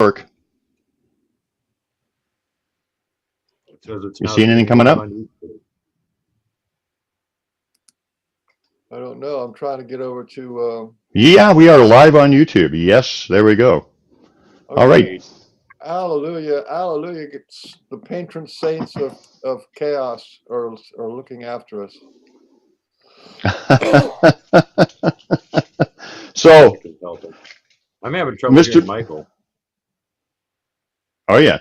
Perk? It says it's You now seen anything streaming coming live up? on YouTube. I don't know. I'm trying to get over to. Yeah, we are live on YouTube. Yes, there we go. All Okay. right. Hallelujah. Hallelujah. It's the patron saints of chaos are looking after us. So, I'm having trouble Mr. hearing Michael. Oh yeah.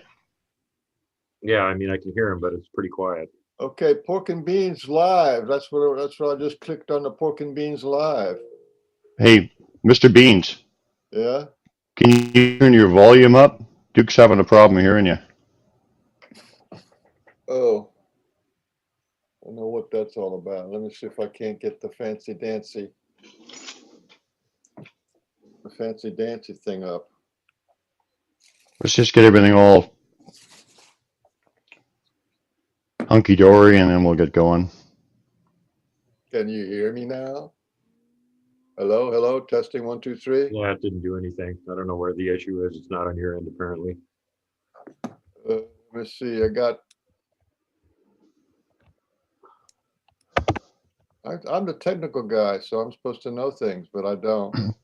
Yeah, I mean I can hear him, but it's pretty quiet. Okay, Pork and Beans Live. That's what I just clicked on, the Pork and Beans Live. Hey, Mr. Beans, Yeah. can you turn your volume up? Duke's having a problem hearing you. Oh, I know what that's all about. Let me see if I can't get the fancy dancy thing up. Let's just get everything all hunky dory, and then we'll get going. Can you hear me now? Hello, hello, testing 1, 2, 3. Yeah, it didn't do anything. I don't know where the issue is. It's not on your end apparently. Let me see. I'm the technical guy, so I'm supposed to know things, but I don't.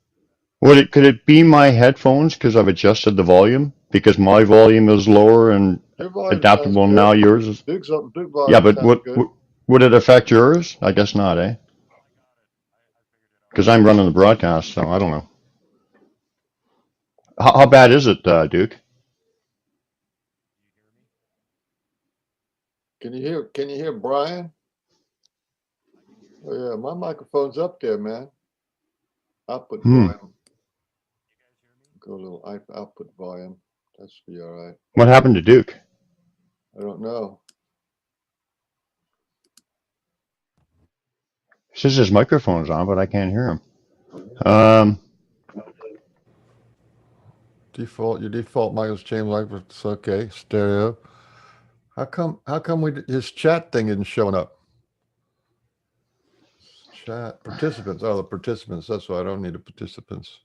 Could it be my headphones because I've adjusted the volume? Because my volume is lower and Your volume sounds adaptable good. now. Yours is. Duke Yeah, volume but sounds good. would it affect yours? I guess not, eh? Because I'm running the broadcast, so I don't know. How bad is it, Duke? Can you hear Brian? Oh yeah, my microphone's up there, man. Output volume. Go a little output volume. That should be all right. What happened to Duke? I don't know. He says his microphone's on, but I can't hear him. Your default Michael's James it's okay, stereo. How come his chat thing isn't showing up? Chat participants. Oh, the participants. That's why I don't need the participants.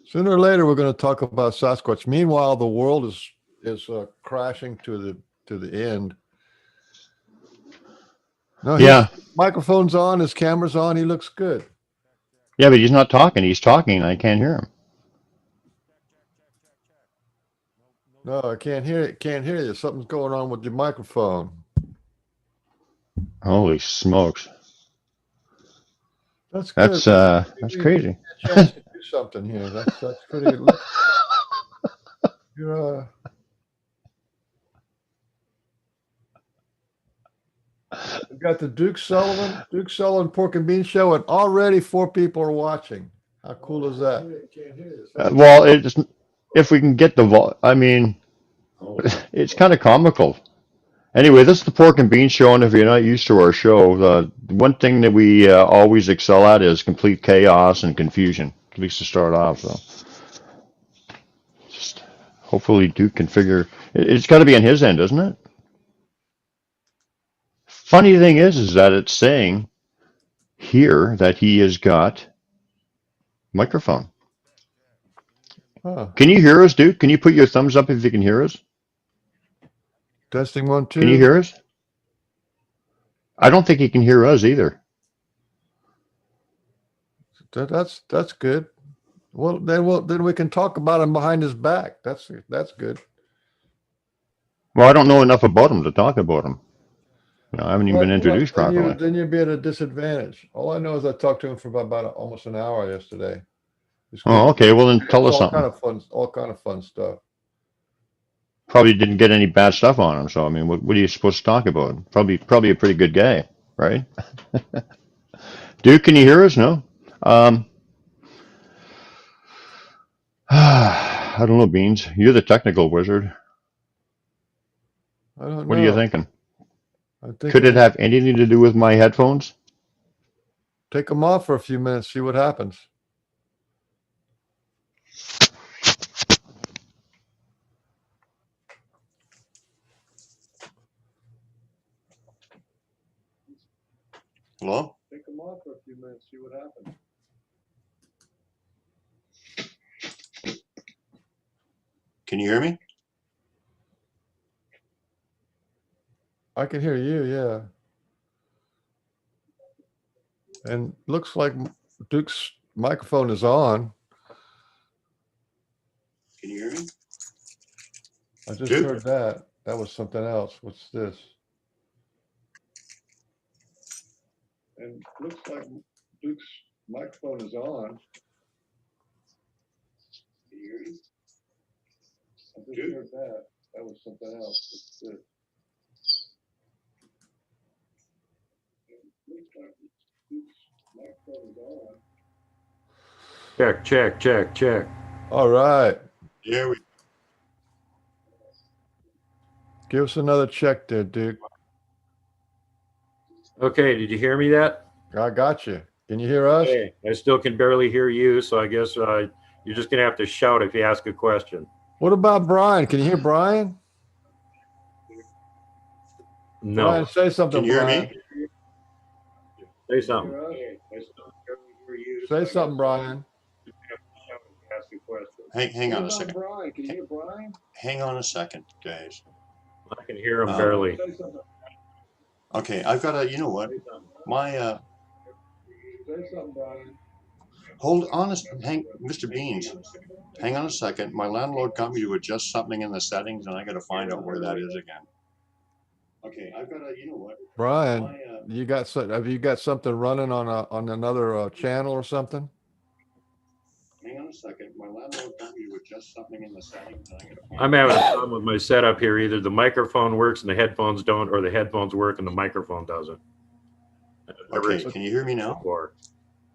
Sooner or later, we're going to talk about Sasquatch. Meanwhile, the world is crashing to the end. No, Yeah. his microphone's on, his camera's on. He looks good. Yeah, but he's not talking. He's talking, and I can't hear him. No, I can't hear it. Can't hear you. Something's going on with your microphone. Holy smokes! That's good. That's crazy. A chance to do something here. That's pretty. You're we've got the Duke Sullivan Pork and Bean show, and already 4 people are watching. How cool is that? Well, if we can get the I mean, it's kind of comical. Anyway, this is the Pork and Bean show, and if you're not used to our show, the one thing that we always excel at is complete chaos and confusion, at least to start off. So, just hopefully Duke can figure. It's got to be on his end, isn't it? Funny thing is that it's saying here that he has got microphone. Huh. Can you hear us, Duke? Can you put your thumbs up if you can hear us? Testing 1, 2. Can you hear us? I don't think he can hear us either. That's good. Well, then we can talk about him behind his back. That's good. Well, I don't know enough about him to talk about him. I haven't even been introduced properly. Then you'd be at a disadvantage. All I know is I talked to him for about almost an hour yesterday. Oh, okay. Well, then tell us something. All kind of fun stuff. Probably didn't get any bad stuff on him. So, I mean, what are you supposed to talk about? Probably a pretty good guy, right? Duke, can you hear us? No. I don't know, Beans. You're the technical wizard. I don't know. What are you thinking? think Could it have anything to do with my headphones? Take them off for a few minutes, see what happens. Hello? Take them off for a few minutes, see what happens. Can you hear me? I can hear you, yeah. And looks like Duke's microphone is on. Can you hear me? I just Duke? heard that. That was something else. What's this? And looks like Duke's microphone is on. Can you hear me? I just Duke? heard that. That was something else. What's this? Looks like Duke's microphone is on. Check, check, check, check. All right. There we Give us another check there, Duke. Okay, did you hear me that? I got you. Can you hear us? Okay, I still can barely hear you, so I guess you're just gonna have to shout if you ask a question. What about Brian? Can you hear Brian? No, Brian, say something, Can you hear Brian. me? say something. Say something, Brian. Ask a question. Hang on a second. Brian? Can you hear Brian? Hang on a second, guys. I can hear him barely. Say something. Okay, I've got a, you know what? My, Say something, Brian. hold on, Mr. Beans, hang on a second. My landlord got me to adjust something in the settings and I gotta find out where that is again. Okay, I've got a, you know what? Brian, My, you got have you got something running on another channel or something? hang on a second. My landlord got me to adjust something in the settings and I gotta find I'm having a problem with my setup here. Either the microphone works and the headphones don't, or the headphones work and the microphone doesn't. Okay, can you hear me now? Before,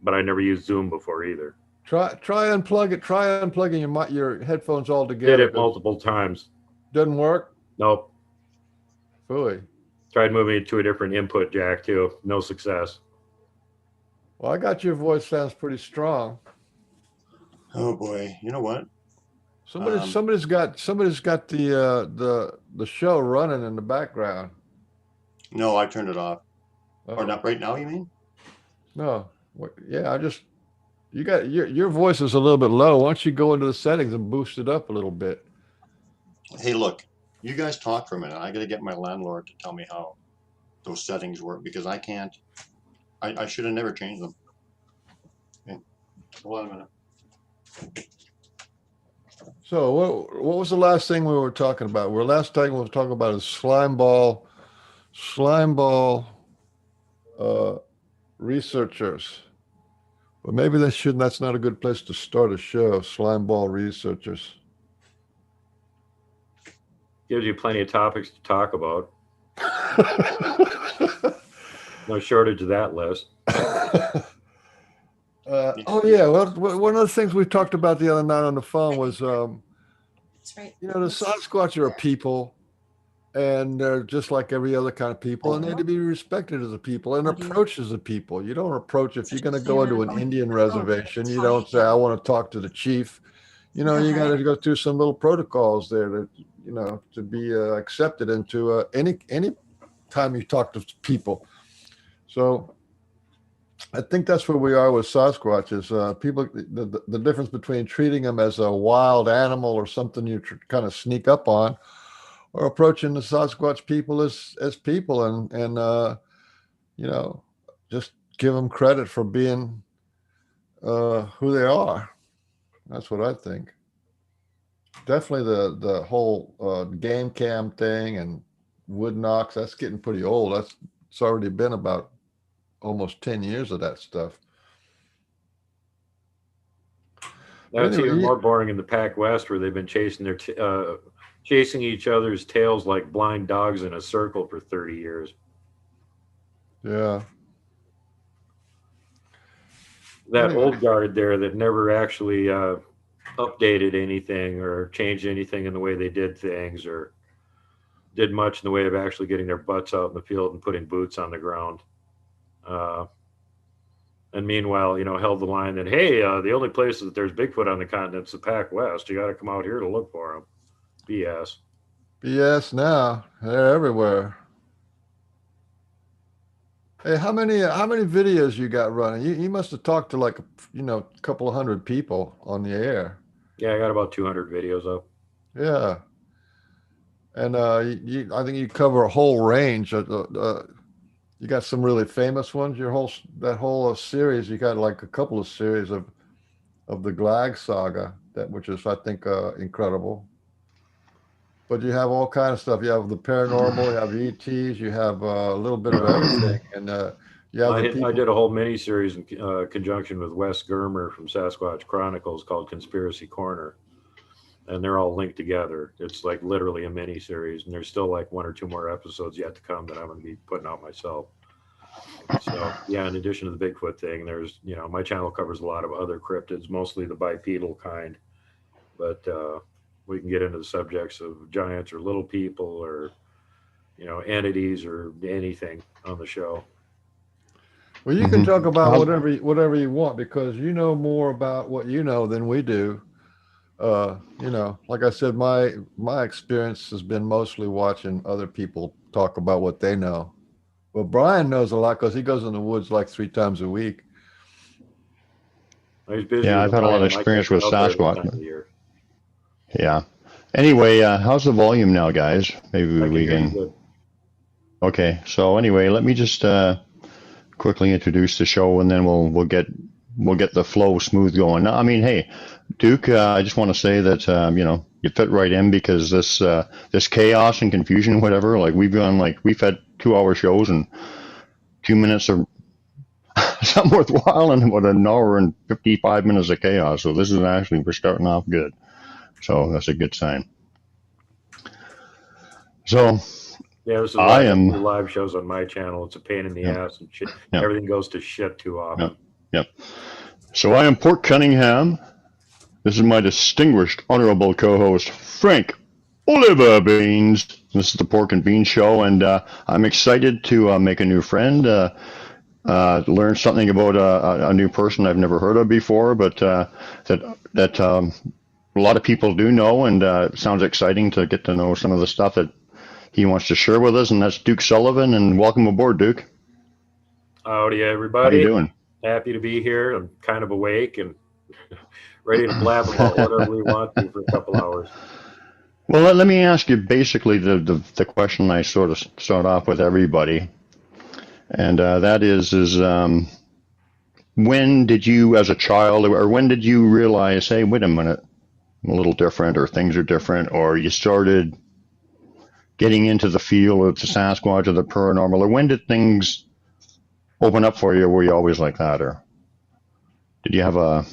but I never used Zoom before either. Try unplug it. Try unplugging your headphones all together. Did it multiple times. Doesn't work. Nope. Phooey. Tried moving it to a different input jack too. No success. Well, I got your voice sounds pretty strong. Oh boy, you know what? Somebody's got the show running in the background. No, I turned it off. Oh, Or not right now, you mean? no. Yeah, you got your voice is a little bit low. Why don't you go into the settings and boost it up a little bit? Hey, look, you guys talk for a minute. I gotta get my landlord to tell me how those settings work because I can't. I should have never changed them. Okay. Hold on a minute. So what was the last thing we were talking about? Last thing we were talking about is slime ball researchers. But maybe that's not a good place to start a show, slime ball researchers. Gives you plenty of topics to talk about. No shortage of that list. Oh yeah, well, one of the things we talked about the other night on the phone was, That's right. the Sasquatch are people, and they're just like every other kind of people, and they're to be respected as a people and approached as a people. You don't approach if you're going to go into an Indian reservation. You don't say, "I want to talk to the chief." You got to go through some little protocols there that to be accepted into any time you talk to people. So I think that's where we are with Sasquatch is people, the difference between treating them as a wild animal or something you kind of sneak up on, or approaching the Sasquatch people as people and just give them credit for being who they are. That's what I think. Definitely the whole game cam thing and wood knocks, that's getting pretty old. It's already been about almost 10 years of that stuff. That's Anyway, even more boring in the Pac West, where they've been chasing chasing each other's tails like blind dogs in a circle for 30 years. Yeah. That Anyway. old guard there that never actually updated anything or changed anything in the way they did things or did much in the way of actually getting their butts out in the field and putting boots on the ground. And meanwhile, held the line that, hey, the only places that there's Bigfoot on the continent's the Pac West. You got to come out here to look for them. BS now. They're everywhere. Hey, how many videos you got running? You must have talked to a couple of hundred people on the air. Yeah, I got about 200 videos up. Yeah, and I think you cover a whole range. You got some really famous ones. That whole series, you got like a couple of series of the Glag saga, which is I think incredible. But you have all kind of stuff. You have the paranormal, you have ETs, you have a little bit of everything, and you have the I people. did a whole miniseries in conjunction with Wes Germer from Sasquatch Chronicles called Conspiracy Corner, and they're all linked together. It's like literally a mini series, and there's still like one or two more episodes yet to come that I'm going to be putting out myself. So yeah, in addition to the Bigfoot thing, there's my channel covers a lot of other cryptids, mostly the bipedal kind, but we can get into the subjects of giants or little people or entities or anything on the show. Well, you can Hmm. talk about How's, whatever you want because you know more about what you know than we do. Like I said, my experience has been mostly watching other people talk about what they know. Well, Brian knows a lot because he goes in the woods like 3 times a week. He's busier yeah, I've than had a I lot of am. I can't experience get with out there this Sasquatch. time of the year. Yeah. Anyway, how's the volume now, guys? Maybe I can we hear you can. good. Okay. So anyway, let me just quickly introduce the show, and then we'll get the flow smooth going. I mean, hey, Duke, I just want to say that you fit right in because this chaos and confusion, whatever. Like we've had 2 hour shows and 2 minutes of something worthwhile, and about an hour and 55 minutes of chaos. So this is actually we're starting off good. So that's a good sign. So Yeah, this is why I I don't am. do live shows on my channel. It's a pain in the Yep, ass and shit. yep, Everything goes to shit too yep, often. yep. So I am Port Cunningham. This is my distinguished, honorable co-host Frank Oliver Beans. This is the Pork and Beans Show, and I'm excited to make a new friend, learn something about a new person I've never heard of before, but that a lot of people do know, and it sounds exciting to get to know some of the stuff that he wants to share with us, and that's Duke Sullivan. And welcome aboard, Duke. Howdy, How you everybody. doing? Happy to be here. I'm kind of awake and ready to blab about whatever we want to for a couple hours. Well, let me ask you basically the question I sort of start off with everybody, and that is when did you, as a child, or when did you realize, hey, wait a minute, I'm a little different, or things are different, or you started getting into the field of the Sasquatch or the paranormal, or when did things open up for you? Were you always like that, or did you have a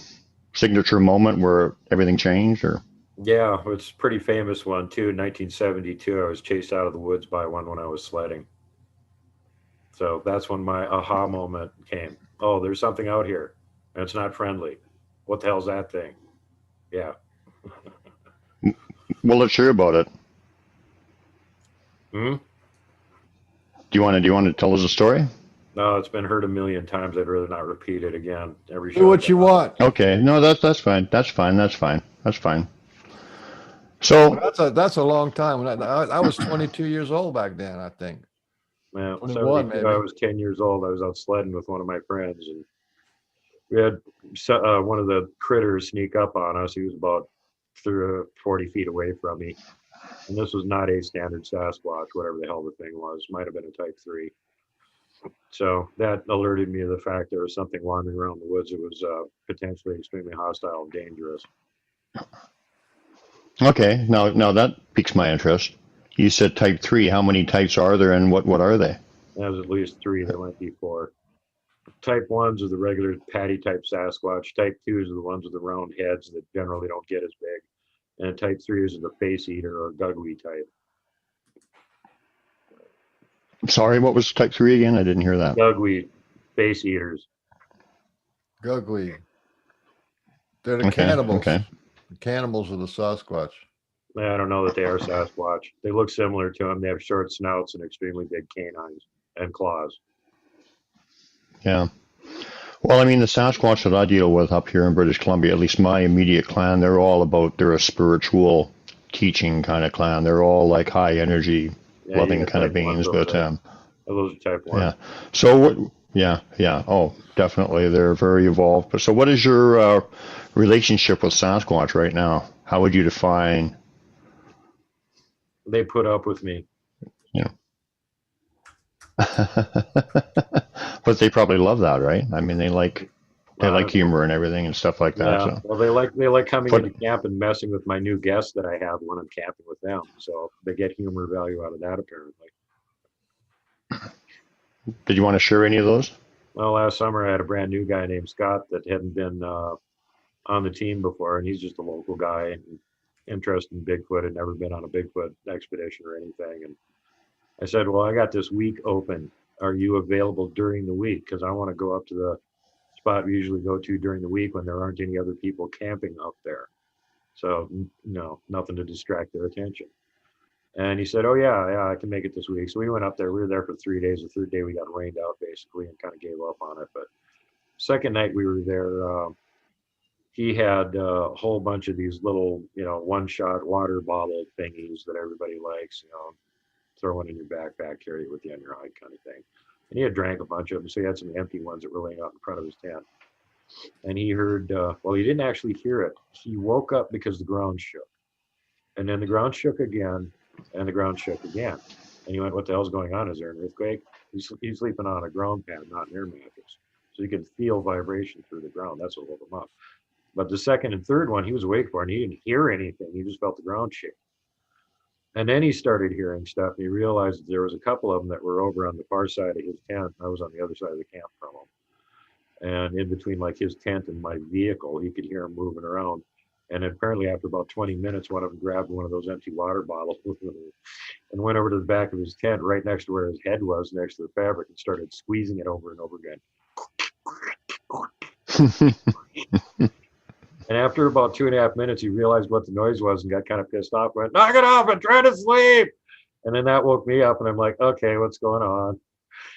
signature moment where everything changed, or? Yeah, it's a pretty famous one too. In 1972, I was chased out of the woods by one when I was sledding. So that's when my aha moment came. Oh, there's something out here, and it's not friendly. What the hell's that thing? Yeah. Well, let's hear about it. Hmm? Do you want to tell us a story? No, it's been heard a million times. I'd rather not repeat it again. Every Do show I've what been you on. want. Okay, no, that's fine. That's fine. That's fine. That's fine. Well, So, that's a long time. I was 22 years old back then. I think Well, 21 72, I maybe. was 10 years old. I was out sledding with one of my friends, and we had one of the critters sneak up on us. He was about 40 feet away from me. And this was not a standard Sasquatch, whatever the hell the thing was. Might have been a type 3. So that alerted me to the fact there was something wandering around the woods that was potentially extremely hostile and dangerous. okay, now that piques my interest. You said type 3. How many types are there, and what are they? There's at least 3. There might be 4. Type 1s are the regular patty type Sasquatch. Type 2s are the ones with the round heads that generally don't get as big. And type 3s are the face eater or gugly type. Sorry, what was type 3 again? I didn't hear that. Gugly face eaters. Gugly. They're the Okay, cannibals. okay. The cannibals of the Sasquatch. I don't know that they are Sasquatch. They look similar to them. They have short snouts and extremely big canines and claws. Yeah. Well, I mean, the Sasquatch that I deal with up here in British Columbia, at least my immediate clan, they're a spiritual teaching kind of clan. They're all like high energy, Yeah, you loving got kind of type 1s beings. over But there. Those are type 1s. yeah. So what? Yeah, yeah. Oh, definitely, they're very evolved. But so, what is your relationship with Sasquatch right now? How would you define they put up with me. Yeah. But they probably love that, right? I mean, they like humor and everything and stuff like that. Yeah, So, well, they like coming but into camp and messing with my new guests that I have when I'm camping with them. So they get humor value out of that apparently. did you want to share any of those? Well, last summer I had a brand new guy named Scott that hadn't been on the team before, and he's just a local guy and interested in Bigfoot, had never been on a Bigfoot expedition or anything. And I said, well, I got this week open. Are you available during the week? Because I want to go up to the spot we usually go to during the week when there aren't any other people camping up there. So no, nothing to distract their attention. And he said, oh yeah, I can make it this week. So we went up there. We were there for 3 days. The third day we got rained out basically and kind of gave up on it. But second night we were there, he had a whole bunch of these little, one-shot water bottle thingies that everybody likes, throw one in your backpack, carry it with you on your hike kind of thing. And he had drank a bunch of them, so he had some empty ones that were laying out in front of his tent. And he heard, well, he didn't actually hear it. He woke up because the ground shook. And then the ground shook again, and the ground shook again. And he went, what the hell's going on? Is there an earthquake? He's sleeping on a ground pad, not an air mattress. So you could feel vibration through the ground. That's what woke him up. But the second and third one, he was awake for, and he didn't hear anything. He just felt the ground shake. And then he started hearing stuff, and he realized that there was a couple of them that were over on the far side of his tent. I was on the other side of the camp from him. And in between like his tent and my vehicle, he could hear him moving around. And apparently after about 20 minutes, one of them grabbed one of those empty water bottles and went over to the back of his tent right next to where his head was, next to the fabric, and started squeezing it over and over again. And after about 2.5 minutes, he realized what the noise was and got kind of pissed off, went, knock it off, I'm trying to sleep. And then that woke me up and I'm like, okay, what's going on?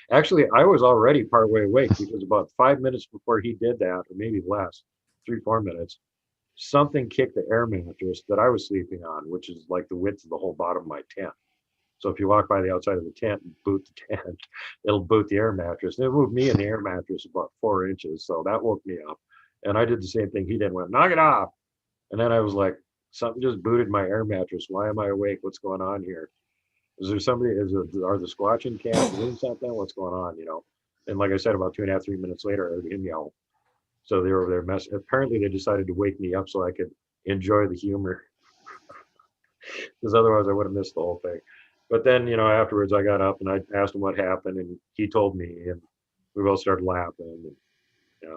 Actually, I was already partway awake because about 5 minutes before he did that, or maybe less, 3-4 minutes, something kicked the air mattress that I was sleeping on, which is like the width of the whole bottom of my tent. So if you walk by the outside of the tent and boot the tent, it'll boot the air mattress. And it moved me in the air mattress about 4 inches. So that woke me up. And I did the same thing he did, went, knock it off. And then I was like, something just booted my air mattress. Why am I awake? What's going on here? Is there somebody, are the Squatch in camp doing something? What's going on, And like I said, about 2.5, 3 minutes later, I heard him yell. So they were over there messing. Apparently they decided to wake me up so I could enjoy the humor. Because otherwise I would have missed the whole thing. But then, afterwards I got up and I asked him what happened and he told me and we both started laughing. And,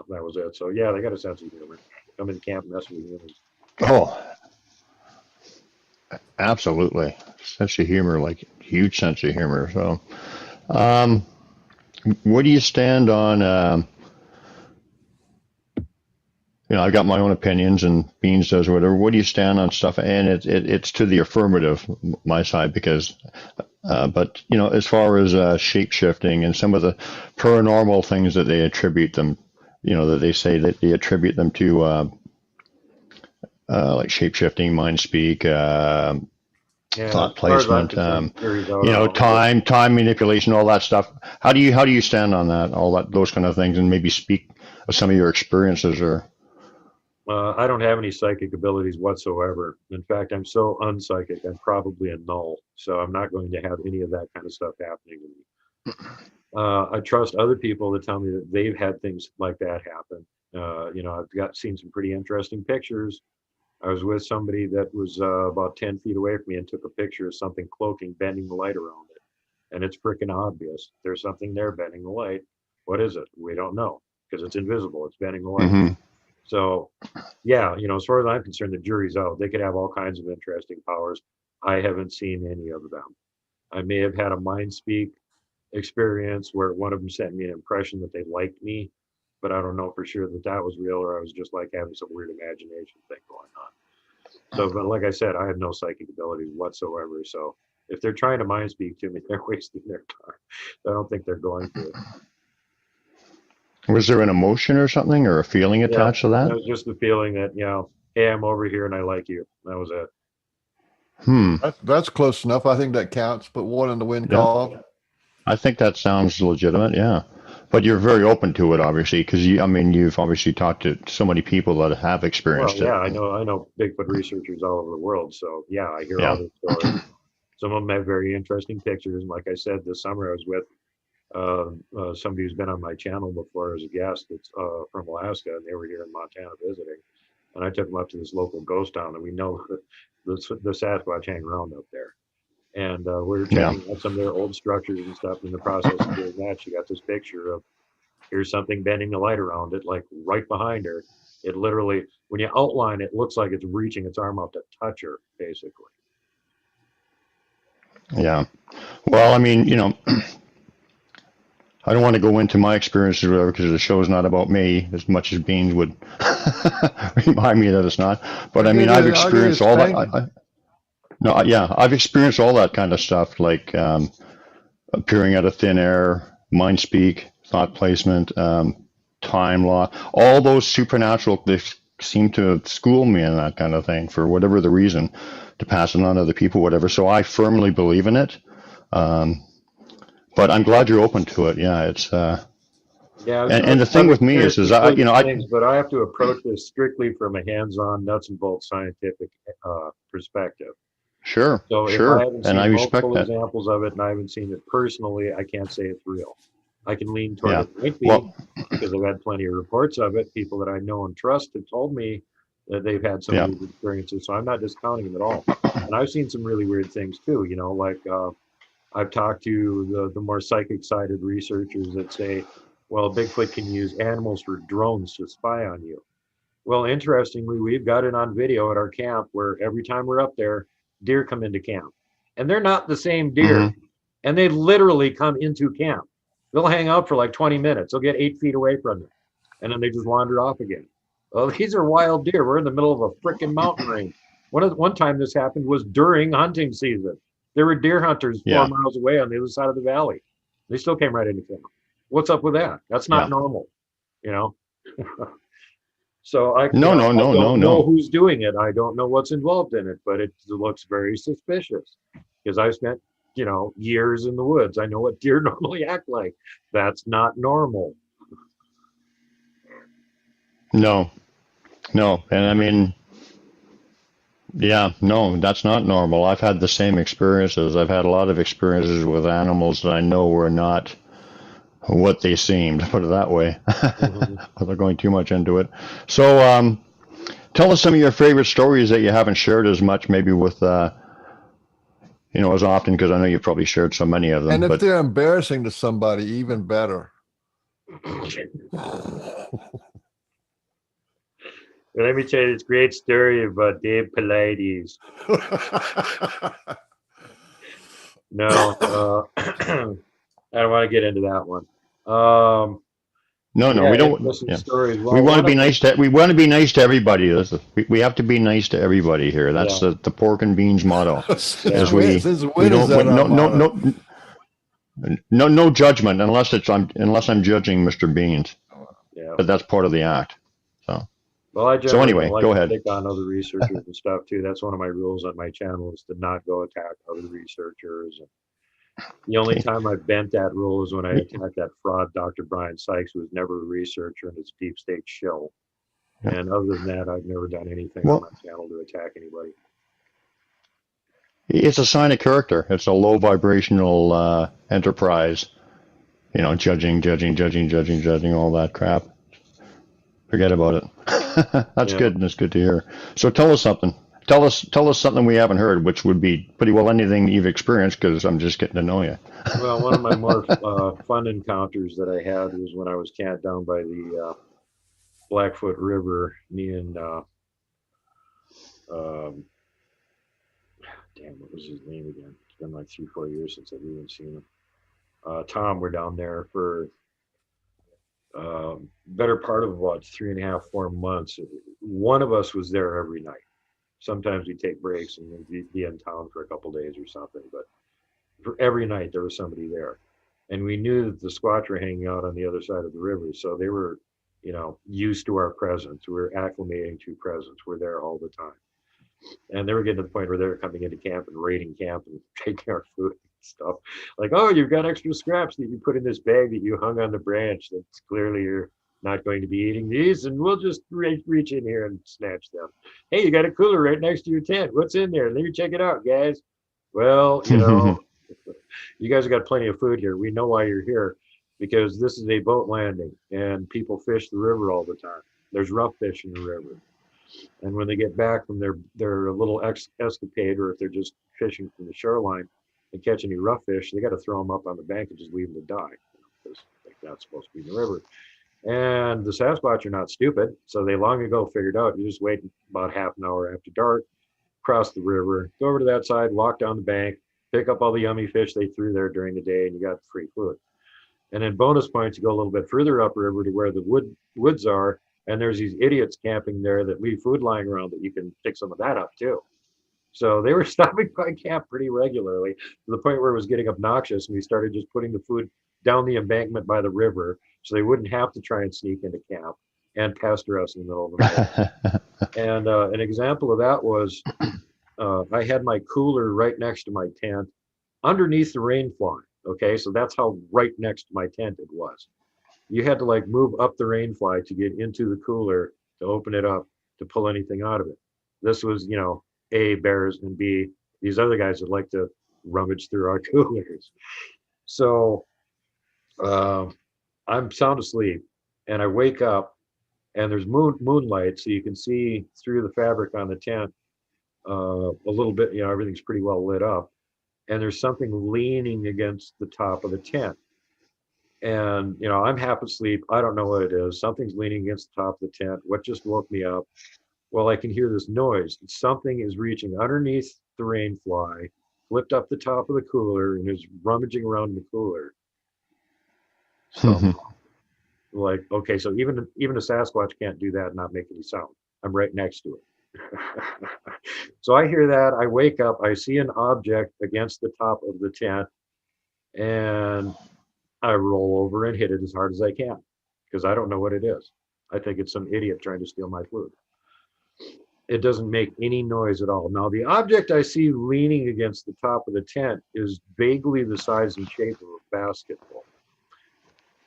that was it. So yeah, they got a sense of humor. Come in camp, mess with humans. Oh, absolutely. Sense of humor, like huge sense of humor. So, where do you stand on, I've got my own opinions and Beans does whatever. What do you stand on stuff? And it's to the affirmative, my side, because, but, as far as shape shifting and some of the paranormal things that they attribute them, that they say that they attribute them to, like shape shifting, mind speak, thought placement, time manipulation, all that stuff. How do you stand on that, those kind of things, and maybe speak of some of your experiences or? I don't have any psychic abilities whatsoever. In fact, I'm so unpsychic, I'm probably a null. So I'm not going to have any of that kind of stuff happening to me. I trust other people to tell me that they've had things like that happen. I've seen some pretty interesting pictures. I was with somebody that was about 10 feet away from me and took a picture of something cloaking, bending the light around it. And it's freaking obvious. There's something there bending the light. What is it? We don't know because it's invisible. It's bending the light. Mm-hmm. So, yeah, as far as I'm concerned, the jury's out. They could have all kinds of interesting powers. I haven't seen any of them. I may have had a mind speak experience where one of them sent me an impression that they liked me, but I don't know for sure that was real or I was just like having some weird imagination thing going on. So, but like I said, I have no psychic abilities whatsoever. So if they're trying to mind speak to me, they're wasting their time. I don't think they're going to. Was there an emotion or something or a feeling attached to that? It was just the feeling that, hey, I'm over here and I like you. That was it. That's close enough. I think that counts. But one in the wind call. I think that sounds legitimate. Yeah. But you're very open to it, obviously, because you've obviously talked to so many people that have experienced it. I know Bigfoot researchers all over the world. So yeah, I hear all the stories. Some of them have very interesting pictures. And like I said, this summer I was with somebody who's been on my channel before as a guest. That's from Alaska, and they were here in Montana visiting. And I took them up to this local ghost town, and we know that the Sasquatch hang around up there. And we were Yeah. checking out some of their old structures and stuff. In the process of doing that, she got this picture of here's something bending the light around it, like right behind her. It literally, when you outline it, looks like it's reaching its arm out to touch her, basically. Yeah. Well, I mean, you know, I don't want to go into my experiences or whatever because the show's not about me as much as Beans would remind me that it's not. But I mean, I've experienced all that. No, yeah, I've experienced all that kind of stuff, like appearing out of thin air, mind speak, thought placement, time law, all those supernatural. They seem to school me in that kind of thing for whatever the reason, to pass it on to other people, whatever. So I firmly believe in it. But I'm glad you're open to it. Yeah, it's Yeah, and the thing with me is I, you know, things, but I have to approach this strictly from a hands-on, nuts and bolts scientific perspective. Sure, So if sure, I haven't and seen I respect multiple that. examples of it and I haven't seen it personally, I can't say it's real. I can lean toward Yeah. it might be Well, because I've had plenty of reports of it. People that I know and trust have told me that they've had some Yeah. of these experiences. So I'm not discounting them at all. And I've seen some really weird things too. You know, like I've talked to the more psychic-sided researchers that say, well, Bigfoot can use animals for drones to spy on you. Well, interestingly, we've got it on video at our camp where every time we're up there, deer come into camp. And they're not the same deer. Mhm. And they literally come into camp. They'll hang out for like 20 minutes. They'll get 8 feet away from them. And then they just wander off again. Well, these are wild deer. We're in the middle of a freaking mountain range. One time this happened was during hunting season. There were deer hunters 4 Yeah. miles away on the other side of the valley. They still came right into camp. What's up with that? That's not Yeah. normal, you know? So I No, I don't know no. who's doing it. I don't know what's involved in it, but it looks very suspicious because I've spent, you know, years in the woods. I know what deer normally act like. That's not normal. No, and I mean, yeah, no, that's not normal. I've had the same experiences. I've had a lot of experiences with animals that I know were not what they seemed, put it that way, without going too much into it. So, tell us some of your favorite stories that you haven't shared as much, maybe with, you know, as often, because I know you've probably shared so many of them. And if But they're embarrassing to somebody, even better. Let me tell you this great story about Dave Pilates. No, I don't want to get into that one. no, Yeah, we don't. interesting Yeah. stories. We Well, want to one be of nice to. We want to be nice to everybody. We have to be nice to everybody here. That's Yeah. the pork and beans motto. Since As when, we since we when is don't that our motto? no judgment unless I'm judging Mr. Beans. Yeah. But that's part of the act. So Well, I generally anyway, don't like go to ahead. pick on other researchers and stuff too. That's one of my rules on my channel is to not go attack other researchers. The only Okay. time I bent that rule is when I attacked that fraud, Dr. Brian Sykes, who was never a researcher and is a deep state shill. Yeah. And other than that, I've never done anything Well- on my channel to attack anybody. It's a sign of character. It's a low vibrational enterprise. You know, judging, all that crap. Forget about it. That's Yeah. good. That's good to hear. So tell us something. Tell us something we haven't heard, which would be pretty well anything you've experienced, because I'm just getting to know you. Well, one of my more fun encounters that I had was when I was camped down by the Blackfoot River, me and damn, what was his name again? It's been like 3-4 years since I've even seen him. Tom, we're down there for better part of about 3.5-4 months. One of us was there every night. Sometimes we take breaks and we'd be in town for a couple days or something, but for every night there was somebody there. And we knew that the Squatch were hanging out on the other side of the river, so they were, you know, used to our presence. We were acclimating to presence. We're there all the time. And they were getting to the point where they were coming into camp and raiding camp and taking our food and stuff. Like, oh, you've got extra scraps that you put in this bag that you hung on the branch. That's clearly you're not going to be eating these, and we'll just reach in here and snatch them. Hey, you got a cooler right next to your tent. What's in there? Let me check it out, guys. Well, you know, you guys have got plenty of food here. We know why you're here because this is a boat landing and people fish the river all the time. There's rough fish in the river. And when they get back from their little escapade, or if they're just fishing from the shoreline and catch any rough fish, they got to throw them up on the bank and just leave them to die because they're not supposed to be in the river. And the Sasquatch are not stupid, so they long ago figured out you just wait about half an hour after dark, cross the river, go over to that side, walk down the bank, pick up all the yummy fish they threw there during the day, and you got free food. And then bonus points, you go a little bit further upriver to where the woods are, and there's these idiots camping there that leave food lying around that you can pick some of that up too. So they were stopping by camp pretty regularly to the point where it was getting obnoxious, and we started just putting the food down the embankment by the river so they wouldn't have to try and sneak into camp and pester us in the middle of the night. And an example of that was I had my cooler right next to my tent underneath the rain fly. Okay, so that's how right next to my tent it was. You had to like move up the rain fly to get into the cooler to open it up to pull anything out of it. This was, you know, A, bears, and B, these other guys that like to rummage through our coolers. So I'm sound asleep and I wake up and there's moonlight, so you can see through the fabric on the tent a little bit, you know, everything's pretty well lit up. And there's something leaning against the top of the tent. And, you know, I'm half asleep. I don't know what it is. Something's leaning against the top of the tent. What just woke me up? Well, I can hear this noise. Something is reaching underneath the rain fly, flipped up the top of the cooler, and is rummaging around in the cooler. So, like, okay, so even a Sasquatch can't do that and not make any sound. I'm right next to it. So I hear that, I wake up, I see an object against the top of the tent, and I roll over and hit it as hard as I can because I don't know what it is. I think it's some idiot trying to steal my food. It doesn't make any noise at all. Now, the object I see leaning against the top of the tent is vaguely the size and shape of a basketball.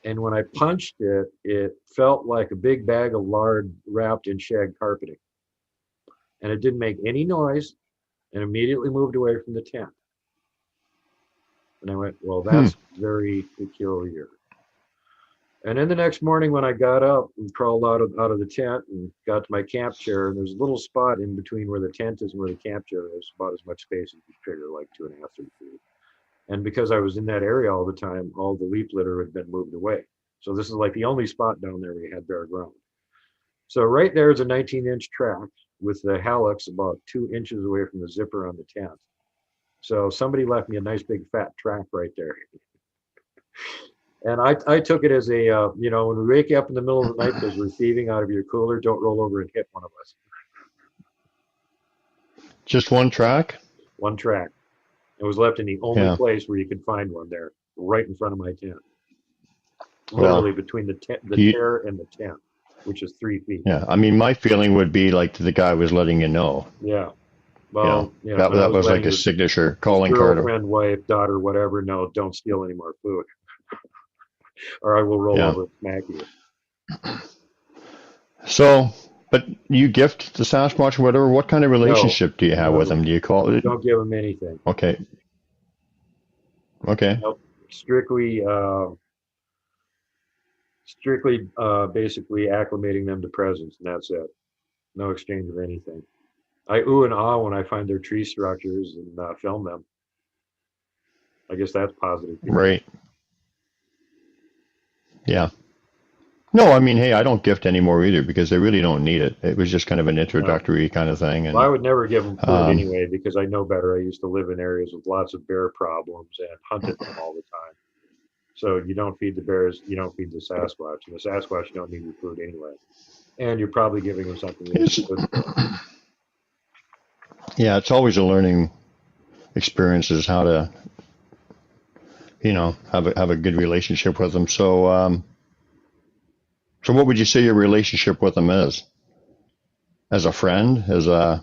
And when I punched it, it felt like a big bag of lard wrapped in shag carpeting. And it didn't make any noise and immediately moved away from the tent. And I went, well, that's very peculiar. And then the next morning when I got up and crawled out of the tent and got to my camp chair, and there's a little spot in between where the tent is and where the camp chair is, about as much space as you figure, like 2.5, 3 feet. And because I was in that area all the time, all the leaf litter had been moved away. So this is like the only spot down there where you had bare ground. So right there is a 19-inch track with the hallux about 2 inches away from the zipper on the tent. So somebody left me a nice big fat track right there. And I took it as a, you know, when we wake up in the middle of the night because we're thieving out of your cooler, don't roll over and hit one of us. Just one track? One track. It was left in the only place where you could find one there, right in front of my tent. Literally between the chair and the tent, which is 3 feet. Yeah, I mean, my feeling would be like the guy was letting you know. Yeah. Well, you know, that was like a signature calling card. Girlfriend, wife, daughter, whatever. No, don't steal any more food, or I will roll over and smack you. So, but you gift the Sasquatch, whatever. What kind of relationship do you have with him? Do you call it? Don't give him anything. Okay. Okay. Nope. Strictly, basically acclimating them to presence, and that's it. No exchange of anything. I ooh and ah when I find their tree structures and film them. I guess that's positive. Right. Yeah. No, I mean, hey, I don't gift anymore either because they really don't need it. It was just kind of an introductory kind of thing. And well, I would never give them food anyway because I know better. I used to live in areas with lots of bear problems and hunted them all the time. So you don't feed the bears, you don't feed the Sasquatch. And the Sasquatch don't need your food anyway. And you're probably giving them something that's good. Yeah, it's always a learning experience is how to, you know, have a good relationship with them. So, so what would you say your relationship with them is? As a friend, I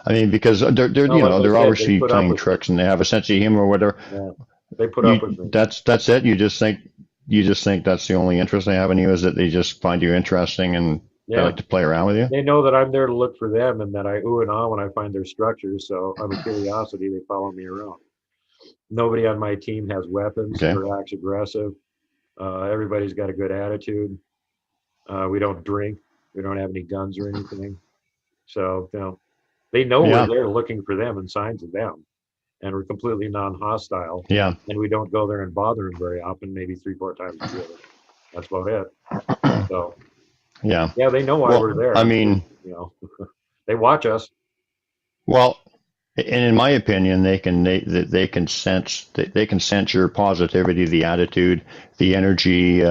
mean, because they're you know, they're obviously playing tricks and they have a sense of humor or whatever. Yeah, they put up with me. That's it. You just think that's the only interest they have in you is that they just find you interesting and They Yeah, like to play around with you. they know that I'm there to look for them, and that I ooh and ah when I find their structures. So I'm a curiosity. They follow me around. Nobody on my team has weapons Okay. or acts aggressive. Everybody's got a good attitude. We don't drink. We don't have any guns or anything. So, they know we're Yeah. there looking for them and signs of them, and we're completely non-hostile. Yeah. And we don't go there and bother them very often, maybe 3, 4 times a year. That's about it. So, Yeah. yeah, they know why we're Well, there. I mean, You know, they watch us. well, and in my opinion, they can sense they can sense your positivity, the attitude, the energy.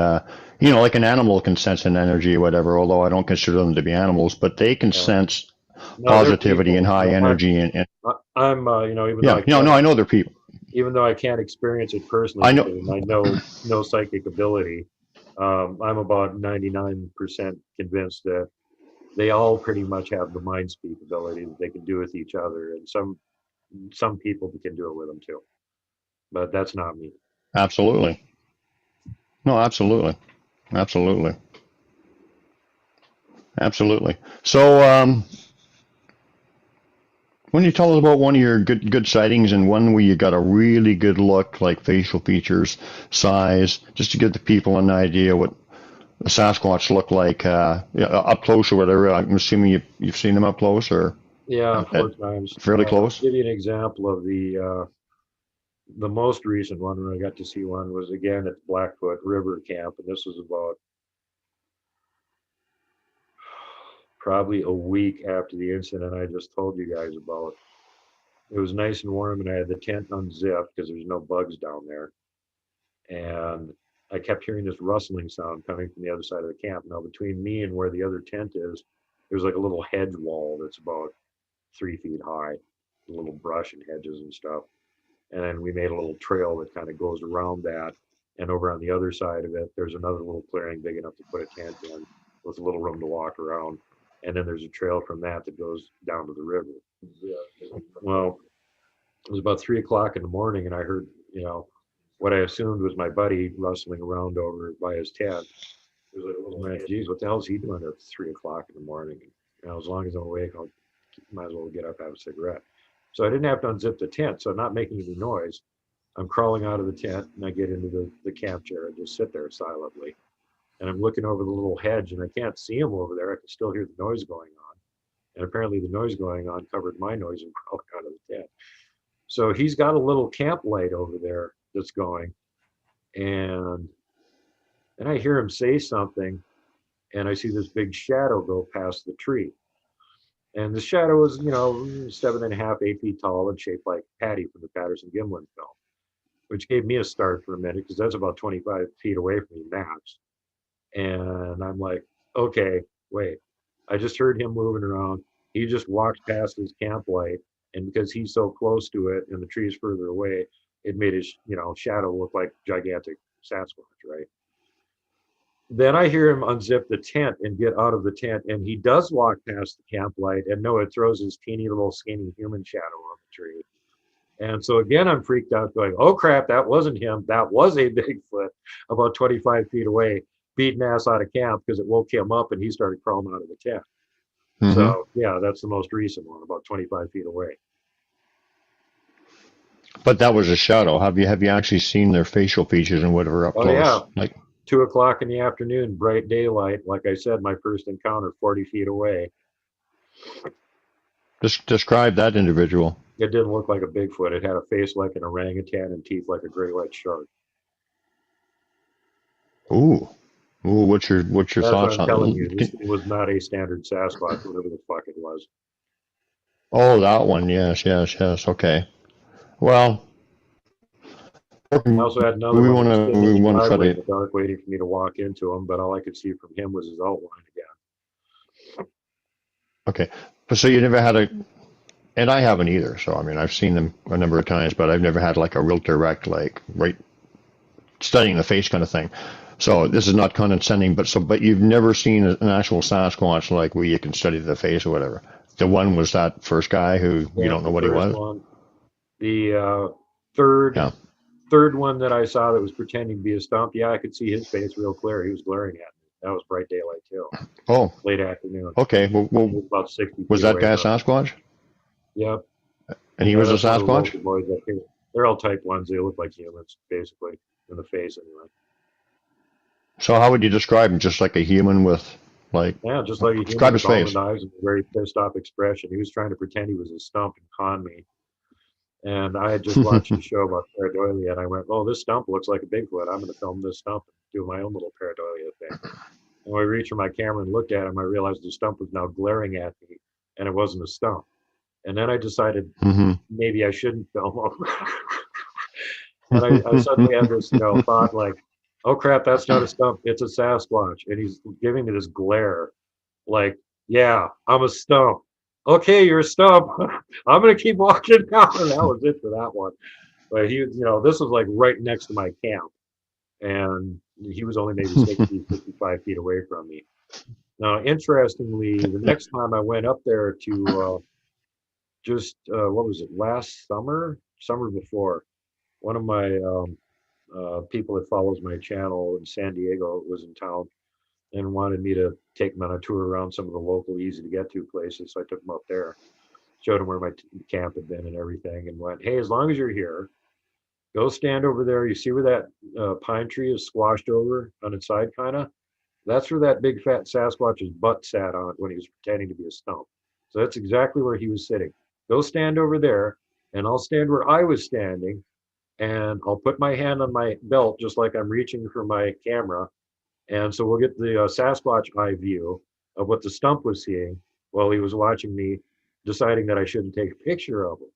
Like an animal can sense an energy or whatever. Although I don't consider them to be animals, but they can Uh, sense no, they're positivity and people. high energy. And I'm, yeah, no, I know they're people. even though I can't experience it personally I know. because I know no psychic ability, I'm about 99% convinced that they all pretty much have the mind speak ability that they can do with each other, and some people can do it with them too. But that's not me. Absolutely. No, absolutely. Absolutely. Absolutely. So, when you tell us about one of your good sightings and one where you got a really good look, like facial features, size, just to give the people an idea what a Sasquatch look like up close or whatever. I'm assuming you've seen them up close or Yeah, at 4 times. fairly I'll close. give you an example of the most recent one when I got to see one was again at Blackfoot River Camp, and this was about probably a week after the incident I just told you guys about. It was nice and warm, and I had the tent unzipped because there's no bugs down there. And I kept hearing this rustling sound coming from the other side of the camp. Now, between me and where the other tent is, there's like a little hedge wall that's about 3 feet high, a little brush and hedges and stuff. And then we made a little trail that kind of goes around that. And over on the other side of it, there's another little clearing big enough to put a tent in with a little room to walk around. And then there's a trail from that that goes down to the river. Well, it was about 3 o'clock in the morning, and I heard, what I assumed was my buddy rustling around over by his tent. It was like, oh man, geez, what the hell is he doing at 3 o'clock in the morning? As long as I'm awake, I'll might as well get up, have a cigarette. So I didn't have to unzip the tent, so not making any noise. I'm crawling out of the tent, and I get into the camp chair and just sit there silently. And I'm looking over the little hedge, and I can't see him over there. I can still hear the noise going on. And apparently the noise going on covered my noise and crawling out of the tent. So he's got a little camp light over there that's going. And then I hear him say something, and I see this big shadow go past the tree. And the shadow was, 7.5, 8 feet tall and shaped like Patty from the Patterson Gimlin film, which gave me a start for a minute because that's about 25 feet away from me max. And I'm like, okay, wait. I just heard him moving around. He just walked past his camp light, and because he's so close to it and the tree's further away, it made his, shadow look like gigantic Sasquatch, right? Then I hear him unzip the tent and get out of the tent, and he does walk past the camp light, and no, it throws his teeny little skinny human shadow on the tree. And so again, I'm freaked out, going, "Oh crap, that wasn't him. That was a Bigfoot about 25 feet away, beating ass out of camp because it woke him up and he started crawling out of the tent." Mm-hmm. So yeah, that's the most recent one, about 25 feet away. But that was a shadow. Have you actually seen their facial features and whatever up Oh close? yeah, Like 2 o'clock in the afternoon, bright daylight. Like I said, my first encounter, 40 feet away. just describe that individual. It didn't look like a Bigfoot. It had a face like an orangutan and teeth like a great white shark. Ooh. Ooh, what's your That's what thoughts I'm on telling you. it? This was not a standard Sasquatch, whatever the fuck it was. Oh, that one. Yes, yes, yes. Okay. Well, I also had another we one want that was to sitting in the try driveway in to. the dark waiting for me to walk into him, but all I could see from him was his outline again. Okay, but so you never had and I haven't either. So I mean, I've seen them a number of times, but I've never had like a real direct, like right studying the face kind of thing. So this is not condescending, but you've never seen an actual Sasquatch like where you can study the face or whatever. The one was that first guy who you don't know The what he first was. one. The third Yeah. third one that I saw that was pretending to be a stump, yeah, I could see his face real clear. He was glaring at me. That was bright daylight too, Oh, late afternoon. okay. It was about 60 Was feet that away guy a from me. Sasquatch? Yep. And he Yeah, was a that's one of the Sasquatch? local boys up here. They're all type ones. They look like humans, basically, in the face anyway. So how would you describe him? Just like a human with, like, Yeah, just like a human describe his with almond face. eyes and a very pissed off expression. He was trying to pretend he was a stump and con me. And I had just watched a show about pareidolia, and I went, "Oh, this stump looks like a Bigfoot. I'm going to film this stump and do my own little pareidolia thing." And when I reached for my camera and looked at him, I realized the stump was now glaring at me, and it wasn't a stump. And then I decided Hmm. maybe I shouldn't film him. And I suddenly had this, thought like, "Oh crap, that's not a stump. It's a Sasquatch." And he's giving me this glare, like, "Yeah, I'm a stump. Okay, you're a stump. I'm gonna keep walking down." And that was it for that one. But this was like right next to my camp, and he was only maybe 60, 65 feet away from me. Now, interestingly, the next time I went up there to what was it, last summer before, one of my people that follows my channel in San Diego was in town and wanted me to take him on a tour around some of the local easy to get to places. So I took him up there, showed him where my camp had been and everything, and went, "Hey, as long as you're here, go stand over there. You see where that pine tree is squashed over on its side, kind of? That's where that big fat Sasquatch's butt sat on when he was pretending to be a stump. So that's exactly where he was sitting. Go stand over there, and I'll stand where I was standing, and I'll put my hand on my belt just like I'm reaching for my camera. And so we'll get the Sasquatch eye view of what the stump was seeing while he was watching me, deciding that I shouldn't take a picture of him."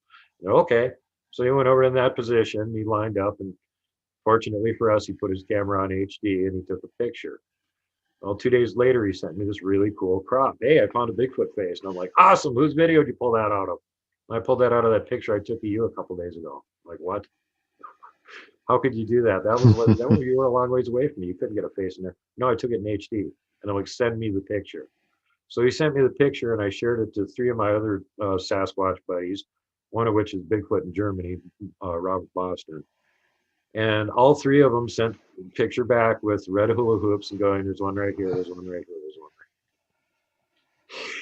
Okay. So he went over in that position. He lined up, and fortunately for us, he put his camera on HD and he took a picture. Well, 2 days later, he sent me this really cool crop. "Hey, I found a Bigfoot face." And I'm like, "Awesome. Whose video did you pull that out of?" And I pulled that out of that picture I took of you a couple days ago. I'm like, what? How could you do that? That was you were a long ways away from me. You couldn't get a face in there. No, I took it in HD. And I'm like, "Send me the picture." So he sent me the picture, and I shared it to three of my other Sasquatch buddies, one of which is Bigfoot in Germany, Robert Boston. And all three of them sent a picture back with red hula hoops and going, "There's one right here, there's one right here, there's one right here."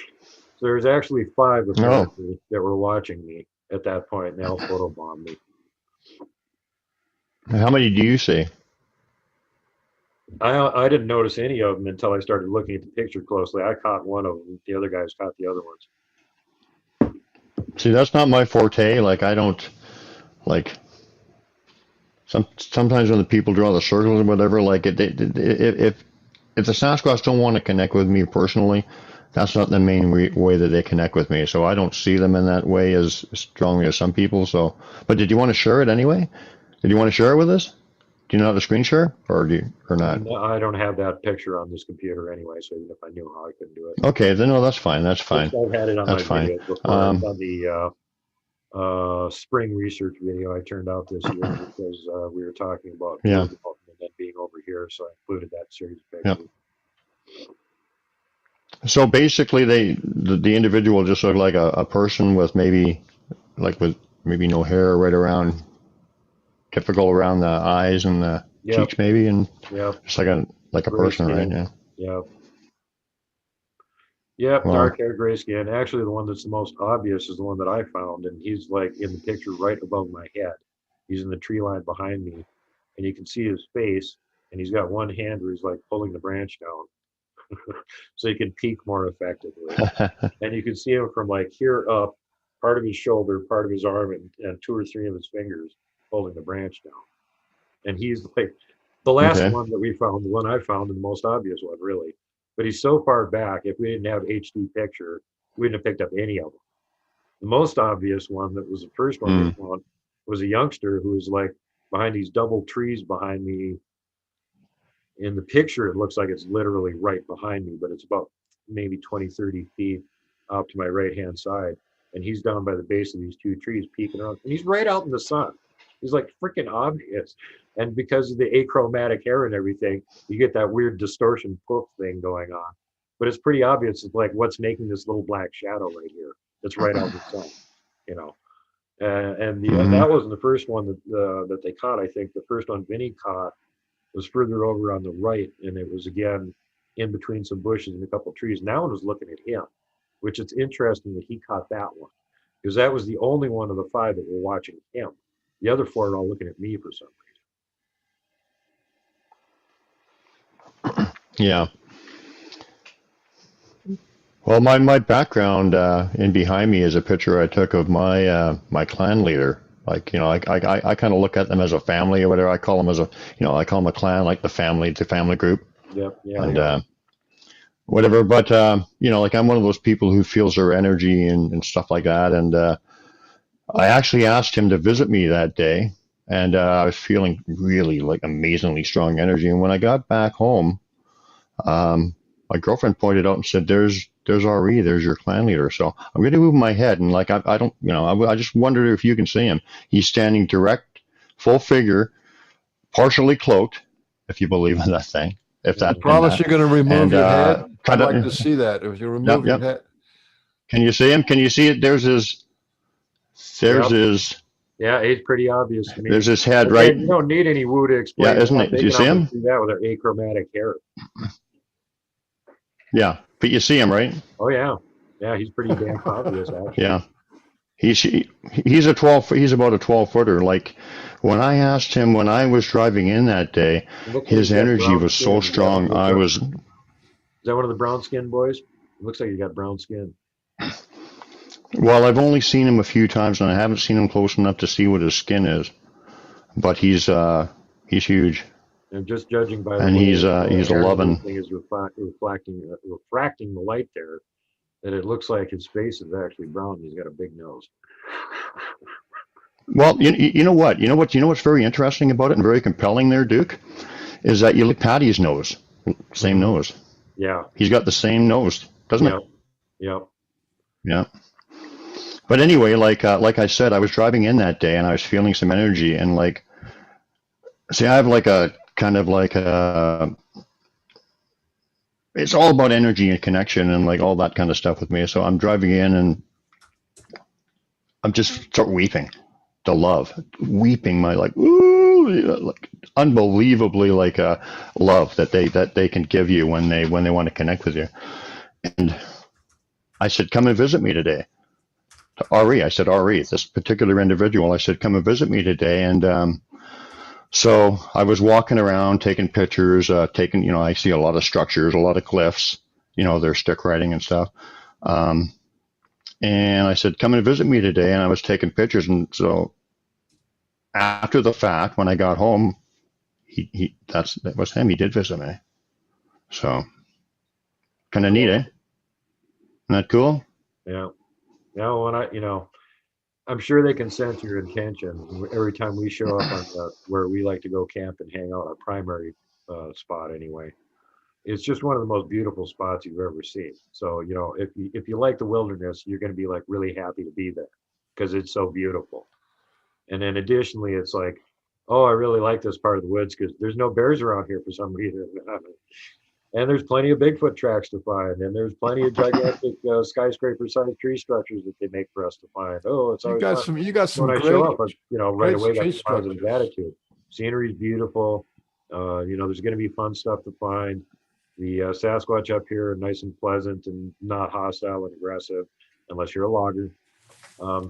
So there's actually 5 Oh, apparently that were watching me at that point, and they all photobombed me. how many do you see? I didn't notice any of them until I started looking at the picture closely. I caught one of them. The other guys caught the other ones. See, that's not my forte. Like, I don't, like, sometimes when the people draw the circles or whatever, like, if the Sasquatch don't want to connect with me personally, that's not the main way that they connect with me. So I don't see them in that way as strongly as some people. So, but did you want to share it anyway? Did you want to share it with us? Do you know how to screen share, or not? No, I don't have that picture on this computer anyway, so even if I knew how, I couldn't do it. Okay, then no, that's fine. That's fine. I've had it on That's my fine. videos before. I've done the spring research video I turned out this year because we were talking about Yeah. and then being over here, so I included that series of Yeah. pictures. So basically, the individual just looked like a person with maybe no hair right around, typical around the eyes and the Yep, cheeks maybe, and yep, just like a gray person, right? skin. Yeah. Yep, Wow. dark hair, gray skin. Actually, the one that's the most obvious is the one that I found, and he's like in the picture right above my head. He's in the tree line behind me, and you can see his face, and he's got one hand where he's like pulling the branch down, so he can peek more effectively. And you can see him from like here up, part of his shoulder, part of his arm, and 2 or 3 of his fingers holding the branch down. And he's like the last Okay. one that we found, the one I found, and the most obvious one, really. But he's so far back, if we didn't have HD picture, we wouldn't have picked up any of them. The most obvious one that was the first one we found was a youngster who was like behind these double trees behind me. In the picture, it looks like it's literally right behind me, but it's about maybe 20, 30 feet out to my right-hand side. And he's down by the base of these 2 trees peeking around. And he's right out in the sun. He's like freaking obvious. And because of the achromatic hair and everything, you get that weird distortion poof thing going on. But it's pretty obvious. It's like what's making this little black shadow right here that's right out in the sun, you know. And that wasn't the first one that they caught. I think the first one Vinny caught was further over on the right, and it was again in between some bushes and a couple of trees. And that one was looking at him, which it's interesting that he caught that one because that was the only one of the 5 that were watching him. The other 4 are all looking at me for some reason. Yeah. Well, my background in behind me is a picture I took of my clan leader. Like, I kind of look at them as a family or whatever. I call them I call them a clan, like the family group. Yep. Yeah. And whatever. But like I'm one of those people who feels their energy and stuff like that. And I actually asked him to visit me that day, and I was feeling really like amazingly strong energy. And when I got back home, my girlfriend pointed out and said, "There's RE, there's your clan leader." So I'm going to move my head, and like I don't, I just wondered if you can see him. He's standing direct, full figure, partially cloaked, if you believe in that thing. If that. Promise you're going to remove your head. I'd like to to. see that. If you remove your head. Can you see him? Can you see it? There's his. Yep. His. Yeah, it's pretty obvious to me. There's his head, right? You don't need any woo to explain. Yeah, isn't it? Do you see him? Do that with their achromatic hair. Yeah, but you see him, right? Oh yeah, yeah. He's pretty damn obvious, actually. Yeah, he's about a 12-footer. Like when I asked him when I was driving in that day, his energy was so strong. Is that one of the brown skin boys? It looks like you got brown skin. Well, I've only seen him a few times, and I haven't seen him close enough to see what his skin is. But he's huge. And just judging by and he's 11. Thing is refracting the light there, that it looks like his face is actually brown. He's got a big nose. Well, you know what's very interesting about it and very compelling there, Duke, is that you look at Patty's nose, same nose. Yeah. He's got the same nose, doesn't it? Yep. Yeah. But anyway, like I said, I was driving in that day and I was feeling some energy and like, see, I have like a kind of like a, it's all about energy and connection and like all that kind of stuff with me. So I'm driving in and I'm just start weeping, the love, weeping my like, ooh, like unbelievably like a love that they can give you when they want to connect with you. And I said, come and visit me today. To RE, I said, RE, this particular individual, I said, come and visit me today. And so I was walking around, taking pictures, I see a lot of structures, a lot of cliffs, they're stick writing and stuff. And I said, come and visit me today. And I was taking pictures. And so after the fact, when I got home, that was him. He did visit me. So kind of neat, eh? Isn't that cool? Yeah. Now, when I'm sure they can sense your intention every time we show up on where we like to go camp and hang out, our primary spot anyway. It's just one of the most beautiful spots you've ever seen. So, if you like the wilderness, you're going to be like really happy to be there because it's so beautiful. And then additionally, it's like, oh, I really like this part of the woods because there's no bears around here for some reason. And there's plenty of Bigfoot tracks to find, and there's plenty of gigantic skyscraper-sized tree structures that they make for us to find. Oh, it's always fun. You got some when great, I show up, right away, got tree positive attitude. Scenery's beautiful. There's going to be fun stuff to find. The Sasquatch up here are nice and pleasant and not hostile and aggressive, unless you're a logger.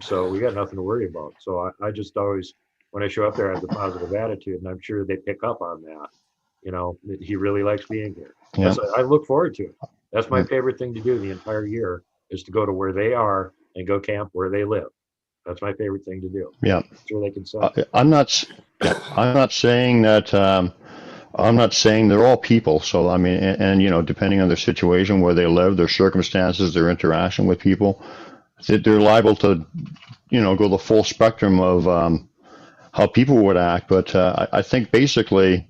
So we got nothing to worry about. So I just always, when I show up there, I have the positive attitude, and I'm sure they pick up on that. That he really likes being here. Yeah. I look forward to it. That's my favorite thing to do the entire year is to go to where they are and go camp where they live. That's my favorite thing to do. Yeah. I'm sure they can say. I'm not saying that. I'm not saying they're all people. So I mean, and depending on their situation, where they live, their circumstances, their interaction with people, they're liable to, go the full spectrum of how people would act. But I think basically,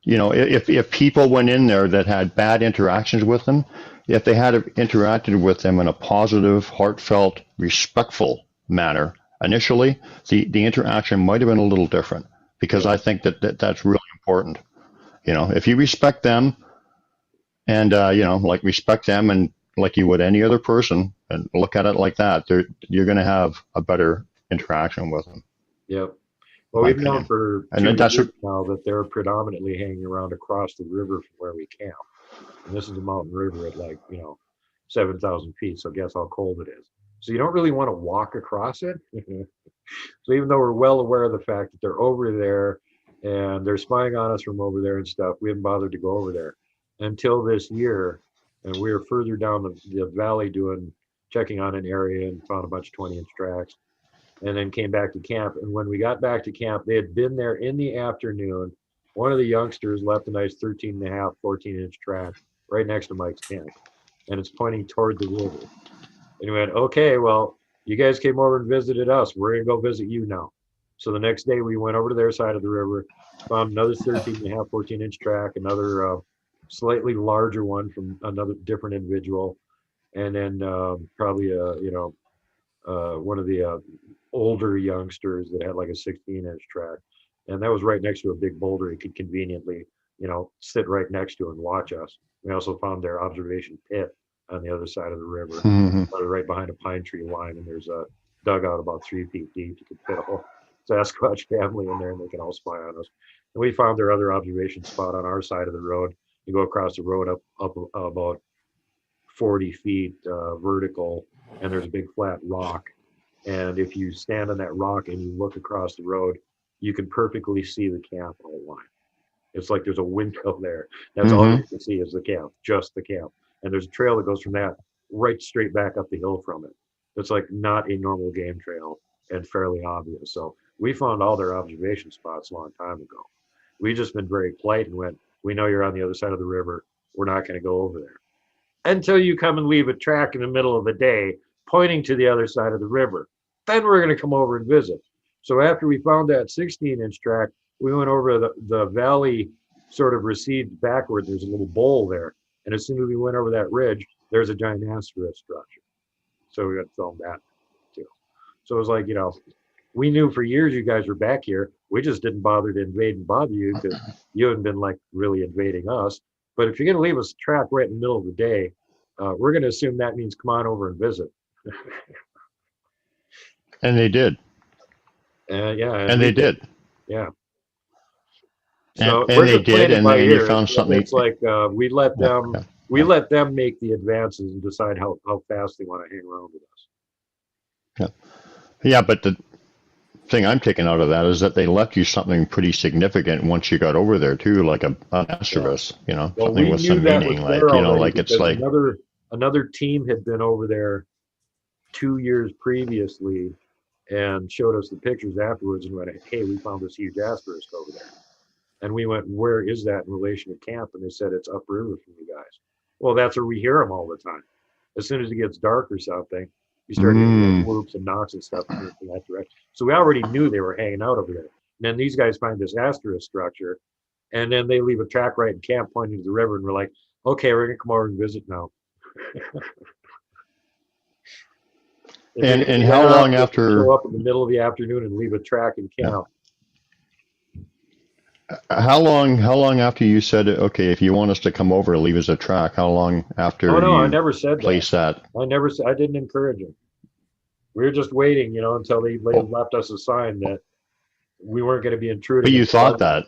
if people went in there that had bad interactions with them, if they had interacted with them in a positive, heartfelt, respectful manner initially, the interaction might have been a little different, because I think that's really important. If you respect them and, respect them and like you would any other person and look at it like that, you're going to have a better interaction with them. Yep. Well, my we've known opinion. for And 2 then that's years what, now that they're predominantly hanging around across the river from where we camp. And this is a mountain river at like, 7,000 feet. So guess how cold it is. So you don't really want to walk across it. So even though we're well aware of the fact that they're over there and they're spying on us from over there and stuff, we haven't bothered to go over there until this year. And we were further down the valley checking on an area and found a bunch of 20-inch tracks and then came back to camp. And when we got back to camp, they had been there in the afternoon. One of the youngsters left a nice 13 and a half, 14-inch track right next to Mike's tent. And it's pointing toward the river. And we went, okay, well, you guys came over and visited us. We're going to go visit you now. So the next day we went over to their side of the river, found another 13 and a half, 14-inch track, another slightly larger one from another different individual. And then probably, one of the older youngsters that had like a 16-inch track. And that was right next to a big boulder. He could conveniently, sit right next to and watch us. We also found their observation pit on the other side of the river, right behind a pine tree line. And there's a dugout about 3 feet deep. You could fit a whole Sasquatch family in there and they can all spy on us. And we found their other observation spot on our side of the road. You go across the road up about 40 feet vertical, and there's a big flat rock. And if you stand on that rock and you look across the road, you can perfectly see the camp outline. It's like there's a window there. That's all you can see is the camp, just the camp. And there's a trail that goes from that right straight back up the hill from it. It's like not a normal game trail and fairly obvious. So we found all their observation spots a long time ago. We just been very polite and went, we know you're on the other side of the river. We're not going to go over there until you come and leave a track in the middle of the day pointing to the other side of the river. Then we're going to come over and visit. So after we found that 16-inch track, we went over the valley, sort of recedes backward. There's a little bowl there. And as soon as we went over that ridge, there's a giant asteroid structure. So we got to film that too. So it was like, we knew for years you guys were back here. We just didn't bother to invade and bother you because you hadn't been like really invading us. But if you're going to leave us a track right in the middle of the day, we're going to assume that means come on over and visit. and they did. Yeah. And they did. Yeah. And, So and we're they just did, playing it and by then you ear. found something. It's like we let them Yeah. we let them make the advances and decide how fast they want to hang around with us. Yeah, but the thing I'm taking out of that is that they left you something pretty significant once you got over there too, like an asterisk, Well, something we with knew some that meaning, was like, there already like it's because like, another team had been over there 2 years previously and showed us the pictures afterwards and went, hey, we found this huge asterisk over there. And we went, where is that in relation to camp? And they said, it's upriver from you guys. Well, that's where we hear them all the time. As soon as it gets dark or something, you start hearing whoops and knocks and stuff in that direction. So we already knew they were hanging out over there. And then these guys find this asterisk structure, and then they leave a track right in camp pointing to the river, and we're like, okay, we're going to come over and visit now. and how long after, show up in the middle of the afternoon and leave a track in camp. how long after you said, okay, if you want us to come over, leave us a track, how long after I you never said place that? I didn't encourage them. We were just waiting, until they left us a sign that we weren't going to be intruding. But you thought that.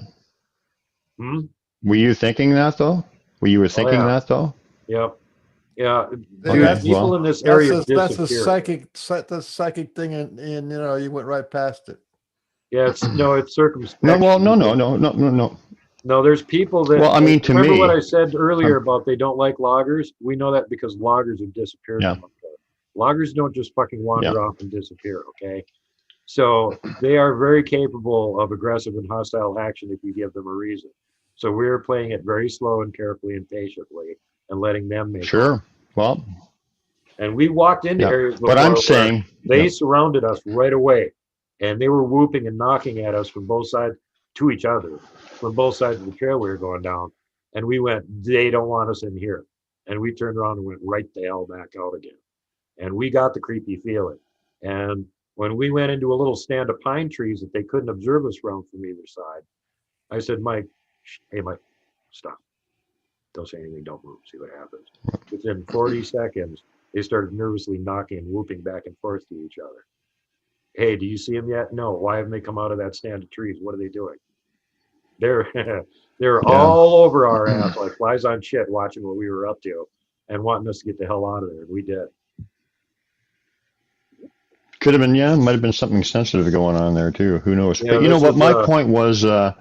Were you thinking that though? Were thinking that though? Yep. Yeah. Okay, People in this area that's a disappear. psychic thing, and you went right past it. Yeah, it's circumspect. No. There's people that. Well, I mean, to remember me, what I said earlier about they don't like loggers? We know that because loggers have disappeared. Yeah. Loggers don't just fucking wander off and disappear. Okay. So they are very capable of aggressive and hostile action if you give them a reason. So we're playing it very slow and carefully and patiently and letting them make it. Well, and we walked into areas before but I'm saying they surrounded us right away, and they were whooping and knocking at us from both sides to each other, from both sides of the trail we were going down. And we went, they don't want us in here. And we turned around and went right the hell back out again. And we got the creepy feeling. And when we went into a little stand of pine trees that they couldn't observe us from either side, I said, Mike, stop. Don't say anything, don't move, see what happens. Within 40 seconds, they started nervously knocking and whooping back and forth to each other. Hey, do you see them yet? No. Why haven't they come out of that stand of trees? What are they doing? They're they're Yeah. all over our ass like flies on shit, watching what we were up to and wanting us to get the hell out of there. And we did. Could have been, yeah, might have been something sensitive going on there too. Who knows? Yeah, But you know this what? is My point was, yeah,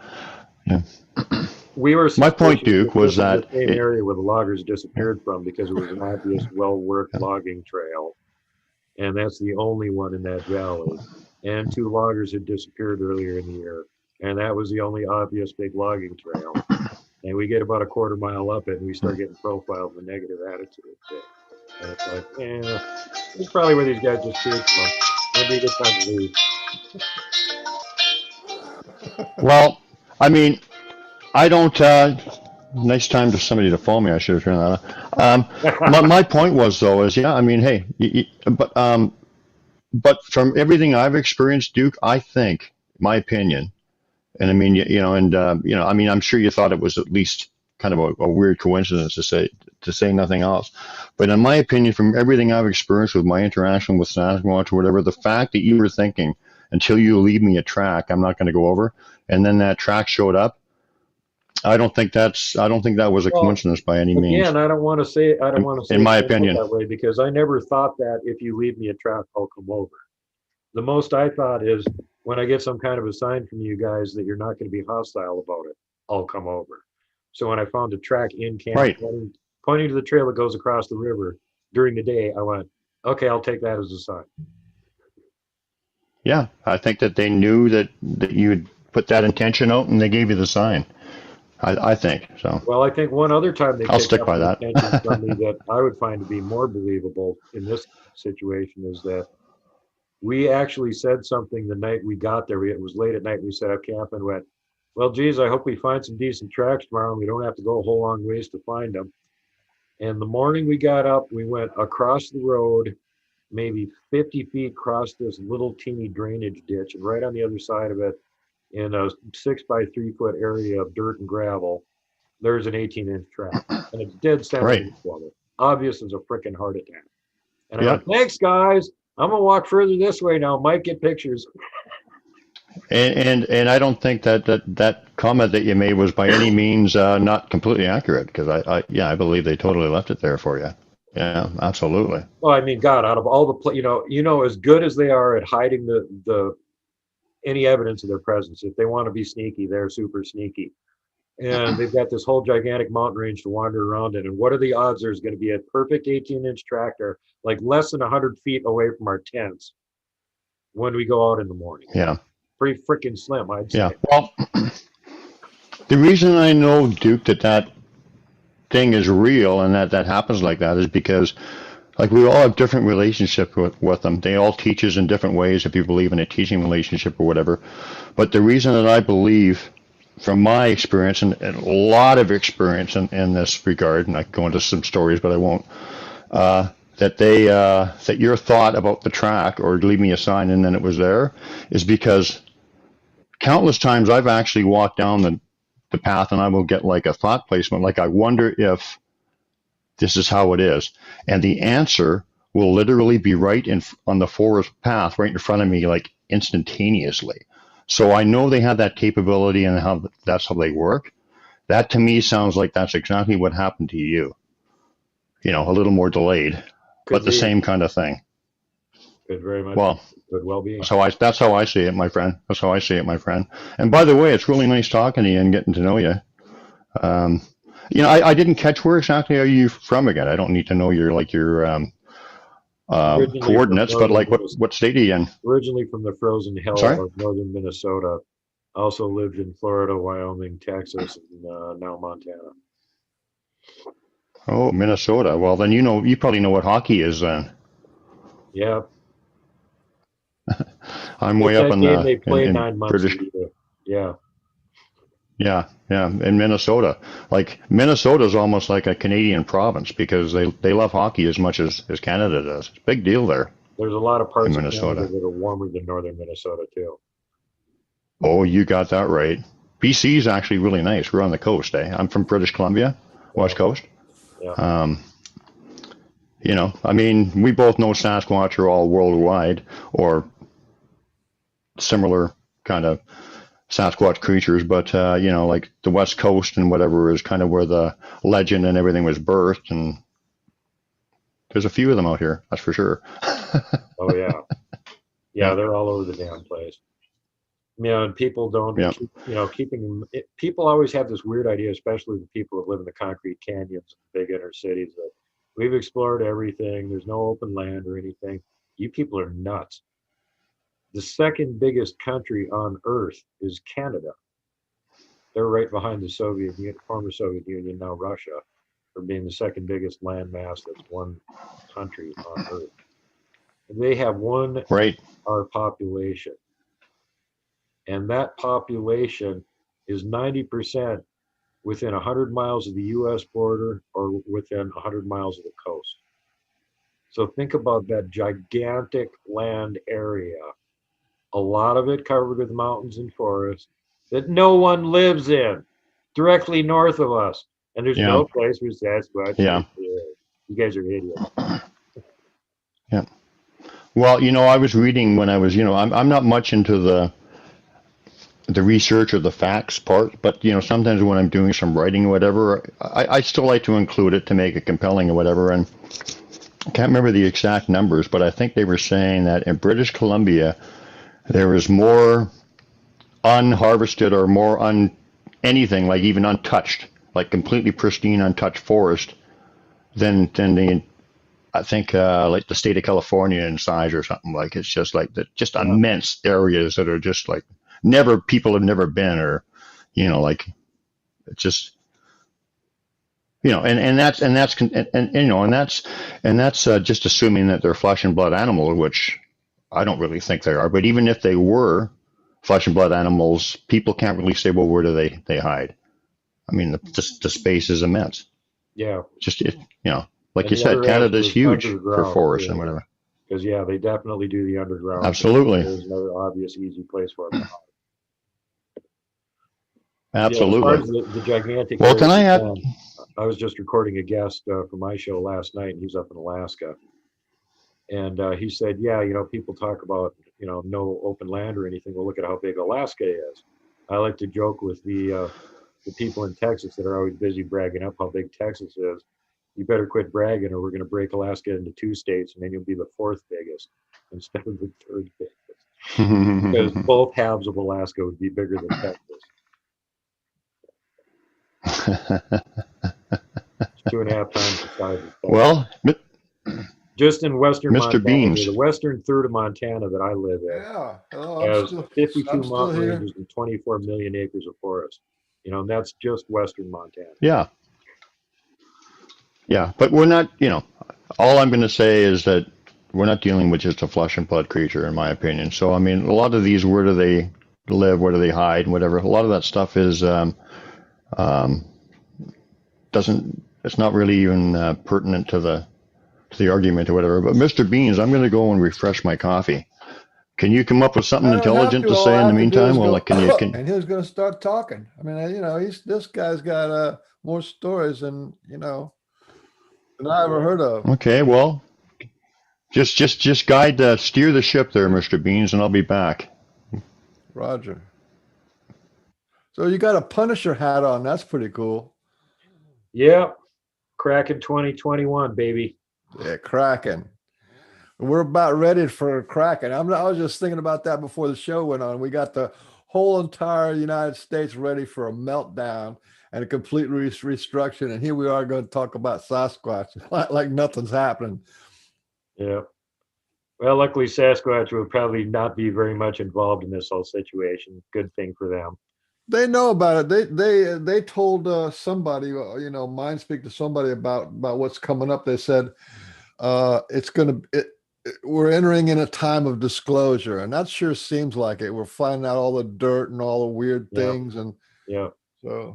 we were my point, suspicious Duke, that this was was the that same area where the loggers disappeared from because it was an obvious, well-worked yeah, logging trail, and that's the only one in that valley. And two loggers had disappeared earlier in the year, and that was the only obvious big logging trail. And we get about a quarter mile up it, and we start getting profiled with a negative attitude. And it's like, that's probably where these guys disappeared from. Maybe a good time to leave. well, I mean, I don't. Nice time for somebody to phone me. I should have turned that on. My point was though is yeah. I mean, hey, but from everything I've experienced, Duke, I think my opinion, and I mean, I mean, I'm sure you thought it was at least kind of a weird coincidence to say nothing else. But in my opinion, from everything I've experienced with my interaction with Sasquatch or whatever, the fact that you were thinking until you leave me a track, I'm not going to go over, and then that track showed up. I don't think that was a Well, coincidence by any means, again, I don't want to say in it my came out opinion. that way because I never thought that if you leave me a track, I'll come over. The most I thought is when I get some kind of a sign from you guys that you're not going to be hostile about it, I'll come over. So when I found a track in camp Right. pointing to the trail that goes across the river during the day, I went, okay, I'll take that as a sign. Yeah, I think that they knew that you would put that intention out, and they gave you the sign. I think so. Well, I think one other time they I'll picked stick up by an intention from me that. that I would find to be more believable in this situation is that we actually said something the night we got there. It was late at night. We set up camp and went, well, geez, I hope we find some decent tracks tomorrow and we don't have to go a whole long ways to find them. And the morning we got up, we went across the road, maybe 50 feet across this little teeny drainage ditch. And right on the other side of it, in a 6 by 3 foot area of dirt and gravel, there's an 18-inch track. And it's dead center Right. of the water. Obvious as a freaking heart attack. And I Yeah. went, thanks, guys. I'm going to walk further this way now. Might get pictures. And I don't think that comment that you made was by any means not completely accurate, because I believe they totally left it there for you. Yeah, absolutely. Well, I mean, God, out of all the, as good as they are at hiding the any evidence of their presence, if they want to be sneaky, they're super sneaky. And they've got this whole gigantic mountain range to wander around in. And what are the odds there's going to be a perfect 18-inch tractor, like less than 100 feet away from our tents when we go out in the morning? Yeah. Pretty freaking slim, I'd say. Yeah. Well, the reason I know, Duke, that thing is real and that happens like that is because, like, we all have different relationships with them. They all teach us in different ways if you believe in a teaching relationship or whatever. But the reason that I believe, from my experience and a lot of experience in this regard, and I can go into some stories, but I won't, that your thought about the track or leave me a sign and then it was there is because countless times I've actually walked down the path and I will get like a thought placement, like I wonder if this is how it is. And the answer will literally be right on the forest path right in front of me, like instantaneously. So I know they have that capability and that's how they work. That to me sounds like that's exactly what happened to you. A little more delayed, but the same kind of thing. Could very much. Well, could well be. that's how I see it, my friend. That's how I see it, my friend. And by the way, it's really nice talking to you and getting to know you. I didn't catch where exactly are you from again. I don't need to know your coordinates, but like what state are you in? Originally from the frozen hell Sorry? of northern Minnesota. Also lived in Florida, Wyoming, Texas, and now Montana. Oh, Minnesota. Well, then you probably know what hockey is then. Yeah. I'm way up in They play in 9 months British. a year. Yeah. Yeah, in Minnesota. Like Minnesota's almost like a Canadian province because they love hockey as much as Canada does. It's a big deal there. There's a lot of parts in of Minnesota Canada that are warmer than northern Minnesota too. Oh, you got that right. BC is actually really nice. We're on the coast, eh? I'm from British Columbia, West Coast. Yeah. I mean, we both know Sasquatch are all worldwide, or similar kind of Sasquatch creatures, but like the West Coast and whatever is kind of where the legend and everything was birthed, and there's a few of them out here, that's for sure. Oh yeah, Yeah. they're all over the damn place. And people don't, Yeah. keeping them. People always have this weird idea, especially the people that live in the concrete canyons of big inner cities, that we've explored everything. There's no open land or anything. You people are nuts. The second biggest country on Earth is Canada. They're right behind the former Soviet Union, now Russia, for being the second biggest landmass. That's one country on Earth. And they have Right. our population. And that population is 90% within 100 miles of the US border or within 100 miles of the coast. So think about that gigantic land area, a lot of it covered with mountains and forests that no one lives in, directly north of us. And there's Yeah. no place for Sasquatch. Yeah. You guys are idiots. Yeah. Well, I was reading when I was, I'm not much into the research or the facts part, but sometimes when I'm doing some writing or whatever, I still like to include it to make it compelling or whatever. And I can't remember the exact numbers, but I think they were saying that in British Columbia there is more unharvested or more anything, like even untouched, like completely pristine untouched forest than the I think like the state of California in size or something. Like it's just like just immense areas that are just like people have never been, or like it's just and that's just assuming that they're flesh and blood animals, which I don't really think they are. But even if they were flesh and blood animals, people can't really say, well, where do they hide? I mean, the space is immense. Yeah. Just like And you the said, other Canada's answer is huge for underground, forests too. and whatever. Because they definitely do the underground. Absolutely. There's another obvious, easy place for them. Absolutely. As far as the gigantic Well, can I add? I was just recording a guest for my show last night, and he's up in Alaska. And he said, people talk about, no open land or anything. Well, look at how big Alaska is. I like to joke with the people in Texas that are always busy bragging up how big Texas is. You better quit bragging, or we're going to break Alaska into 2 states, and then you'll be the 4th biggest instead of the 3rd biggest. Because both halves of Alaska would be bigger than Texas. It's 2.5 times the size of Texas. Well, just in western Mr. Montana, Beans. the western third of Montana that I live in has 52 mountain ranges and 24 million acres of forest. And that's just western Montana. Yeah. Yeah, but we're not, all I'm going to say is that we're not dealing with just a flesh and blood creature, in my opinion. So, I mean, a lot of these, where do they live, where do they hide, and whatever, a lot of that stuff is, it's not really even pertinent to the argument or whatever. But Mr. Beans, I'm going to go and refresh my coffee. Can you come up with something intelligent to say in the meantime? Well, and he was going to start talking. I mean, this guy's got more stories than I ever heard of. Okay, well, just steer the ship there, Mr. Beans, and I'll be back. Roger. So you got a Punisher hat on. That's pretty cool. Yeah, cracking 2021, baby. Yeah, cracking. We're about ready for cracking. I was just thinking about that before the show went on. We got the whole entire United States ready for a meltdown and a complete restructuring. And here we are going to talk about Sasquatch like nothing's happening. Yeah. Well, luckily Sasquatch will probably not be very much involved in this whole situation. Good thing for them. They know about it. They told somebody, mind speak to somebody about what's coming up. They said we're entering in a time of disclosure, and that sure seems like it. We're finding out all the dirt and all the weird things, and so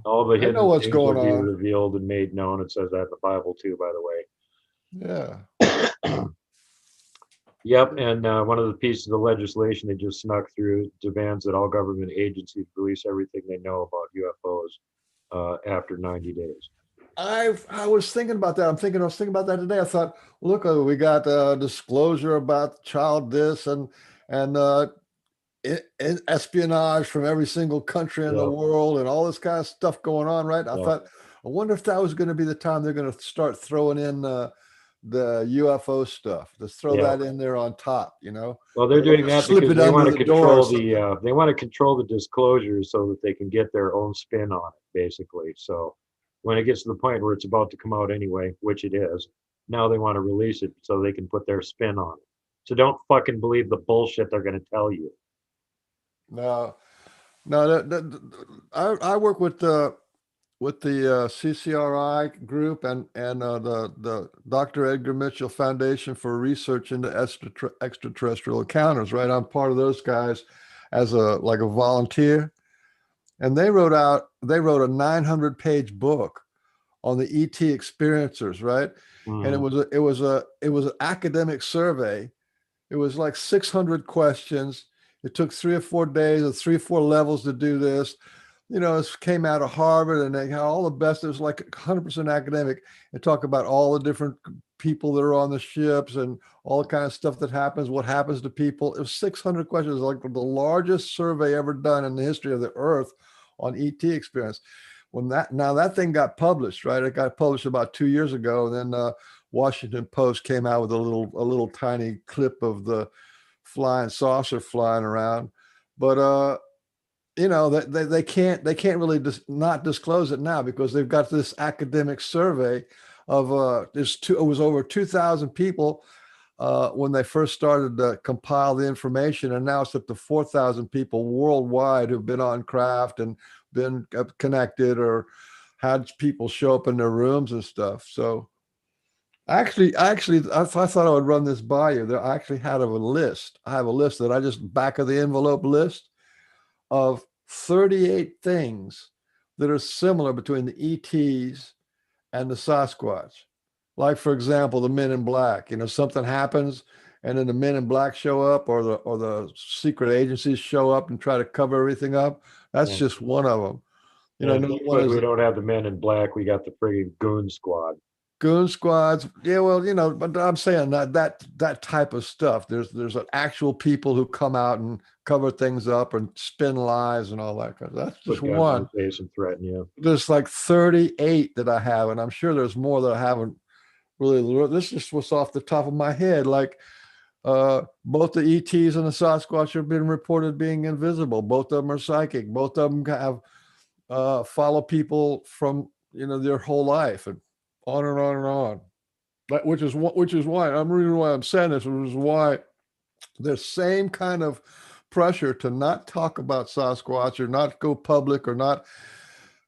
all the hidden know what's things going will be on. revealed and made known. It says that in the Bible too, by the way. Yeah. Yep, and one of the pieces of legislation they just snuck through demands that all government agencies release everything they know about UFOs after 90 days. I was thinking about that. I was thinking about that today. I thought, look, we got disclosure about child this and espionage from every single country in the Yeah. world and all this kind of stuff going on, right? I Yeah. thought, I wonder if that was going to be the time they're going to start throwing in the UFO stuff. Just throw Yeah. that in there on top, you know? Well, they're Or doing just that slip because it they under want to the door or control something. they want to control the disclosures so that they can get their own spin on it, basically. So when it gets to the point where it's about to come out anyway, which it is, now they want to release it so they can put their spin on it. So don't fucking believe the bullshit they're going to tell you. No, no, I work with the CCRI group and the Dr. Edgar Mitchell Foundation for Research into Extraterrestrial Encounters. Right, I'm part of those guys as a volunteer, and they wrote a 900-page book on the ET experiencers, right? And Mhm. it was an academic survey. It was like 600 questions. It took 3 or 4 days or 3 or 4 levels to do this. You know, it came out of Harvard and they had all the best. It was like 100% academic and talk about all the different people that are on the ships and all the kind of stuff that happens, what happens to people. It was 600 questions, like the largest survey ever done in the history of the Earth on ET experience. Now that thing got published, right? It got published about 2 years ago. And then Washington Post came out with a little tiny clip of the flying saucer flying around. But you know, they can't really not disclose it now because they've got this academic survey of it was over 2,000 people when they first started to compile the information, and now it's up to 4,000 people worldwide who've been on craft and been connected or had people show up in their rooms and stuff. So actually, I thought I would run this by you. I actually had a list. I have a list that I just back of the envelope list of 38 things that are similar between the ETs and the Sasquatch. Like, for example, the Men in Black. You know, something happens and then the Men in Black show up or the secret agencies show up and try to cover everything up. That's Yeah. just one of them. You know, And another one Bigfoot, is we don't have the Men in Black. We got the friggin' goon squad. goon squads. Yeah, well, you know, but I'm saying that type of stuff. There's actual people who come out and cover things up and spin lies and all that. That's just Put guns in one. your face and threaten you. There's like 38 that I have, and I'm sure there's more that I haven't really. This just was off the top of my head. Like both the ETs and the Sasquatch have been reported being invisible. Both of them are psychic. Both of them have follow people from their whole life and on and on and on. Which is why I'm reason why I'm saying this, which is why the same kind of pressure to not talk about Sasquatch or not go public or not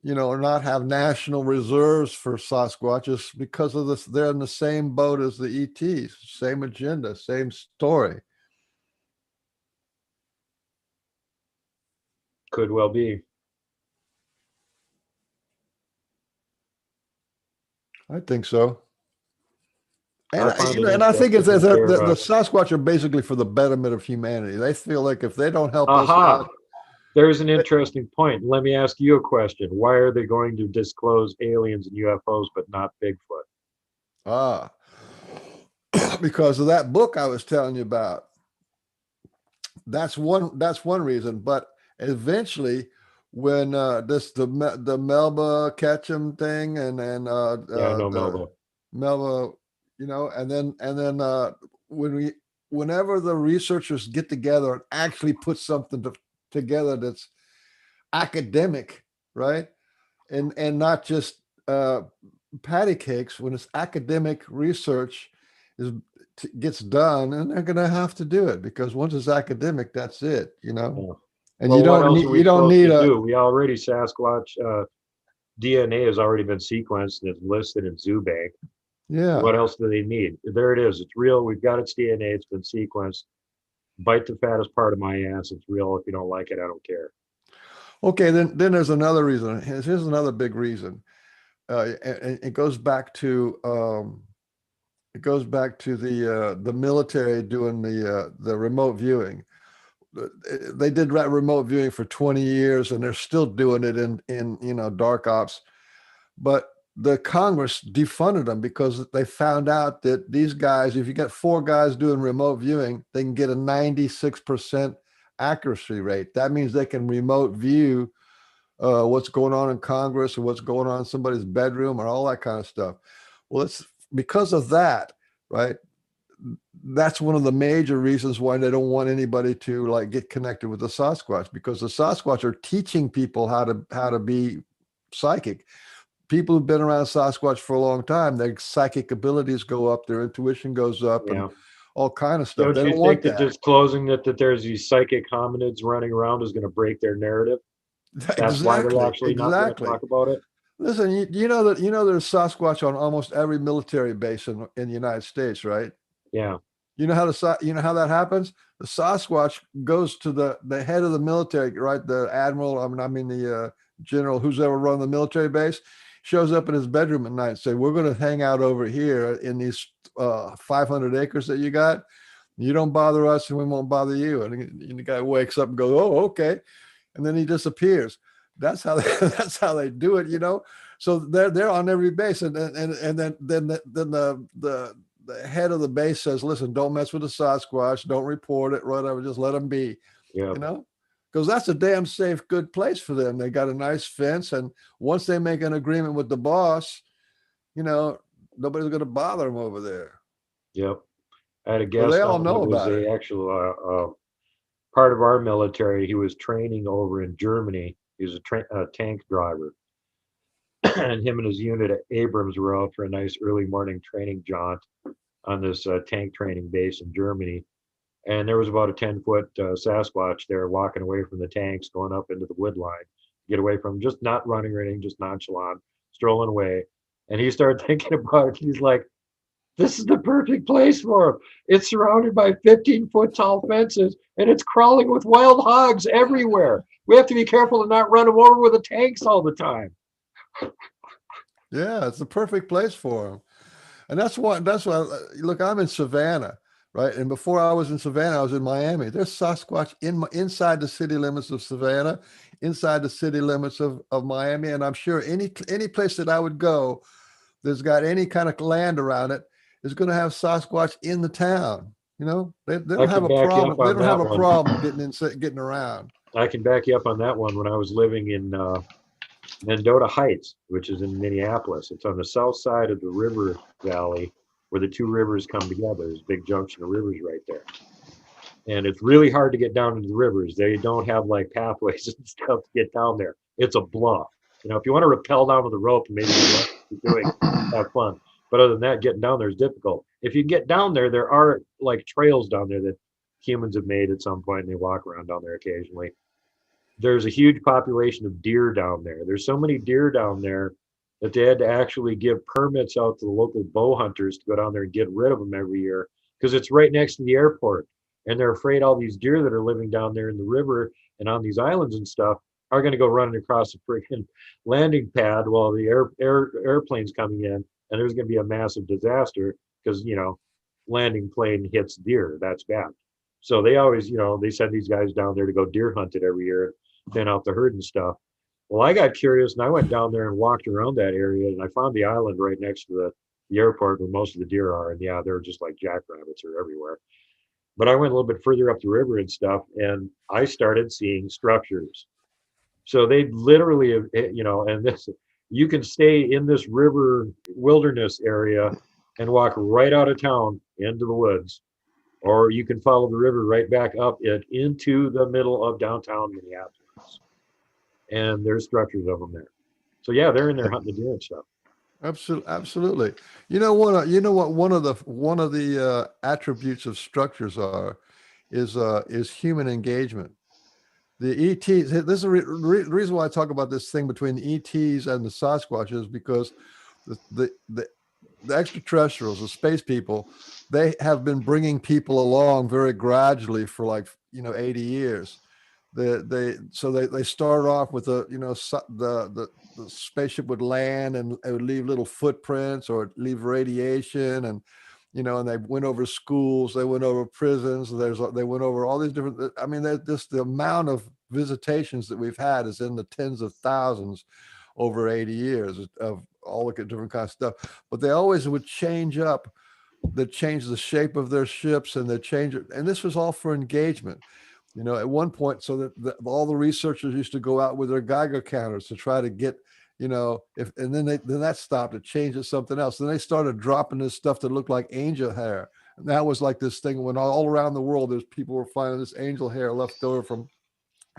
or not have national reserves for Sasquatch is because of this. They're in the same boat as the ETs, same agenda, same story. Could well be. I think so. And I find it and I think it's interesting that the Sasquatch are basically for the betterment of humanity. They feel like if they don't help us aha, out, there's an interesting point. Let me ask you a question. Why are they going to disclose aliens and UFOs but not Bigfoot? Because of that book I was telling you about. That's one reason. But eventually, when the Melba Ketchum thing and Yeah, I know the Melba. Melba, and then whenever the researchers get together and actually put something together that's academic, right, and not just patty cakes, when it's academic research gets done, and they're going to have to do it because once it's academic, that's it, Yeah. and Well, what else are we you don't supposed need to a do? We already Sasquatch DNA has already been sequenced and it's listed in ZooBank. yeah. What else do they need? There it is. It's real. We've got its DNA. It's been sequenced. Bite the fattest part of my ass. It's real. If you don't like it, I don't care. Okay, then there's another reason. Here's another big reason. And it goes back to the military doing the remote viewing. They did remote viewing for 20 years, and they're still doing it in dark ops. But the Congress defunded them because they found out that these guys, if you get 4 guys doing remote viewing, they can get a 96% accuracy rate. That means they can remote view what's going on in Congress or what's going on in somebody's bedroom or all that kind of stuff. Well, it's because of that, right? That's one of the major reasons why they don't want anybody to like get connected with the Sasquatch, because the Sasquatch are teaching people how to be psychic. People who've been around Sasquatch for a long time, their psychic abilities go up, their intuition goes up, and Yeah. all kind of stuff. Don't They you don't want think that that. disclosing that there's these psychic hominids running around is going to break their narrative? That's why they're actually not going to Exactly. talk about it. Listen, you know that there's Sasquatch on almost every military base in the United States, right? Yeah. You know how that happens? The Sasquatch goes to the head of the military, right? The admiral, the general, who's ever run the military base, shows up in his bedroom at night and say, "We're going to hang out over here in these 500 acres that you got. You don't bother us, and we won't bother you." And the guy wakes up and goes, "Oh, okay," and then he disappears. That's how that's how they do it, you know. So they're on every base, and then the head of the base says, "Listen, don't mess with the Sasquatch. Don't report it. Whatever. Just let them be." Yeah. You know, because that's a damn safe, good place for them. They got a nice fence, and once they make an agreement with the boss, you know, nobody's going to bother them over there. Yep. I had a So they guest all on that know was about it. a actual part of our military. He was training over in Germany. He was a tank driver. And him and his unit at Abrams were out for a nice early morning training jaunt on this tank training base in Germany. And there was about a 10-foot Sasquatch there walking away from the tanks, going up into the wood line, get away from just not running or anything, just nonchalant, strolling away. And he started thinking about it. He's like, this is the perfect place for him. It's surrounded by 15-foot tall fences and it's crawling with wild hogs everywhere. We have to be careful to not run him over with the tanks all the time. Yeah, it's the perfect place for them. And that's why, look, I'm in Savannah, right? And before I was in Savannah, I was in Miami. There's Sasquatch inside the city limits of Savannah, inside the city limits of Miami. And I'm sure any place that I would go that's got any kind of land around it is going to have Sasquatch in the town. You know, they I don't have can a back you up problem. They on don't have that a one. problem getting around. I can back you up on that one. When I was living in Mendota Heights, which is in Minneapolis, it's on the south side of the river valley where the two rivers come together. There's a big junction of rivers right there. And it's really hard to get down into the rivers. They don't have like pathways and stuff to get down there. It's a bluff. You know, if you want to rappel down with the rope and maybe you're doing, have fun. But other than that, getting down there is difficult. If you get down there, there are like trails down there that humans have made at some point and they walk around down there occasionally. There's a huge population of deer down there. There's so many deer down there that they had to actually give permits out to the local bow hunters to go down there and get rid of them every year because it's right next to the airport. And they're afraid all these deer that are living down there in the river and on these islands and stuff are going to go running across the freaking landing pad while the airplane's coming in. And there's going to be a massive disaster because, you know, landing plane hits deer. That's bad. So they always, you know, they send these guys down there to go deer hunt it every year, thin out the herd and stuff. Well, I got curious and I went down there and walked around that area and I found the island right next to the airport where most of the deer are. And yeah, they're just like jackrabbits are everywhere. But I went a little bit further up the river and stuff, and I started seeing structures. So they literally, you know, and this, you can stay in this river wilderness area and walk right out of town into the woods, or you can follow the river right back up it into the middle of downtown Minneapolis. And there's structures of them there. So yeah, they're in there hunting the deer and stuff. Absolutely. You know what one of the attributes of structures is human engagement. The ETs. This is the reason why I talk about this thing between the ETs and the Sasquatches, because the extraterrestrials, the space people, they have been bringing people along very gradually for like 80 years. They start off with the spaceship would land and it would leave little footprints or leave radiation, and and they went over schools, they went over prisons, they went over all these different. I mean, just the amount of visitations that we've had is in the tens of thousands over 80 years of all the different kinds of stuff. But they always would change up. They change the shape of their ships and they change it, and this was all for engagement. You know, at one point, so that all the researchers used to go out with their Geiger counters to try to get, you know, and then that stopped. It changed to something else. Then they started dropping this stuff that looked like angel hair, and that was like this thing when all around the world, there's people were finding this angel hair left over from.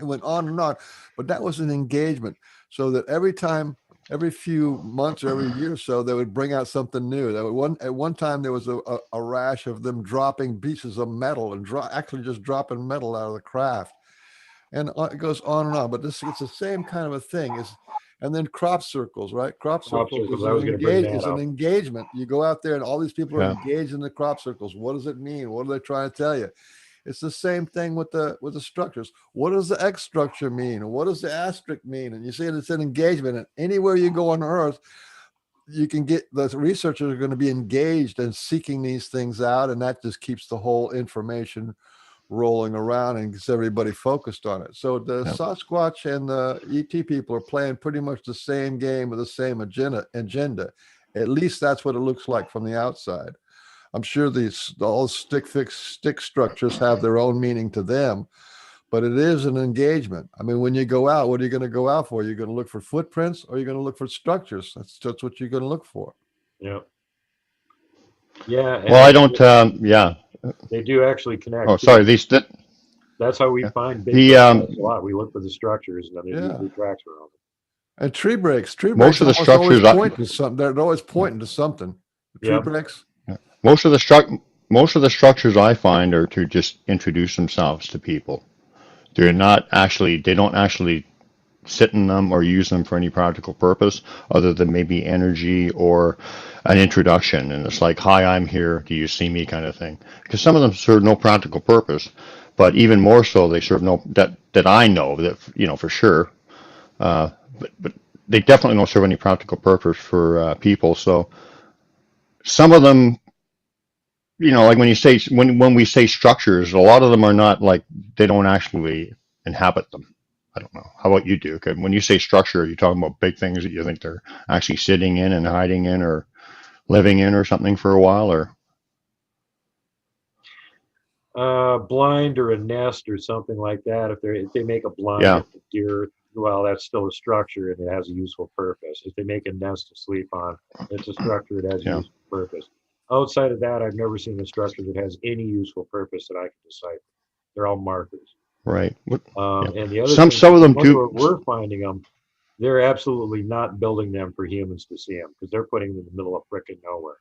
It went on and on, but that was an engagement. So that every few months or every year or so, they would bring out something new. At one time there was a rash of them dropping pieces of metal and actually just dropping metal out of the craft, and it goes on and on. But it's the same kind of a thing. And then crop circles, right? Crop circles circles, I was gonna bring that is an up. engagement. You go out there and all these people are Yeah. engaged in the crop circles. What does it mean? What are they trying to tell you? It's the same thing with the structures. What does the X structure mean? What does the asterisk mean? And you see it's an engagement. And anywhere you go on Earth, you can get the researchers are going to be engaged and seeking these things out, and that just keeps the whole information rolling around and gets everybody focused on it. So the Yep. Sasquatch and the ET people are playing pretty much the same game with the same agenda. At least that's what it looks like from the outside. I'm sure all stick structures have their own meaning to them, but it is an engagement. I mean, when you go out, what are you going to go out for? You're going to look for footprints, or you're going to look for structures. That's what you're going to look for. Yeah. Yeah. And Well, I don't. Yeah. they do actually connect. Oh, too. sorry. These. That's how we find big The, footprints a lot. We look for the structures, and then there's Yeah. usually tracks around them. And tree breaks Most of the almost structures always point to something. They're always pointing to something. Tree Yeah. breaks. Most of the structures I find are to just introduce themselves to people. They don't actually sit in them or use them for any practical purpose other than maybe energy or an introduction. And it's like, hi, I'm here. Do you see me kind of thing? Because some of them serve no practical purpose, but even more so, they serve that I know that, for sure. But they definitely don't serve any practical purpose for people. So some of them, like when we say structures, a lot of them are not like they don't actually inhabit them. I don't know. How about you, Duke? When you say structure, are you talking about big things that you think they're actually sitting in and hiding in or living in or something for a while, or? Blind or a nest or something like that. If they make a blind Yeah. with the deer, well, that's still a structure and it has a useful purpose. If they make a nest to sleep on, it's a structure that has a Yeah. useful purpose. Outside of that, I've never seen a structure that has any useful purpose that I can decipher. They're all markers. Right. Yeah. And the other Some thing, of them the ones do. where we're finding them, they're absolutely not building them for humans to see them because they're putting them in the middle of frickin' nowhere.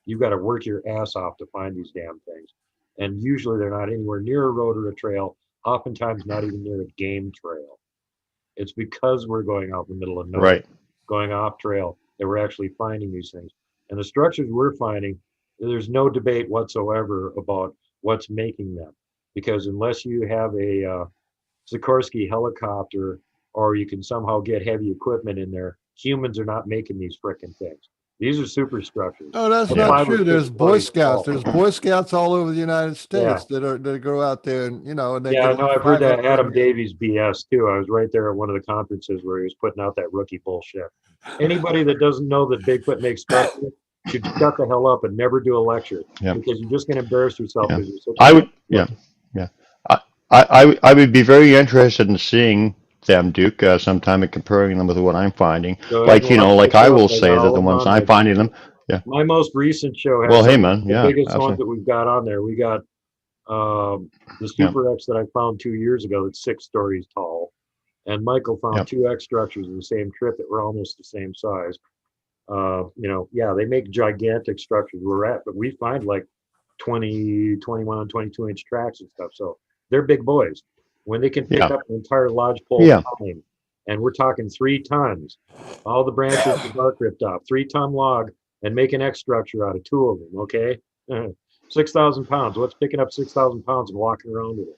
You've got to work your ass off to find these damn things. And usually they're not anywhere near a road or a trail, oftentimes not even near a game trail. It's because we're going out in the middle of nowhere, Right. going off trail, that we're actually finding these things. And the structures we're finding, there's no debate whatsoever about what's making them. Because unless you have a Sikorsky helicopter or you can somehow get heavy equipment in there, humans are not making these frickin' things. These are superstructures. No, that's They're not 5 or true. 6 There's Boy stories Scouts. tall. There's Boy Scouts all over the United Yeah. States that go out there and and they Yeah, I get know. like I've heard that 500 Adam Davies BS too. I was right there at one of the conferences where he was putting out that rookie bullshit. Anybody that doesn't know that Bigfoot makes structure should shut the hell up and never do a lecture Yeah. because you're just going to embarrass yourself. Yeah. Because you're such I a would. Yeah. Yeah. I would be very interested in seeing them, Duke, sometime and comparing them with what I'm finding. Go ahead Like, and watch like the I show, will 'cause I say got that all the of them ones on I'm there. finding them. Yeah. My most recent show has Well, hey, some man. of the Yeah. biggest ones Absolutely. that we've got on there. We got the Super X that I found 2 years ago that's 6 stories tall. And Michael found Yep. 2 X structures in the same trip that were almost the same size. Yeah, they make gigantic structures where we're at, but we find like 20, 21, 22-inch tracks and stuff. So they're big boys. When they can pick Yeah. up an entire lodgepole Yeah. pine, and we're talking 3 tons, all the branches the bark ripped off, 3-ton log, and make an X structure out of 2 of them, okay? 6,000 pounds. What's picking up 6,000 pounds and walking around with it?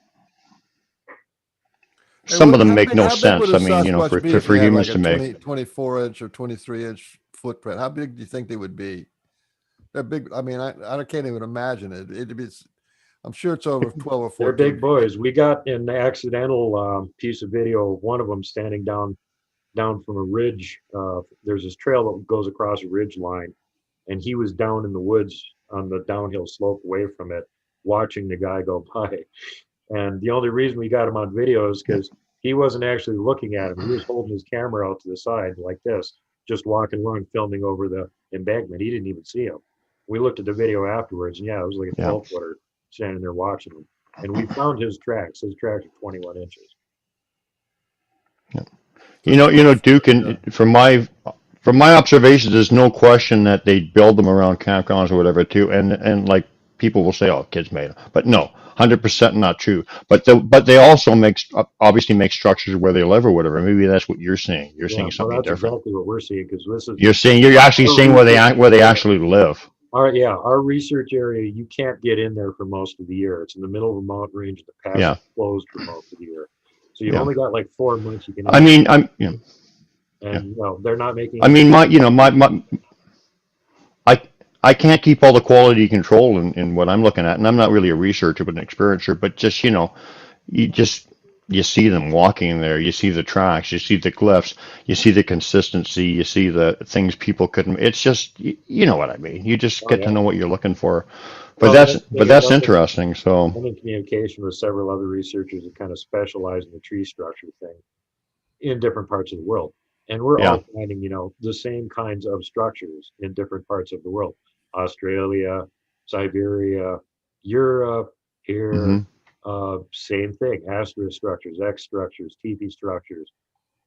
Hey, Some of them make no how big would sense. a I mean, Sasquatch be if for you had like humans a to make. 24-inch or 23-inch footprint? How big do you think they would be? They're big. I mean, I can't even imagine it. I'm sure it's over 12 or 14. They're big boys. We got an accidental piece of video of one of them standing down from a ridge. There's this trail that goes across a ridge line, and he was down in the woods on the downhill slope away from it, watching the guy go by. And the only reason we got him on video is because he wasn't actually looking at him. He was holding his camera out to the side like this, just walking along, filming over the embankment. He didn't even see him. We looked at the video afterwards, and yeah, it was like a Yeah. 12-footer standing there watching him. And we found his tracks. His tracks are 21 inches. Duke, and from my observations, there's no question that they build them around campgrounds or whatever too, and like people will say, "Oh, kids made them," but no, 100% not true. But they also obviously make structures where they live or whatever. Maybe that's what you're seeing. You're seeing Well, something that's different. exactly what we're seeing because this is You're actually seeing where they actually live. our research area. You can't get in there for most of the year. It's in the middle of a mountain range. The pass Yeah. is closed for most of the year, so you've Yeah. only got like 4 months you can. I mean, and they're not making. I mean, I can't keep all the quality control in what I'm looking at, and I'm not really a researcher, but an experiencer. But just you see them walking there, you see the tracks, you see the glyphs, you see the consistency, you see the things people couldn't. It's just you know what I mean. You just get to know what you're looking for. But that's interesting. So I'm in communication with several other researchers that kind of specialize in the tree structure thing in different parts of the world. And we're all finding, the same kinds of structures in different parts of the world. Australia, Siberia, Europe, here, same thing. Asterisk structures, X structures, teepee structures.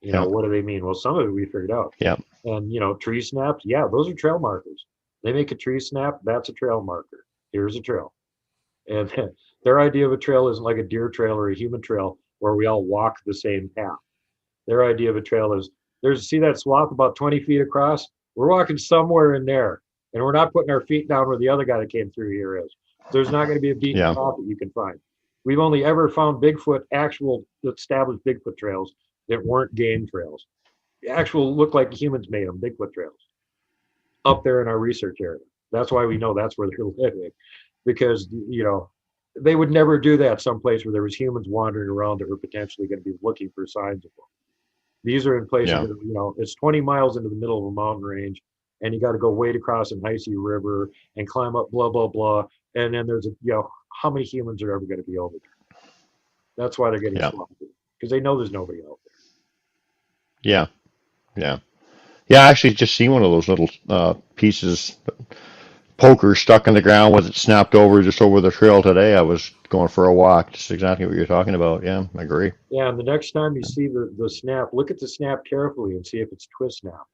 What do they mean? Well, some of it we figured out. Yeah. And, tree snaps, those are trail markers. They make a tree snap, that's a trail marker. Here's a trail. And their idea of a trail isn't like a deer trail or a human trail where we all walk the same path. Their idea of a trail is see that swath about 20 feet across? We're walking somewhere in there, and we're not putting our feet down where the other guy that came through here is. There's not going to be a beaten path that you can find. We've only ever found actual established Bigfoot trails that weren't game trails. Actual look like humans made them, Bigfoot trails, up there in our research area. That's why we know that's where they're living, because they would never do that someplace where there was humans wandering around that were potentially going to be looking for signs of them. These are in places that, it's 20 miles into the middle of a mountain range, and you got to go wade across an icy river and climb up blah, blah, blah. And then there's how many humans are ever going to be over there? That's why they're getting swamped, because they know there's nobody out there. Yeah. I actually just seen one of those little pieces, poker stuck in the ground with it snapped over just over the trail today. I was going for a walk. Just exactly what you're talking about. Yeah, I agree. Yeah, and the next time you see the snap, look at the snap carefully and see if it's twist snap.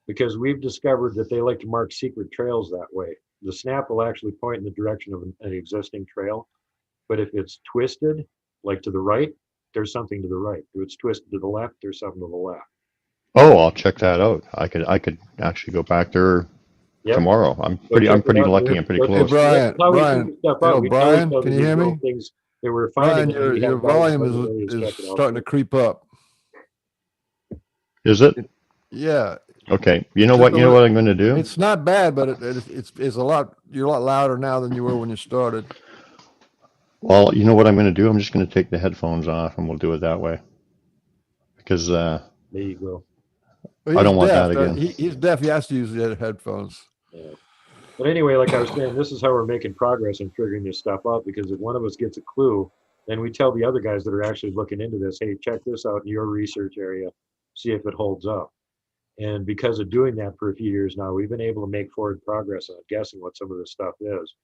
Because we've discovered that they like to mark secret trails that way. The snap will actually point in the direction of an existing trail. But if it's twisted, like to the right, there's something to the right. If it's twisted to the left, there's something to the left. Oh, I'll check that out. I could actually go back there tomorrow. I'm pretty lucky. I'm pretty close. Hey, Brian, can you hear me? Things that we're finding. Brian, your volume is starting to creep up. Is it? Yeah. Okay. You know what I'm going to do? It's not bad, but it's a lot. You're a lot louder now than you were when you started. Well, you know what I'm going to do? I'm just going to take the headphones off, and we'll do it that way. Because there you go. Well, I don't want that again. He's deaf. He has to use the headphones. Yeah. But anyway, like I was saying, this is how we're making progress in figuring this stuff out, because if one of us gets a clue, then we tell the other guys that are actually looking into this, hey, check this out in your research area, see if it holds up. And because of doing that for a few years now, we've been able to make forward progress on guessing what some of this stuff is.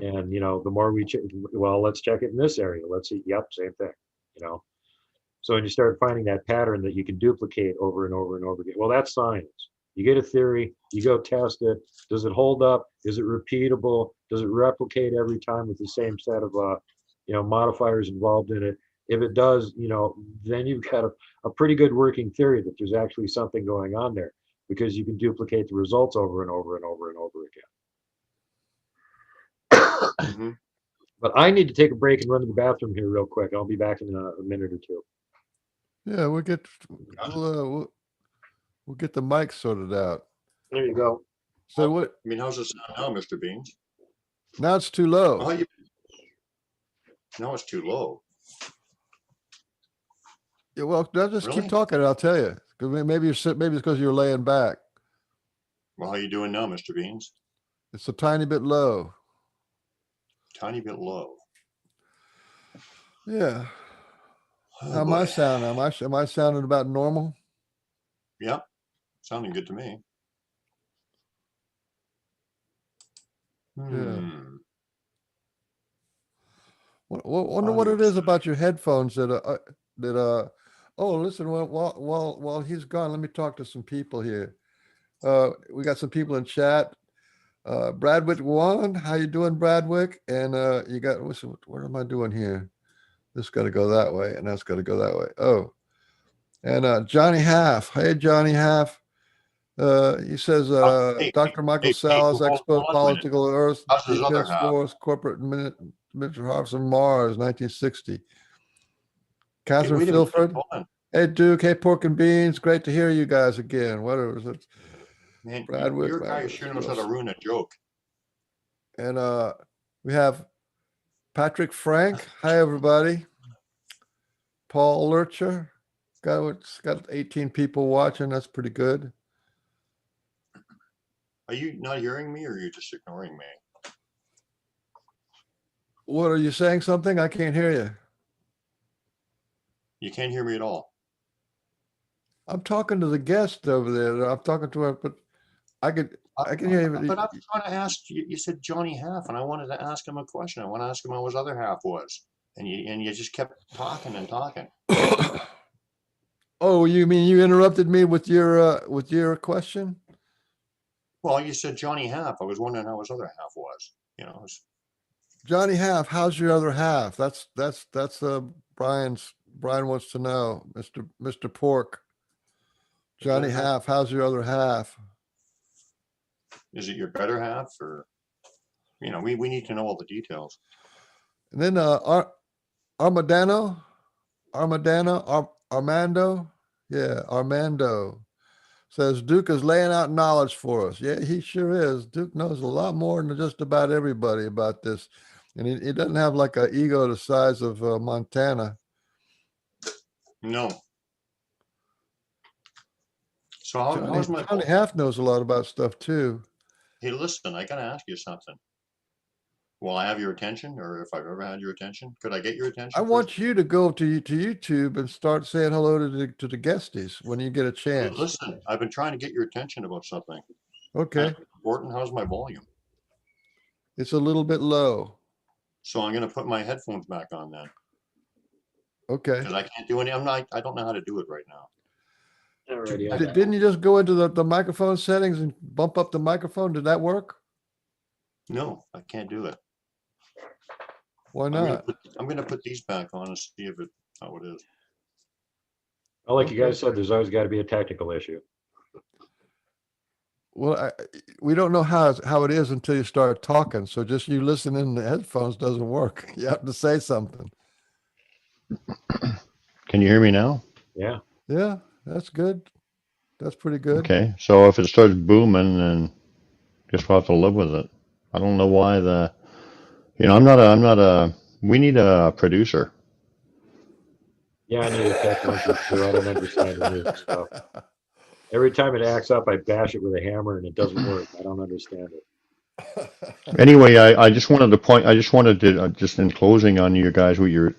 And, the more we check, let's check it in this area. Let's see. Yep, same thing, So when you start finding that pattern that you can duplicate over and over and over again, well, that's science. You get a theory, you go test it. Does it hold up? Is it repeatable? Does it replicate every time with the same set of, modifiers involved in it? If it does, then you've got a pretty good working theory that there's actually something going on there, because you can duplicate the results over and over and over and over again. But I need to take a break and run to the bathroom here real quick. I'll be back in a minute or two. Yeah, we'll get the mic sorted out. There you go. So what? I mean, how's it sound now, Mr. Beans? Now it's too low. Now it's too low. Yeah, well, I'll just keep talking and I'll tell you. Because maybe it's because you're laying back. Well, how you doing now, Mr. Beans? It's a tiny bit low. Tiny bit low. Yeah. Oh, How am I boy. sounding? Am I sounding about normal? Yep. Sounding good to me. Yeah. Hmm. Wonder what Audio it is settings. about your headphones that. Oh, listen. While he's gone, let me talk to some people here. We got some people in chat. Bradwick one, how you doing, Bradwick? And you got listen. What am I doing here? This got to go that way, and that's got to go that way. Oh, and Johnny Half. Hey, Johnny Half. He says, Hey, Dr. Michael hey, Salas, hold expert on a minute. political Earth, How's his other GPS half? Force, corporate Mr. Harvson Mars, 1960. Hey, Catherine wait a minute. Filford. Hold on. Hey, Duke. Hey, Pork and Beans. Great to hear you guys again. Whatever is it? Man, Bradwick. your guy sure knows how to ruin a joke. And we have Patrick Frank. Hi, everybody. Paul Lurcher. Got 18 people watching. That's pretty good. Are you not hearing me or are you just ignoring me? What are you saying? Something? I can't hear you. You can't hear me at all. I'm talking to the guest over there. I'm talking to her, but I can hear you. But I was trying to ask you, you said Johnny Half, and I wanted to ask him a question. I want to ask him how his other half was. And you just kept talking and talking. Oh, you mean you interrupted me with your question? Well, you said Johnny Half. I was wondering how his other half was. You know, Johnny Half, how's your other half? That's Brian wants to know, Mr. Pork. Johnny Half, how's your other half? is it your better half or, you know, we need to know all the details. And then Armando, Armando, yeah, Armando says Duke is laying out knowledge for us. Yeah, he sure is. Duke knows a lot more than just about everybody about this, and he doesn't have like an ego the size of Montana. No. So how's my Johnny Half knows a lot about stuff too. Hey, listen, I gotta ask you something. Will I have your attention, or if I've ever had your attention? Could I get your attention I first? want you to go to YouTube and start saying hello to the guesties when you get a chance. Listen, I've been trying to get your attention about something. Okay. Important. How's my volume? It's a little bit low. So I'm gonna put my headphones back on then. Okay. Because I can't do any. I don't know how to do it right now. Alrighty, Didn't you just go into the microphone settings and bump up the microphone? Did that work? No, I can't do it. Why not? I'm gonna put these back on and see if how it is. Well, like you guys said, there's always got to be a technical issue. Well, we don't know how it is until you start talking. So just you listening in the headphones doesn't work. You have to say something. Can you hear me now? Yeah. Yeah, that's good. That's pretty good. Okay. So if it starts booming, then guess we'll have to live with it. I don't know why I'm not a, we need a producer. Yeah, I need a tech monkey too. I don't understand any of this stuff. Every time it acts up, I bash it with a hammer and it doesn't work. I don't understand it. Anyway, I just wanted to, just in closing on you guys, what you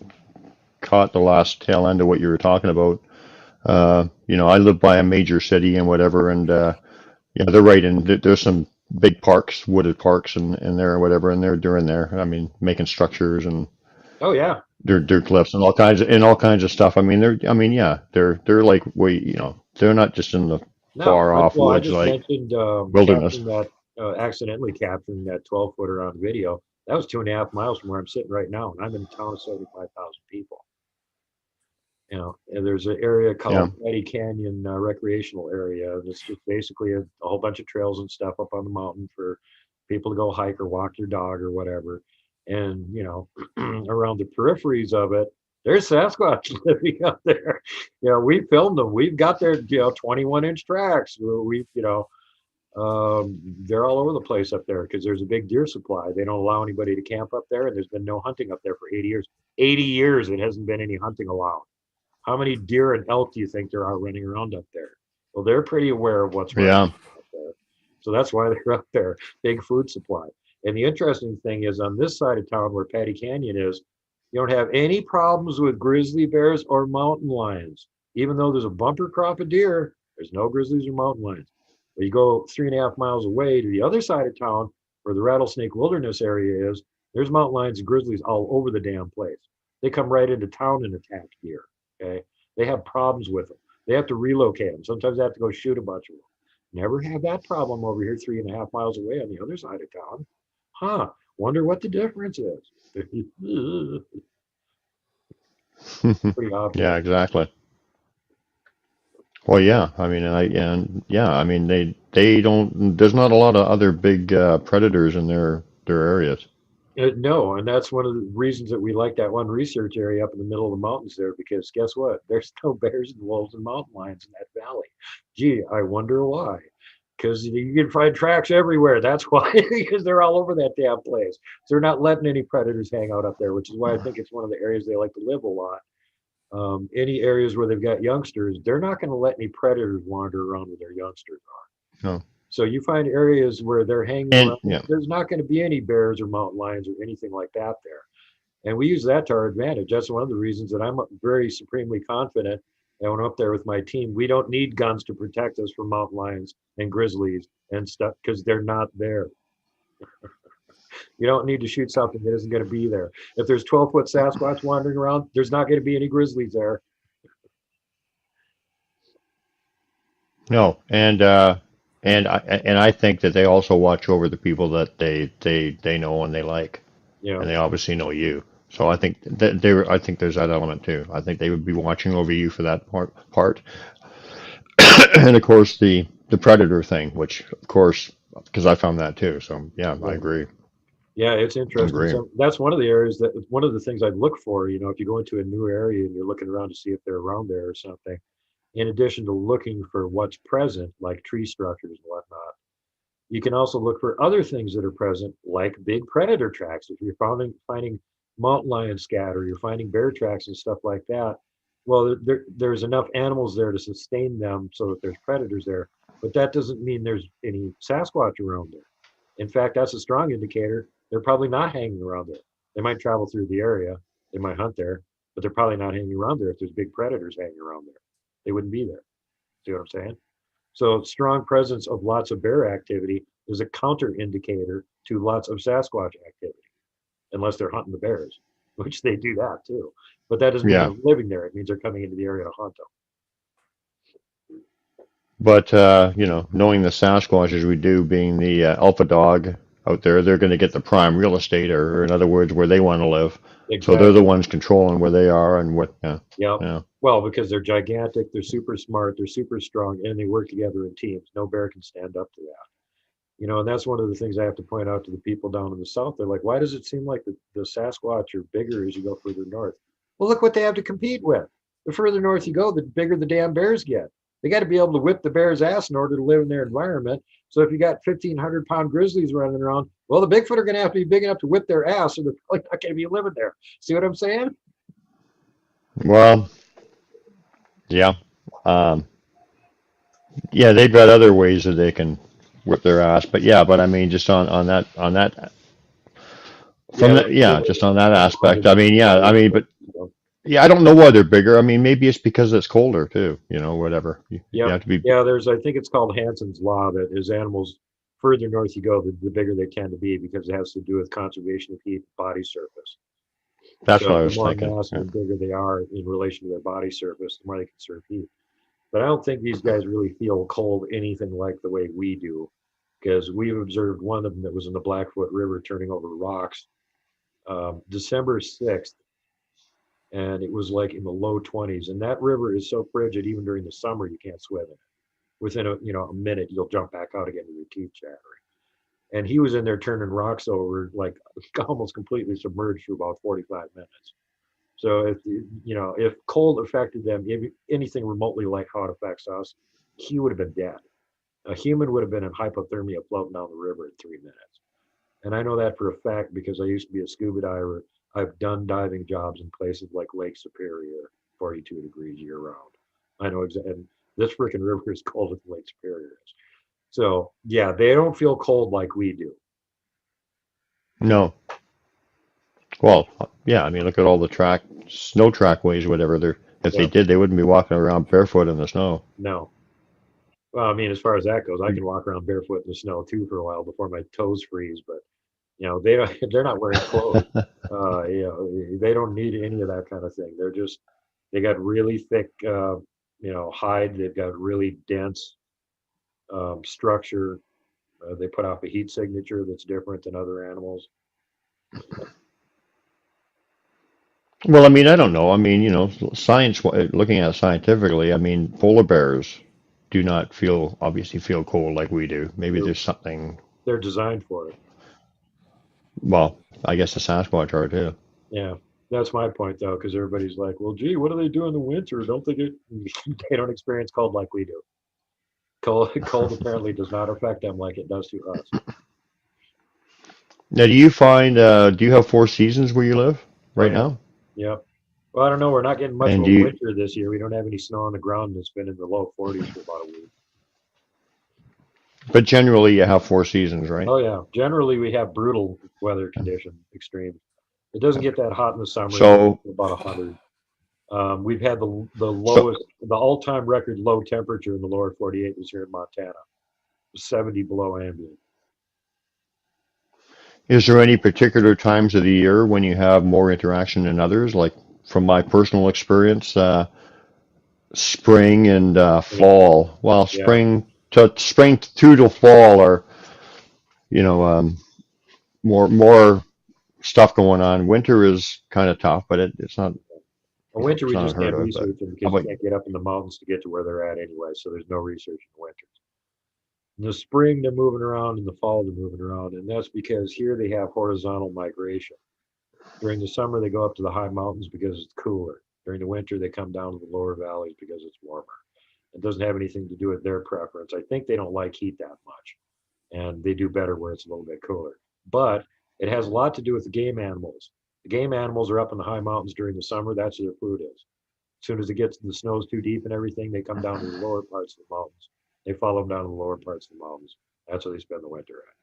caught the last tail end of what you were talking about. I live by a major city and whatever, and they're right. And there's some big parks, wooded parks, in there or whatever, and they're doing there. I mean, making structures and Oh yeah. dirt cliffs and all kinds of stuff. I mean, they're like they're not just in the No, far off well, I woods just like mentioned wilderness. capturing that, accidentally capturing that 12-footer on video. That was 2.5 miles from where I'm sitting right now, and I'm in a town of 75,000 people. And there's an area called Petty Canyon recreational area. It's just basically a whole bunch of trails and stuff up on the mountain for people to go hike or walk their dog or whatever. And around the peripheries of it, there's Sasquatch living up there. We filmed them. We've got their 21-inch tracks. They're all over the place up there because there's a big deer supply. They don't allow anybody to camp up there, and there's been no hunting up there for 80 years. 80 years, it hasn't been any hunting allowed. How many deer and elk do you think there are running around up there? Well, they're pretty aware of what's running up there. So that's why they're up there. Big food supply. And the interesting thing is on this side of town where Patty Canyon is, You don't have any problems with grizzly bears or mountain lions. Even though there's a bumper crop of deer, there's no grizzlies or mountain lions. But you go 3.5 miles away to the other side of town where the rattlesnake wilderness area is, there's mountain lions and grizzlies all over the damn place. They come right into town and attack deer. Okay. They have problems with them. They have to relocate them. Sometimes they have to go shoot a bunch of them. Never have that problem over here 3.5 miles away on the other side of town. Huh. Wonder what the difference is. Pretty obvious. Yeah, exactly. Well, yeah. I mean, and yeah. I mean, they don't. There's not a lot of other big predators in their areas. No, and that's one of the reasons that we like that one research area up in the middle of the mountains there, because guess what? There's no bears and wolves and mountain lions in that valley. Gee, I wonder why. Because you can find tracks everywhere. That's why, because they're all over that damn place. So they're not letting any predators hang out up there, which is why I think it's one of the areas they like to live a lot. Any areas where they've got youngsters, they're not going to let any predators wander around where their youngsters are. No. So you find areas where they're hanging And around, yeah, there's not going to be any bears or mountain lions or anything like that there. And we use that to our advantage. That's one of the reasons that I'm very supremely confident that when I'm up there with my team, we don't need guns to protect us from mountain lions and grizzlies and stuff because they're not there. You don't need to shoot something that isn't going to be there. If there's 12-foot Sasquatch wandering around, there's not going to be any grizzlies there. no, and I think that they also watch over the people that they know and they like, You and know, they obviously know you. So I think that I think there's that element too. I think they would be watching over you for that part. And of course the predator thing, which of course because I found that too. So yeah, I yeah. agree. Yeah, it's I interesting. agree. So that's one of the areas that one of the things I'd look for, if you go into a new area and you're looking around to see if they're around there or something, in addition to looking for what's present, like tree structures and whatnot, you can also look for other things that are present, like big predator tracks. If you're finding mountain lion scatter, you're finding bear tracks and stuff like that. Well, there's enough animals there to sustain them so that there's predators there, but that doesn't mean there's any Sasquatch around there. In fact, that's a strong indicator. They're probably not hanging around there. They might travel through the area, they might hunt there, but they're probably not hanging around there if there's big predators hanging around there. They wouldn't be there. See what I'm saying? So strong presence of lots of bear activity is a counter indicator to lots of Sasquatch activity, unless they're hunting the bears, which they do that too. But that doesn't mean Yeah, they're living there. It means they're coming into the area to hunt them. but knowing the Sasquatch as we do, being the alpha dog out there, they're going to get the prime real estate, or in other words, where they want to live. So they're the Exactly. ones controlling where they are and what. Yeah, Yeah. yeah, Well, because they're gigantic, they're super smart, they're super strong, and they work together in teams. No bear can stand up to that. And that's one of the things I have to point out to the people down in the south. They're like, why does it seem like the Sasquatch are bigger as you go further north? Well, look what they have to compete with. The further north you go, the bigger the damn bears get. They got to be able to whip the bear's ass in order to live in their environment. So if you got 1,500-pound grizzlies running around, well, the Bigfoot are going to have to be big enough to whip their ass, or they're probably not going to be living there. See what I'm saying? well, yeah, um, yeah. They've got other ways that they can whip their ass, but yeah, but I mean, just on that from Yeah, the yeah, just on that aspect. I mean, yeah, I so, mean, but yeah, I don't know why they're bigger. I mean, maybe it's because it's colder too. Whatever. You yep. have to be. Yeah, I think it's called Hansen's Law that as animals further north you go, the bigger they tend to be because it has to do with conservation of heat, body surface. That's what So I the was more thinking. massive Yeah. and bigger they are in relation to their body surface, the more they can serve heat. But I don't think these guys really feel cold anything like the way we do, because we've observed one of them that was in the Blackfoot River turning over rocks December 6th, and it was like in the low 20s. And that river is so frigid, even during the summer, you can't swim in it. Within a minute, you'll jump back out again with your teeth chattering. And he was in there turning rocks over, like almost completely submerged for about 45 minutes. So if cold affected them, if anything remotely like how it affects us, he would have been dead. A human would have been in hypothermia floating down the river in 3 minutes. And I know that for a fact because I used to be a scuba diver. I've done diving jobs in places like Lake Superior, 42 degrees year round. I know exactly. And this freaking river is colder than Lake Superior is. So yeah, they don't feel cold like we do. No, Well, yeah, I mean, look at all the snow trackways, whatever. If they Yep. did, they wouldn't be walking around barefoot in the snow. No. Well, I mean, as far as that goes, I can walk around barefoot in the snow too for a while before my toes freeze. But they're not wearing clothes. They don't need any of that kind of thing. They got really thick, hide. They've got really dense structure. They put off a heat signature that's different than other animals. Well, I mean, I don't know. I mean, looking at it scientifically, I mean, polar bears do not obviously feel cold like we do. Maybe They're, there's something, they're designed for it. well, I guess the Sasquatch are too. Yeah, that's my point though, because everybody's like, "Well, gee, what do they do in the winter? Don't they get? They don't experience cold like we do. Cold apparently does not affect them like it does to us." Now, do you have four seasons where you live Oh right yeah, now? yep. Well, I don't know. We're not getting much of And a winter this year. We don't have any snow on the ground. It's been in the low 40s for about a week. but generally you have four seasons, right? Oh yeah. Generally, we have brutal weather condition, extreme. It doesn't get that hot in the summer. It gets So, to about 100. We've had the so lowest, the all-time record low temperature in the lower 48 was here in Montana, 70 below ambient. is there any particular times of the year when you have more interaction than others? Like from my personal experience, spring and fall. Well, Yeah. spring through to fall are, you know, more stuff going on. Winter is kind of tough, but it's not, In winter, it's we not just unheard can't of. But research them how because you about, can't get up in the mountains to get to where they're at anyway. So there's no research in the winter. In the spring, they're moving around. In the fall, they're moving around. And that's because here they have horizontal migration. During the summer, they go up to the high mountains because it's cooler. During the winter, they come down to the lower valleys because it's warmer. It doesn't have anything to do with their preference. I think they don't like heat that much, and they do better where it's a little bit cooler. But it has a lot to do with the game animals. The game animals are up in the high mountains during the summer. That's where their food is. As soon as it gets the snow's too deep and everything, they come down to the lower parts of the mountains. They follow them down to the lower parts of the mountains. That's where they spend the winter at.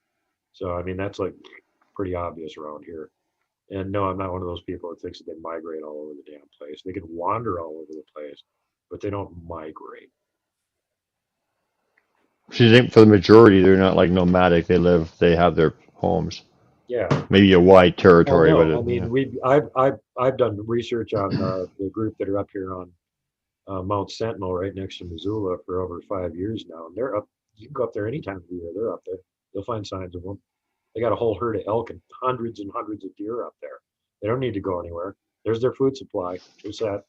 So I mean, that's like pretty obvious around here. And no, I'm not one of those people that thinks that they migrate all over the damn place. They can wander all over the place, but they don't migrate. so you think for the majority, they're not like nomadic. They have their homes. Yeah. Maybe a wide Oh territory, but no, I mean I've done research on the group that are up here on Mount Sentinel right next to Missoula for over 5 years now, and they're up. You can go up there any time of the year. They're up there. You'll find signs of them. They got a whole herd of elk and hundreds of deer up there. They don't need to go anywhere. There's their food supply. They're set.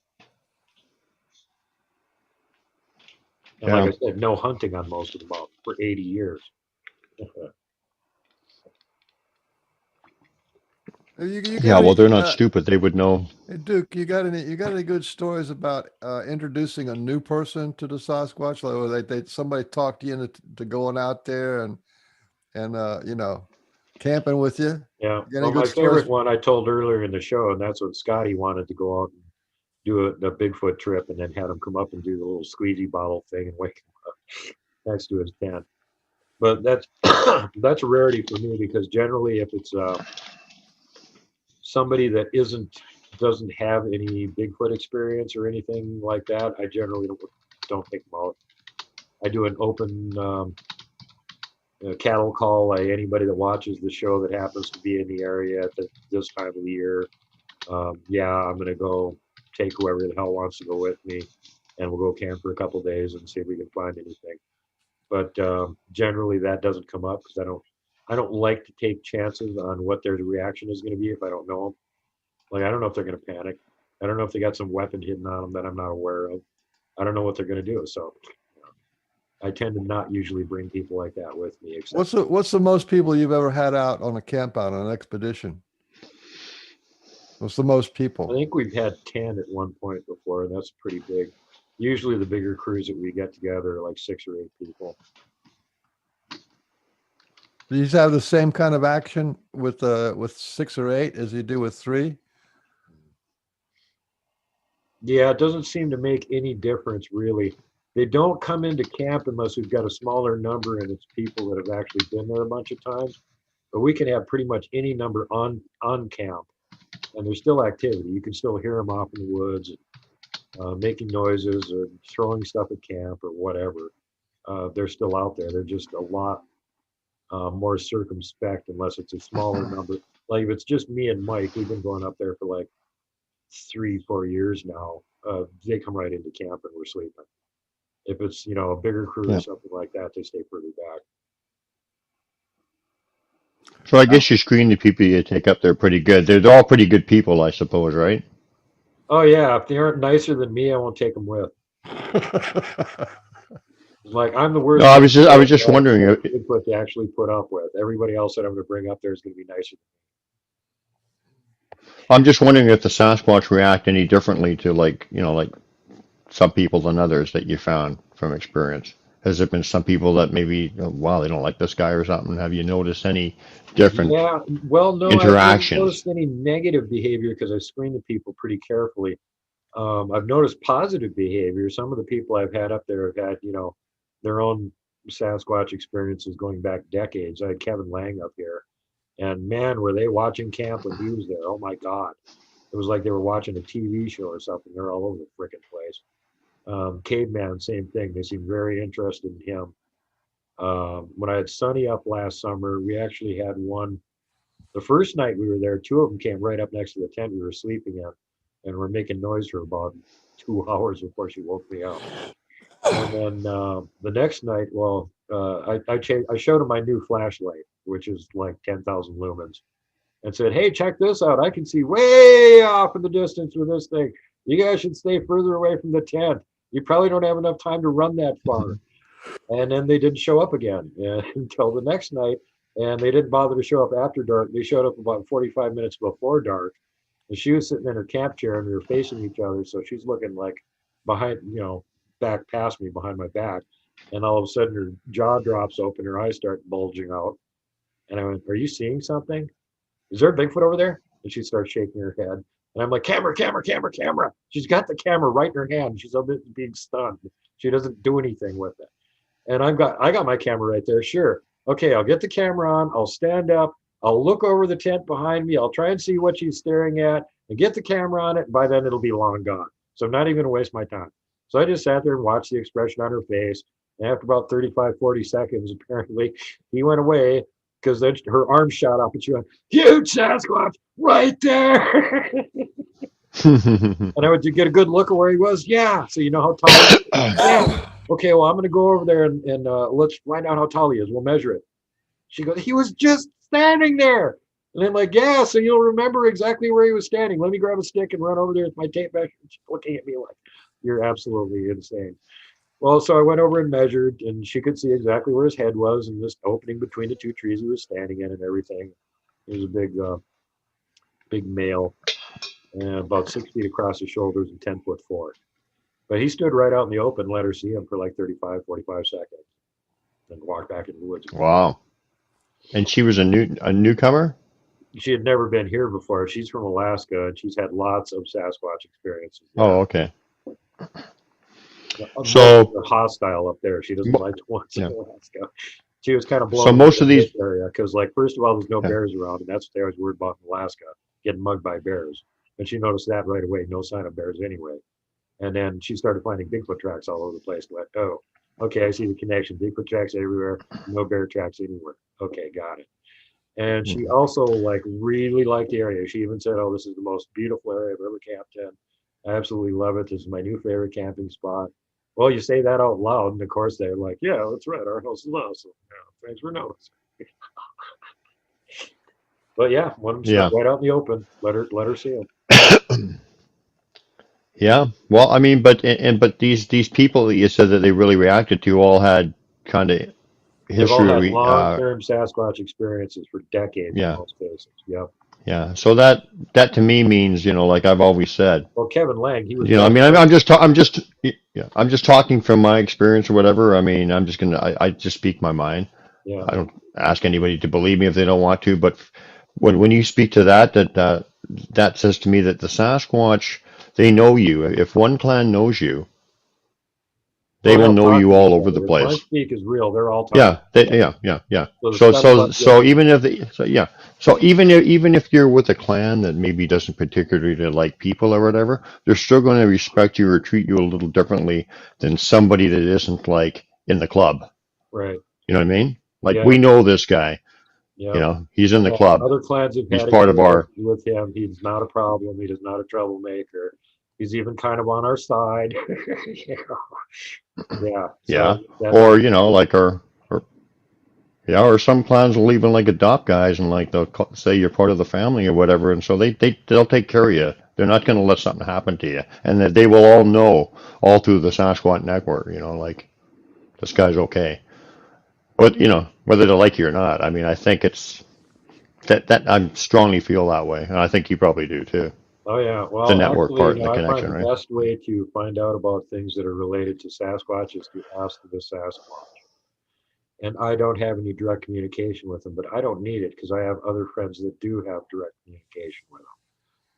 And like yeah. I said, no hunting on most of the mountains for 80 years. You Yeah, got well, any, they're not stupid. They would know. hey, Duke? You got any good stories about introducing a new person to the Sasquatch? Like, where somebody talked you into going out there and camping with you. Yeah. You got any Well, my good stories? favorite one I told earlier in the show, and that's what Scotty wanted to go out and do a Bigfoot trip, and then had him come up and do the little squeegee bottle thing and wake him up next to his tent. But that's that's a rarity for me because generally, if it's somebody that doesn't have any Bigfoot experience or anything like that, I generally don't take them out. I do an open cattle call. Anybody that watches the show that happens to be in the area at this time of the year, yeah, I'm gonna go take whoever the hell wants to go with me, and we'll go camp for a couple days and see if we can find anything. But generally, that doesn't come up because I don't like to take chances on what their reaction is going to be if I don't know them. Like I don't know if they're going to panic. I don't know if they got some weapon hidden on them that I'm not aware of. I don't know what they're going to do. So I tend to not usually bring people like that with me. Except What's the most people you've ever had out on a camp out on an expedition? What's the most I people? think we've had 10 at one point before, and that's pretty big. Usually the bigger crews that we get together are like 6 or 8 people. Do you have the same kind of action with 6 or 8 as you do with 3? Yeah, it doesn't seem to make any difference really. They don't come into camp unless we've got a smaller number and it's people that have actually been there a bunch of times. But we can have pretty much any number on camp, and there's still activity. You can still hear them off in the woods, making noises or throwing stuff at camp or whatever. They're still out there. They're just a lot more circumspect unless it's a smaller number. Like if it's just me and Mike, we've been going up there for like 3, 4 years now. They come right into camp and we're sleeping. If it's a bigger crew or Yeah. something like that, they stay further back. So I guess you screen the people you take up there pretty good. They're all pretty good people, I suppose, right? Oh yeah, if they aren't nicer than me, I won't take them with. Like I'm the No, worst I kind was of just I was guy just wondering. Bigfoot to actually put up with. Everybody else that I'm going to bring up there is going to be nicer. I'm just wondering if the Sasquatch react any differently to like some people than others that you found from experience. Has there been some people that maybe, wow, they don't like this guy or something? Have you noticed any different Yeah, well, no, I haven't interactions? noticed any negative behavior because I screen the people pretty carefully. I've noticed positive behavior. Some of the people I've had up there have had, their own Sasquatch experiences going back decades. I had Kevin Lang up here, and man, were they watching camp when he was there. Oh my God. It was like they were watching a TV show or something. They're all over the freaking place. Caveman, same thing. They seemed very interested in him. When I had Sonny up last summer, we actually had one. The first night we were there, two of them came right up next to the tent we were sleeping in and were making noise for about 2 hours before she woke me up. And then the next night, well, I showed him my new flashlight, which is like 10,000 lumens, and said, "Hey, check this out! I can see way off in the distance with this thing. You guys should stay further away from the tent. You probably don't have enough time to run that far." And then they didn't show up again until the next night, and they didn't bother to show up after dark. They showed up about 45 minutes before dark, and she was sitting in her camp chair, and we were facing each other, so she's looking like behind, back past me behind my back, and all of a sudden her jaw drops open, her eyes start bulging out, and I went, "Are you seeing something? Is there a Bigfoot over there?" And she starts shaking her head. And I'm like, "Camera, camera, camera, camera." She's got the camera right in her hand. She's a bit being stunned. She doesn't do anything with it. And I got my camera right there. Sure. Okay, I'll get the camera on. I'll stand up. I'll look over the tent behind me. I'll try and see what she's staring at and get the camera on it. And by then it'll be long gone. So I'm not even gonna waste my time. So I just sat there and watched the expression on her face. And after about 35, 40 seconds, apparently, he went away because then her arm shot up and she went, "Huge Sasquatch right there." And I would get a good look at where he was. Yeah. So you know how tall he is? Yeah. Okay, well, I'm going to go over there and let's find out how tall he is. We'll measure it. She goes, "He was just standing there." And I'm like, "Yeah, so you'll remember exactly where he was standing. Let me grab a stick and run over there with my tape measure." She's looking at me like, "You're absolutely insane." Well, so I went over and measured, and she could see exactly where his head was and this opening between the two trees he was standing in and everything. He was a big male, and about 6 feet across his shoulders and 10 foot four. But he stood right out in the open, let her see him for like 35, 45 seconds, and walked back into the woods again. Wow. And she was a newcomer? She had never been here before. She's from Alaska, and she's had lots of Sasquatch experiences. Oh, okay. Most So, hostile up there. She doesn't like the ones in yeah. Alaska. She was kind of So blown most away of in these, this area because, like, first of all, there's no yeah. bears around, and that's what they always worried about in Alaska, getting mugged by bears. And she noticed that right away. No sign of bears anyway. And then she started finding Bigfoot tracks all over the place. Like, oh, okay, I see the connection. Bigfoot tracks everywhere, no bear tracks anywhere. Okay, got it. And she also like really liked the area. She even said, "Oh, this is the most beautiful area I've ever camped in. I absolutely love it. This is my new favorite camping spot." Well, you say that out loud, and of course they're like, "Yeah, that's right. Our house is awesome. Yeah, thanks for noticing." But yeah, one of them stood Yeah. right out in the open. Let her see it. Yeah. Well, I mean, but these people that you said that they really reacted to all had kind of They've all had history. long-term Sasquatch experiences for decades in Yeah. most cases. Yep. Yeah. So that to me means, like I've always said, Well, Kevin Lang, he was I mean, definitely, I'm just talking from my experience or whatever. I mean, I just speak my mind. yeah. I don't ask anybody to believe me if they don't want to, but when you speak to that says to me that the Sasquatch, they know you. If one clan knows you, They Oh, will they'll know talk you to all each over other. the If place. mind speak is real, they're all talking. Yeah, yeah. So the So Sasquatch even if even if you're with a clan that maybe doesn't particularly like people or whatever, they're still going to respect you or treat you a little differently than somebody that isn't like in the club. right. You know what I mean? Like Yeah, we know this guy. yeah. He's in the Yeah, club. other clans have He's had part of our. experience with him. He's not a problem. He is not a troublemaker. He's even kind of on our side. You know? Yeah. Yeah, So that's or like or yeah, or some clans will even like adopt guys and like say you're part of the family or whatever, and so they'll take care of you. They're not going to let something happen to you, and that they will all know all through the Sasquatch network. Like this guy's okay. But whether they like you or not, I mean, I think it's that I strongly feel that way, and I think you probably do too. oh yeah. The Well, network actually, part and the I find connection, the right? best way to find out about things that are related to Sasquatch is to ask the Sasquatch. And I don't have any direct communication with them, but I don't need it because I have other friends that do have direct communication with them,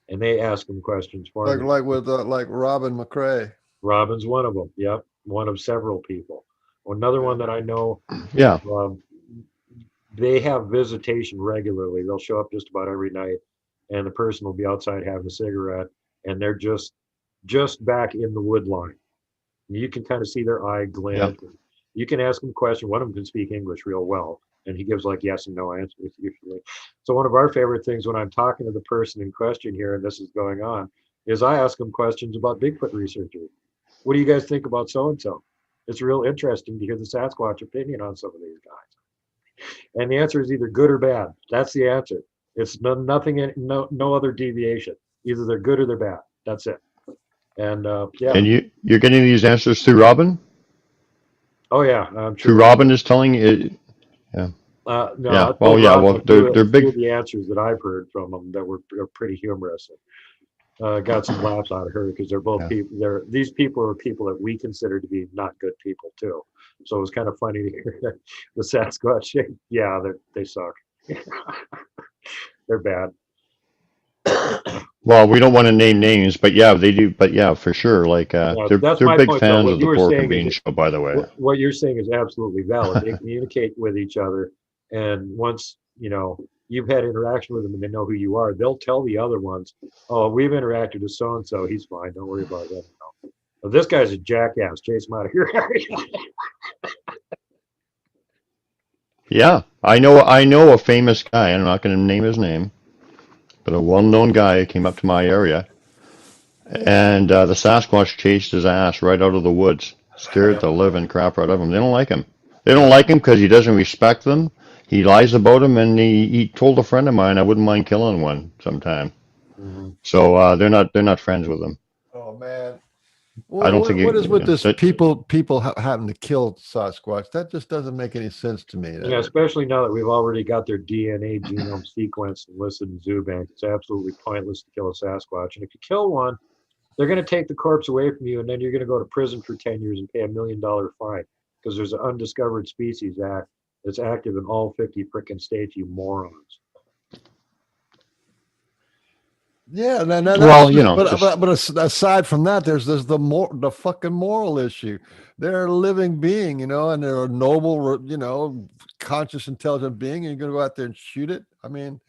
and they ask them questions for me. Like with like Robin McCrae. Robin's one of them. Yep, one of several people. Another one that I know, Yeah, um, they have visitation regularly. They'll show up just about every night, and the person will be outside having a cigarette, and they're just back in the wood line. You can kind of see their eye yeah. glint. You can ask him a question. One of them can speak English real well, and he gives like yes and no answers usually. So one of our favorite things when I'm talking to the person in question here, and this is going on, is I ask them questions about Bigfoot researchers. What do you guys think about so and so? It's real interesting to hear the Sasquatch opinion on some of these guys. And the answer is either good or bad. That's the answer. It's nothing, no other deviation. Either they're good or they're bad. That's it. And yeah, And you're getting these answers through Robin. oh yeah, I'm Through sure. Robin is telling you. Yeah, No, yeah. I Well, told yeah. Robin Well, they're a few big. of the answers that I've heard from them that were pretty humorous. Got some laughs out of her because they're both Yeah. people. These people are people that we consider to be not good people too. So it was kind of funny to hear the Sasquatch. Yeah, they suck. They're bad. Well, we don't want to name names, but yeah, they do. But yeah, for sure. Like Yeah, that's they're my big point though. fans What of you the were Pork and saying is Bean Show, by the way. what you're saying is absolutely valid. They communicate with each other, and once you've had interaction with them and they know who you are, they'll tell the other ones, "Oh, we've interacted with so and so. He's fine. Don't worry about him." But this guy's a jackass. Chase him out of here. Yeah, I know a famous guy. I'm not going to name his name, but a well-known guy came up to my area, and the Sasquatch chased his ass right out of the woods, scared Yeah, the living crap out of him. They don't like him. They don't like him because he doesn't respect them. He lies about them, and he told a friend of mine I wouldn't mind killing one sometime. mhm. So they're not friends with him. Oh man. I don't think What is with this that, people happen to kill Sasquatch? That just doesn't make any sense to me. Yeah, especially now that we've already got their DNA genome sequenced and listed in zoo bank. It's absolutely pointless to kill a Sasquatch. And if you kill one, they're going to take the corpse away from you, and then you're going to go to prison for 10 years and pay $1 million fine because there's an Undiscovered Species Act that's active in all 50 frickin' states, you morons. Yeah, no, well, but aside from that, there's the fucking moral issue. They're a living being, and they're a noble, conscious, intelligent being, and you're gonna go out there and shoot it. I mean,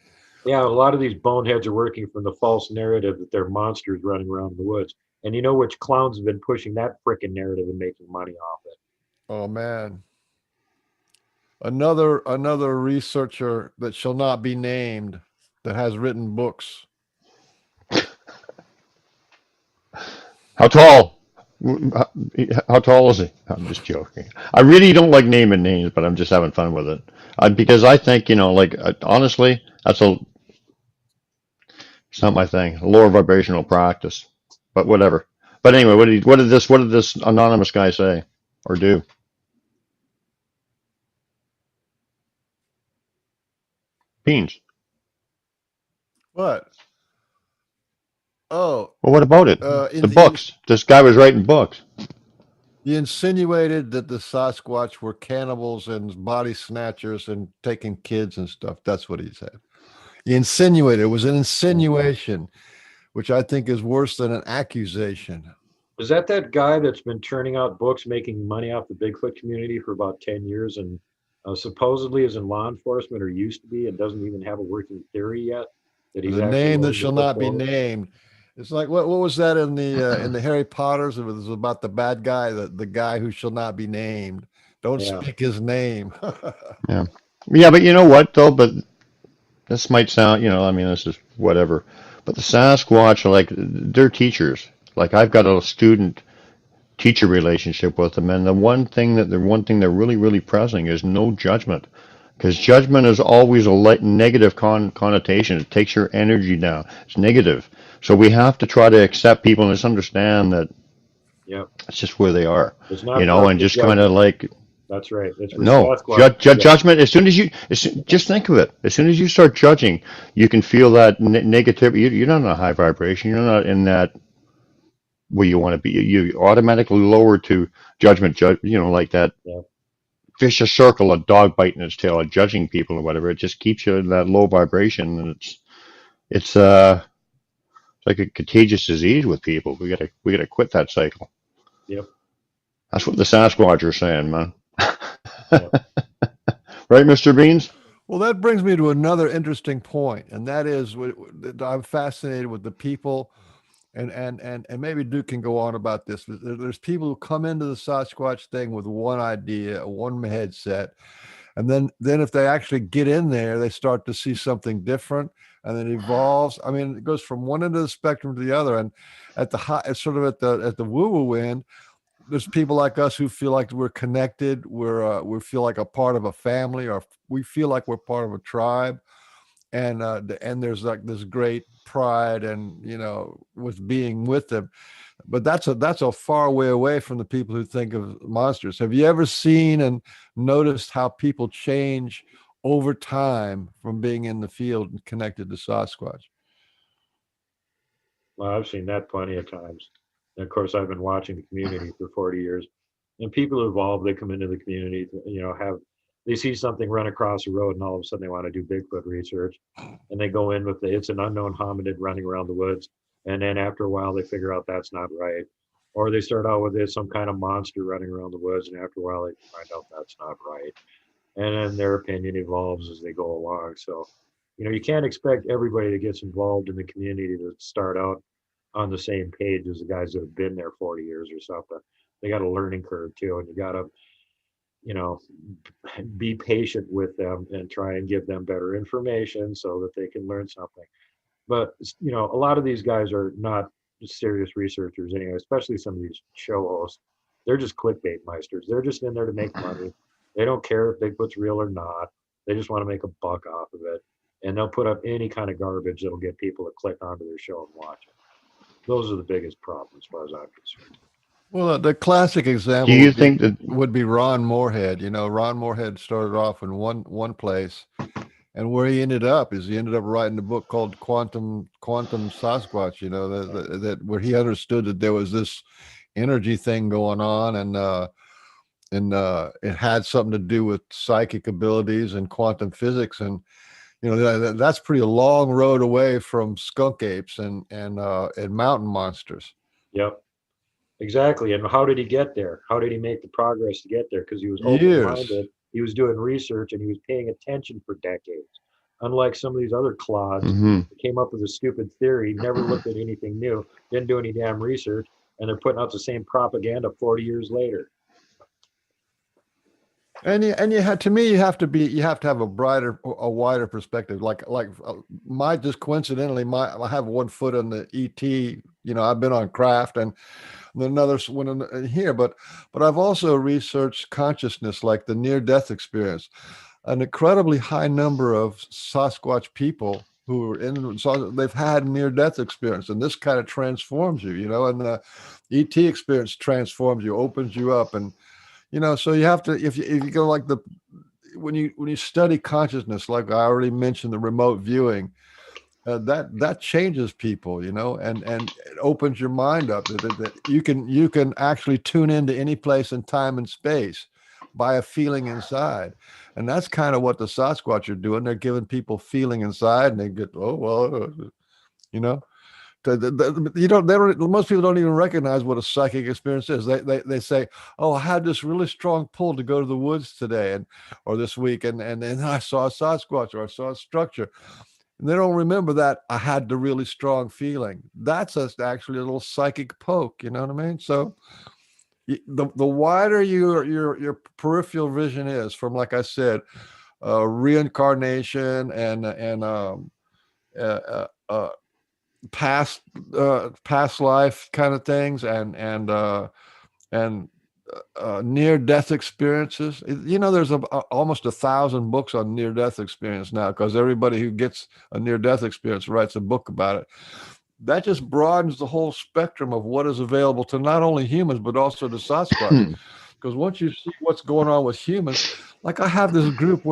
Yeah, a lot of these boneheads are working from the false narrative that they're monsters running around in the woods. And you know which clowns have been pushing that frickin' narrative and making money off it? oh man, another researcher that shall not be named that has written books. how tall? How tall is he? I'm just joking. I really don't like naming names, but I'm just having fun with it. Because I think, honestly, it's not my thing. A lower vibrational practice, but whatever. But anyway, what did this anonymous guy say or do? Beans. What? Oh, Well, what about it? in The books. This guy was writing books. he insinuated that the Sasquatch were cannibals and body snatchers and taking kids and stuff. That's what he said. He insinuated. It was an insinuation, which I think is worse than an accusation. Is that guy that's been turning out books, making money off the Bigfoot community for about 10 years and supposedly is in law enforcement or used to be and doesn't even have a working theory yet that he's The actually name that willing to shall put not be forward? named. It's like what was that in the Harry Potters? It was about the bad guy, the guy who shall not be named. Don't Yeah. speak his name. Yeah. Yeah, but you know what though? But this might sound, I mean, this is whatever. But the Sasquatch are like they're teachers. Like I've got a student teacher relationship with them, and the one thing they're really really pressing is no judgment, because judgment is always a negative connotation. It takes your energy down. It's negative. So we have to try to accept people and just understand that Yep. it's just where they are, It's not for us and to just kind of judge. like That's right. It's for no Sasquatch to judge. judgment. Just think of it. As soon as you start judging, you can feel that negativity. You're not in a high vibration. You're not in that where you want to be. You automatically lower to judgment. Like that Yeah. vicious circle of dog biting its tail, of judging people or whatever. It just keeps you in that low vibration, and it's like a contagious disease with people. We gotta quit that cycle. Yep. That's what the Sasquatch are saying, man. Yep. Right, Mr. Beans? Well, that brings me to another interesting point, and that is that I'm fascinated with the people, and maybe Duke can go on about this. But there's people who come into the Sasquatch thing with one idea, one headset, and then if they actually get in there, they start to see something different, and it evolves. I mean, it goes from one end of the spectrum to the other, and at the high, sort of at the woo woo end, there's people like us who feel like we're connected. We feel like a part of a family, or we feel like we're part of a tribe, and there's like this great pride and with being with them. But that's a far way away from the people who think of monsters. Have you ever seen and noticed how people change over time from being in the field and connected to Sasquatch? Well, I've seen that plenty of times. And of course, I've been watching the community for 40 years. And people evolve. They come into the community, they see something run across the road, and all of a sudden they want to do Bigfoot research, and they go in with it's an unknown hominid running around the woods, and then after a while they figure out that's not right, or they start out with some kind of monster running around the woods, and after a while they find out that's not right, and then their opinion evolves as they go along. So, you can't expect everybody that gets involved in the community to start out on the same page as the guys that have been there 40 years or something. They got a learning curve too, and you got to, you know, be patient with them and try and give them better information so that they can learn something. But a lot of these guys are not serious researchers anyway, especially some of these show hosts. They're just clickbait meisters. They're just in there to make money. They don't care if Bigfoot's real or not. They just want to make a buck off of it. And they'll put up any kind of garbage that'll get people to click onto their show and watch it. Those are the biggest problems as far as I'm concerned. Well, the classic Do example you think that? would be Ron Moorhead. Ron Moorhead started off in one place, and where he ended up is he ended up writing a book called Quantum Sasquatch. That where he understood that there was this energy thing going on, and it had something to do with psychic abilities and quantum physics, and that's pretty long road away from skunk apes and mountain monsters. Yep, exactly. And how did he get there? How did he make the progress to get there? Because he was Years. open-minded, he was doing research, and he was paying attention for decades. Unlike some of these other clods Hmm. that came up with a stupid theory, never looked at anything new, didn't do any damn research, and they're putting out the same propaganda 40 years later. And you have to me, you have to have a wider perspective. My just coincidentally, I have one foot on the ET. I've been on craft and another one in here, but I've also researched consciousness, like the near death experience. An incredibly high number of Sasquatch people who are they've had near death experience, and this kind of transforms you, and the ET experience transforms you, opens you up, and so you have to, if you go like when you study consciousness, like I already mentioned, the remote viewing, that changes people, and it opens your mind up that you can actually tune into any place in time and space by a feeling inside. And that's kind of what the Sasquatch are doing. They're giving people feeling inside, and they get, oh well, you know You don't. They don't. Most people don't even recognize what a psychic experience is. They say, "Oh, I had this really strong pull to go to the woods today, or this week, and then I saw a Sasquatch or I saw a structure." And they don't remember that I had the really strong feeling. That's actually a little psychic poke. You know what I mean? So the wider your peripheral vision is from, like I said, reincarnation and uh, uh, uh, past life kind of things and near death experiences. There's almost 1,000 books on near death experience now, because everybody who gets a near death experience writes a book about it. That just broadens the whole spectrum of what is available to not only humans but also to Sasquatch. Because once you see what's going on with humans, like I have this group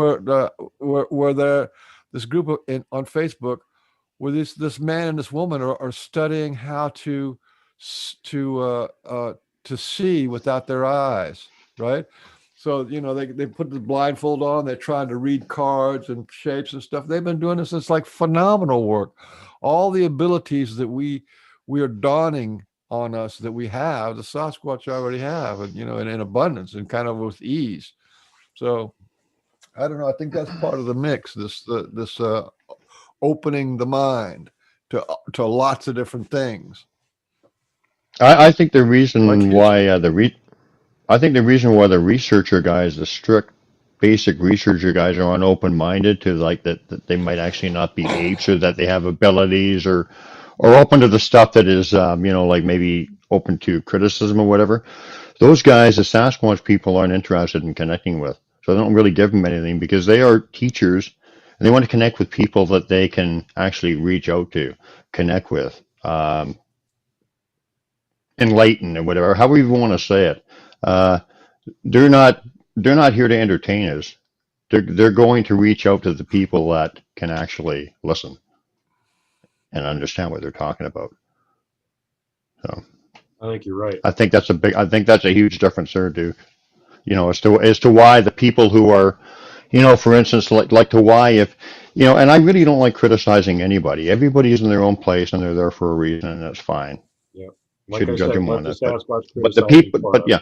this group on Facebook where this man and this woman are studying how to see without their eyes, right? So they put the blindfold on. They're trying to read cards and shapes and stuff. They've been doing this. It's like phenomenal work. All the abilities that we are dawning on us that we have, the Sasquatch already have, and in abundance and kind of with ease. So I don't know. I think that's part of the mix. This opening the mind to lots of different things. I think the Like reason his, why I think the reason why the researcher guys, the strict basic researcher guys, are open-minded to like that they might actually not be apes, or that they have abilities, or open to the stuff that is like maybe open to criticism or whatever. Those guys, the Sasquatch people, aren't interested in connecting with, so they don't really give them anything, because they are teachers and they want to connect with people that they can actually reach out to, connect with, enlighten, or whatever, however you want to say it. Uh, they're not they're not here to entertain us. They're going to reach out to the people that can actually listen and understand what they're talking about. So I think you're right. I think that's a huge difference there, Duke. As to why the people who are, for instance, like to why if, and I really don't like criticizing anybody. Everybody is in their own place and they're there for a reason, and that's fine. Yeah. Like I Shouldn't judge said, them let on the it. Sasquatch But the criticize me people, for but us. yeah,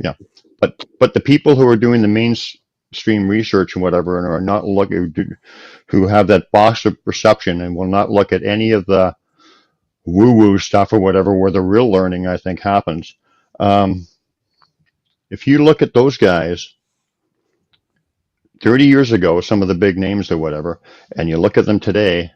yeah, but the people who are doing the mainstream research and whatever, and are not looking, who have that box of perception and will not look at any of the woo-woo stuff or whatever, where the real learning, I think, happens. Um, if you look at those guys 30 years ago, some of the big names or whatever, and you look at them today,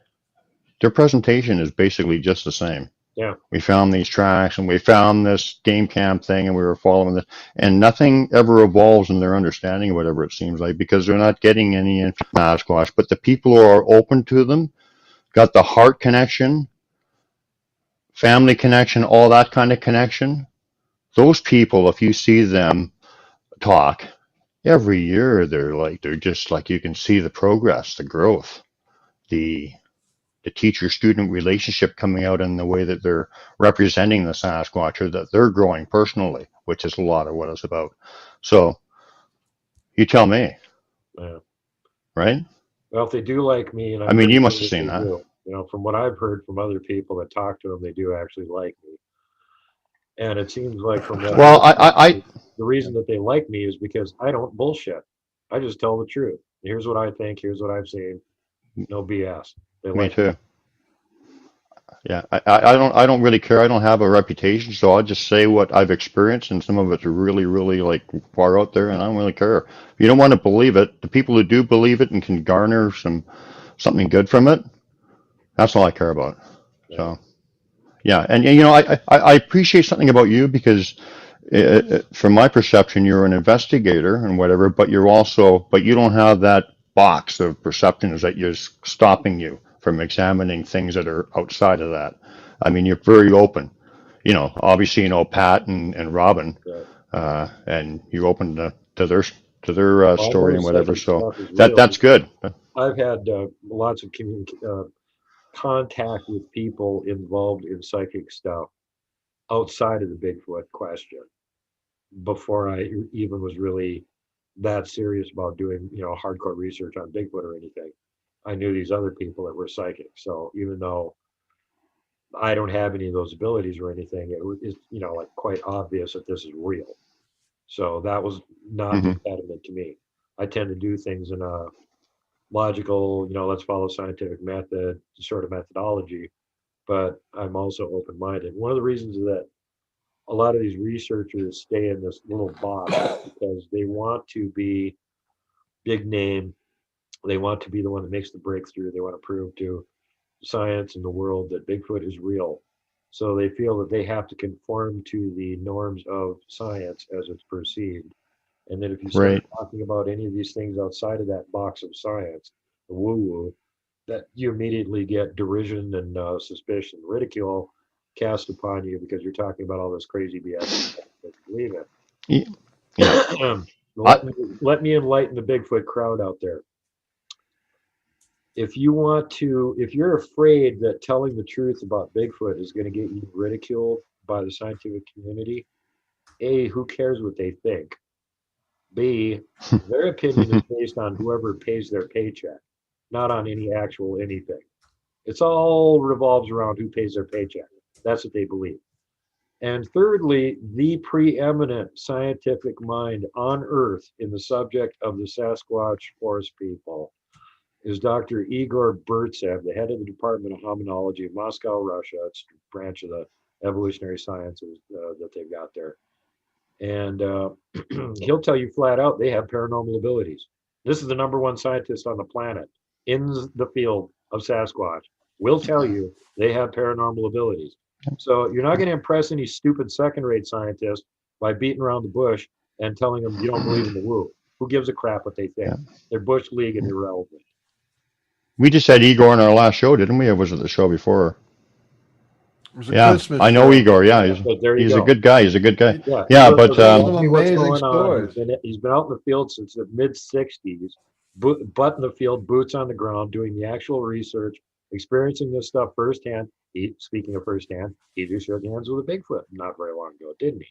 their presentation is basically just the same. Yeah. We found these tracks and we found this game camp thing and we were following this, and nothing ever evolves in their understanding or whatever, it seems like, because they're not getting any Sasquatch. But the people who are open to them, got the heart connection, family connection, all that kind of connection, those people, if you see them talk every year, they're just like, you can see the progress, the growth, the teacher-student relationship coming out in the way that they're representing the Sasquatch, or that they're growing personally, which is a lot of what it's about. So you tell me, Yeah. right? Well, if they do like me, and I I'm mean, pretty you sure must have that seen they that. do, from what I've heard from other people that talk to them, they do actually like me. And it seems like from what Well, I've heard, the reason that they like me is because I don't bullshit. I just tell the truth. Here's what I think. Here's what I've seen. No BS. They me like me. too. Yeah, I don't really care. I don't have a reputation, so I'll just say what I've experienced, and some of it's really, really like far out there, and I don't really care. If you don't want to believe it, the people who do believe it and can garner something good from it, that's all I care about. Yeah. So yeah, and I appreciate something about you, because from my perception, you're an investigator and whatever, but you don't have that box of perceptions that is stopping you from examining things that are outside of that. I mean, you're very open. Obviously, Pat and Robin, Yeah. and you're open to their Well, I know story the and whatever. psychic So stuff is that real that's because good. I've had lots of contact with people involved in psychic stuff outside of the Bigfoot question before I even was really that serious about doing, hardcore research on Bigfoot or anything. I knew these other people that were psychic. So even though I don't have any of those abilities or anything. It's, you know, like quite obvious that this is real. So that was not an Hmm. impediment to me. I tend to do things in a logical, you know, let's follow scientific method sort of methodology, but I'm also open-minded. One of the reasons that a lot of these researchers stay in this little box because they want to be big name. They want to be the one that makes the breakthrough. They want to prove to science and the world that Bigfoot is real. So they feel that they have to conform to the norms of science as it's perceived. And then if you start Right. talking about any of these things outside of that box of science, the woo-woo, that you immediately get derision and suspicion, ridicule cast upon you because you're talking about all this crazy BS that you believe Y- Yeah. in. I, Let me enlighten the Bigfoot crowd out there. If you want to, if you're afraid that telling the truth about Bigfoot is going to get you ridiculed by the scientific community, A, who cares what they think? B, their opinion is based on whoever pays their paycheck, not on any actual anything. It's all revolves around who pays their paycheck. That's what they believe. And thirdly, the preeminent scientific mind on earth in the subject of the Sasquatch forest people is Dr. Igor Burtsev, the head of the Department of Hominology of Moscow, Russia. It's a branch of the evolutionary sciences that they've got there. And he'll tell you flat out they have paranormal abilities. This is the number one scientist on the planet in the field of Sasquatch. Will tell you they have paranormal abilities. So you're not going to impress any stupid second-rate scientist by beating around the bush and telling them you don't believe in the woo. Who gives a crap what they think? yeah. They're bush league and irrelevant. We just had Igor on our last show, didn't we? Or was it the show before? It was a Yeah, Christmas I know show. Igor. Yeah, Yeah, but there you he's a go. good guy. He's a good guy. He, Yeah, Yeah, Igor but tells told them me what's amazing going on. stories. He's been out in the field since the mid '60s, butt in the field, boots on the ground, doing the actual research, experiencing this stuff firsthand. Speaking of firsthand, he just shook hands with a Bigfoot not very long ago, didn't he?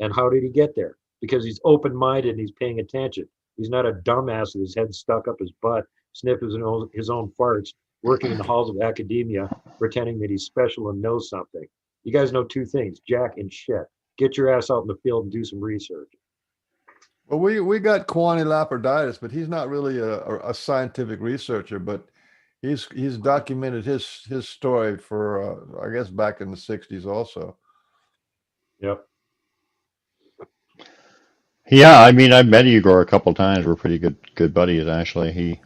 And how did he get there? Because he's open-minded and he's paying attention. He's not a dumbass with his head stuck up his butt, sniffing his own farts, working in the halls of academia, pretending that he's special and knows something. You guys know two things, jack and shit. Get your ass out in the field and do some research. Well, we got Kwani Lapiditis, but he's not really a scientific researcher. But he's documented his story for I guess back in the '60s also. Yep. yeah, I mean, I've met Igor a couple times. We're pretty good buddies, actually.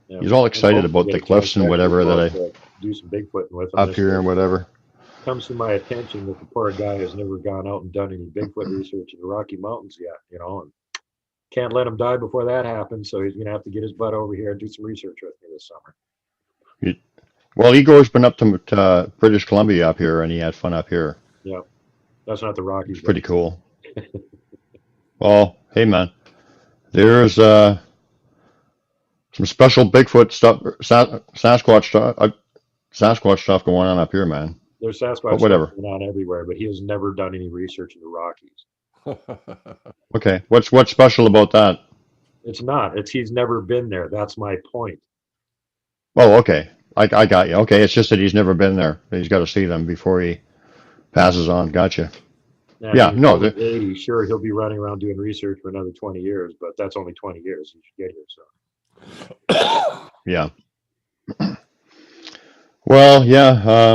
Yeah. He's all I'm excited hoping to about get the a chance cliffs to and actually whatever go that up I to do some Bigfooting with him. up This here and whatever. comes to my attention that the poor guy has never gone out and done any Bigfoot research in the Rocky Mountains yet, you know, and can't let him die before that happens. So he's going to have to get his butt over here and do some research with me this summer. Well, Igor's been up to British Columbia up here, and he had fun up here. Yeah, that's not the It's Rockies though. pretty cool. Well, hey man, there's some special Bigfoot stuff, Sasquatch stuff, Sasquatch stuff going on up here, man. There's But Sasquatch stuff whatever. going on everywhere, but he has never done any research in the Rockies. Okay, what's special about that? It's not. It's he's never been there. That's my point. Oh, okay. I got you. Okay, it's just that he's never been there. He's got to see them before he passes on. Gotcha. I Yeah, mean, he's no, only 80. Sure, he'll be running around doing research for another 20 years, but that's only 20 years. He should get here. So, yeah. Well, yeah.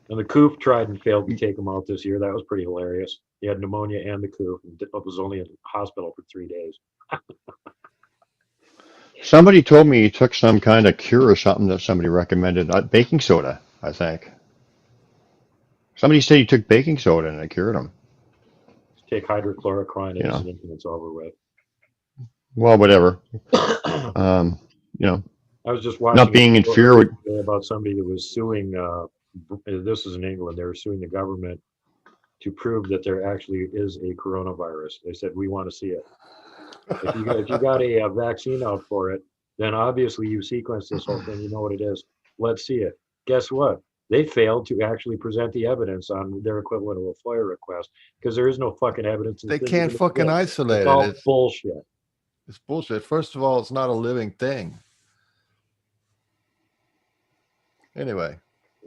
and the coop tried and failed to take him out this year. That was pretty hilarious. He had pneumonia and the coop, and was only in the hospital for 3 days. Somebody told me he took some kind of cure or something that somebody recommended. Baking soda, I think. Somebody said he took baking soda and it cured him. Just take hydrochloroquine You know. incident and it's over with. Well, whatever. I You know, was just not watching being a in video fear would. today about somebody that was suing. This is in England. They were suing the government to prove that there actually is a coronavirus. They said we want to see it. If you got a vaccine out for it, then obviously you sequenced this whole thing. You know what it is. Let's see it. Guess what? They failed to actually present the evidence on their equivalent of a FOIA request because there is no fucking evidence. They can't fucking isolate It's it. all bullshit. It's bullshit. First of all, it's not a living thing. Anyway,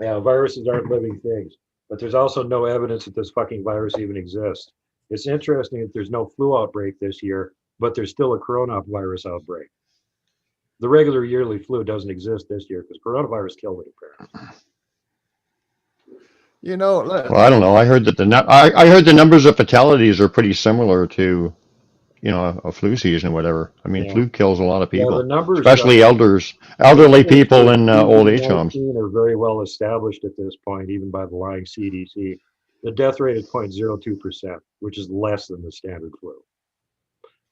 Yeah, viruses aren't living things, but there's also no evidence that this fucking virus even exists. It's interesting that there's no flu outbreak this year, but there's still a coronavirus outbreak. The regular yearly flu doesn't exist this year because coronavirus killed it apparently. You know, Well, I don't know. I heard that I heard the numbers of fatalities are pretty similar to, a flu season or whatever. I mean, Yeah. flu kills a lot of Yeah, the people, numbers, especially the elderly numbers people for in old age homes. COVID-19 are very well established at this point, even by the lying CDC. The death rate is 0.02%, which is less than the standard flu.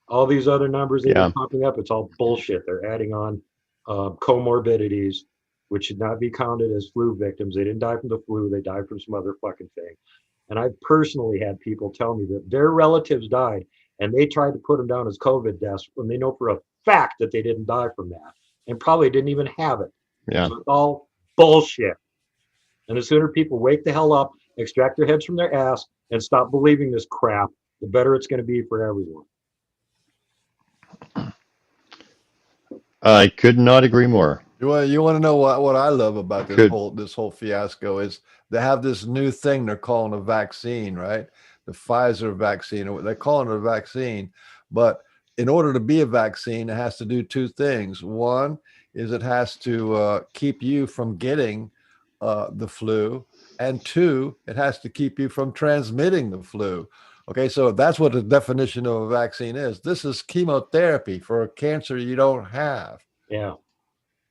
All these other numbers they've Yeah, been popping up, it's all bullshit. They're adding on comorbidities, which should not be counted as flu victims. They didn't die from the flu, they died from some other fucking thing. And I've personally had people tell me that their relatives died and they tried to put them down as COVID deaths when they know for a fact that they didn't die from that and probably didn't even have it. yeah. So it's all bullshit. And the sooner people wake the hell up, extract their heads from their ass, and stop believing this crap, the better it's going to be for everyone. I could not agree more. you want to know what I love about Could. this whole fiasco is they have this new thing they're calling a vaccine, right? The Pfizer vaccine. They're calling it a vaccine, but in order to be a vaccine, it has to do two things. One is it has to keep you from getting the flu, and two, it has to keep you from transmitting the flu. Okay, so that's what the definition of a vaccine is. This is chemotherapy for a cancer you don't have. Yeah.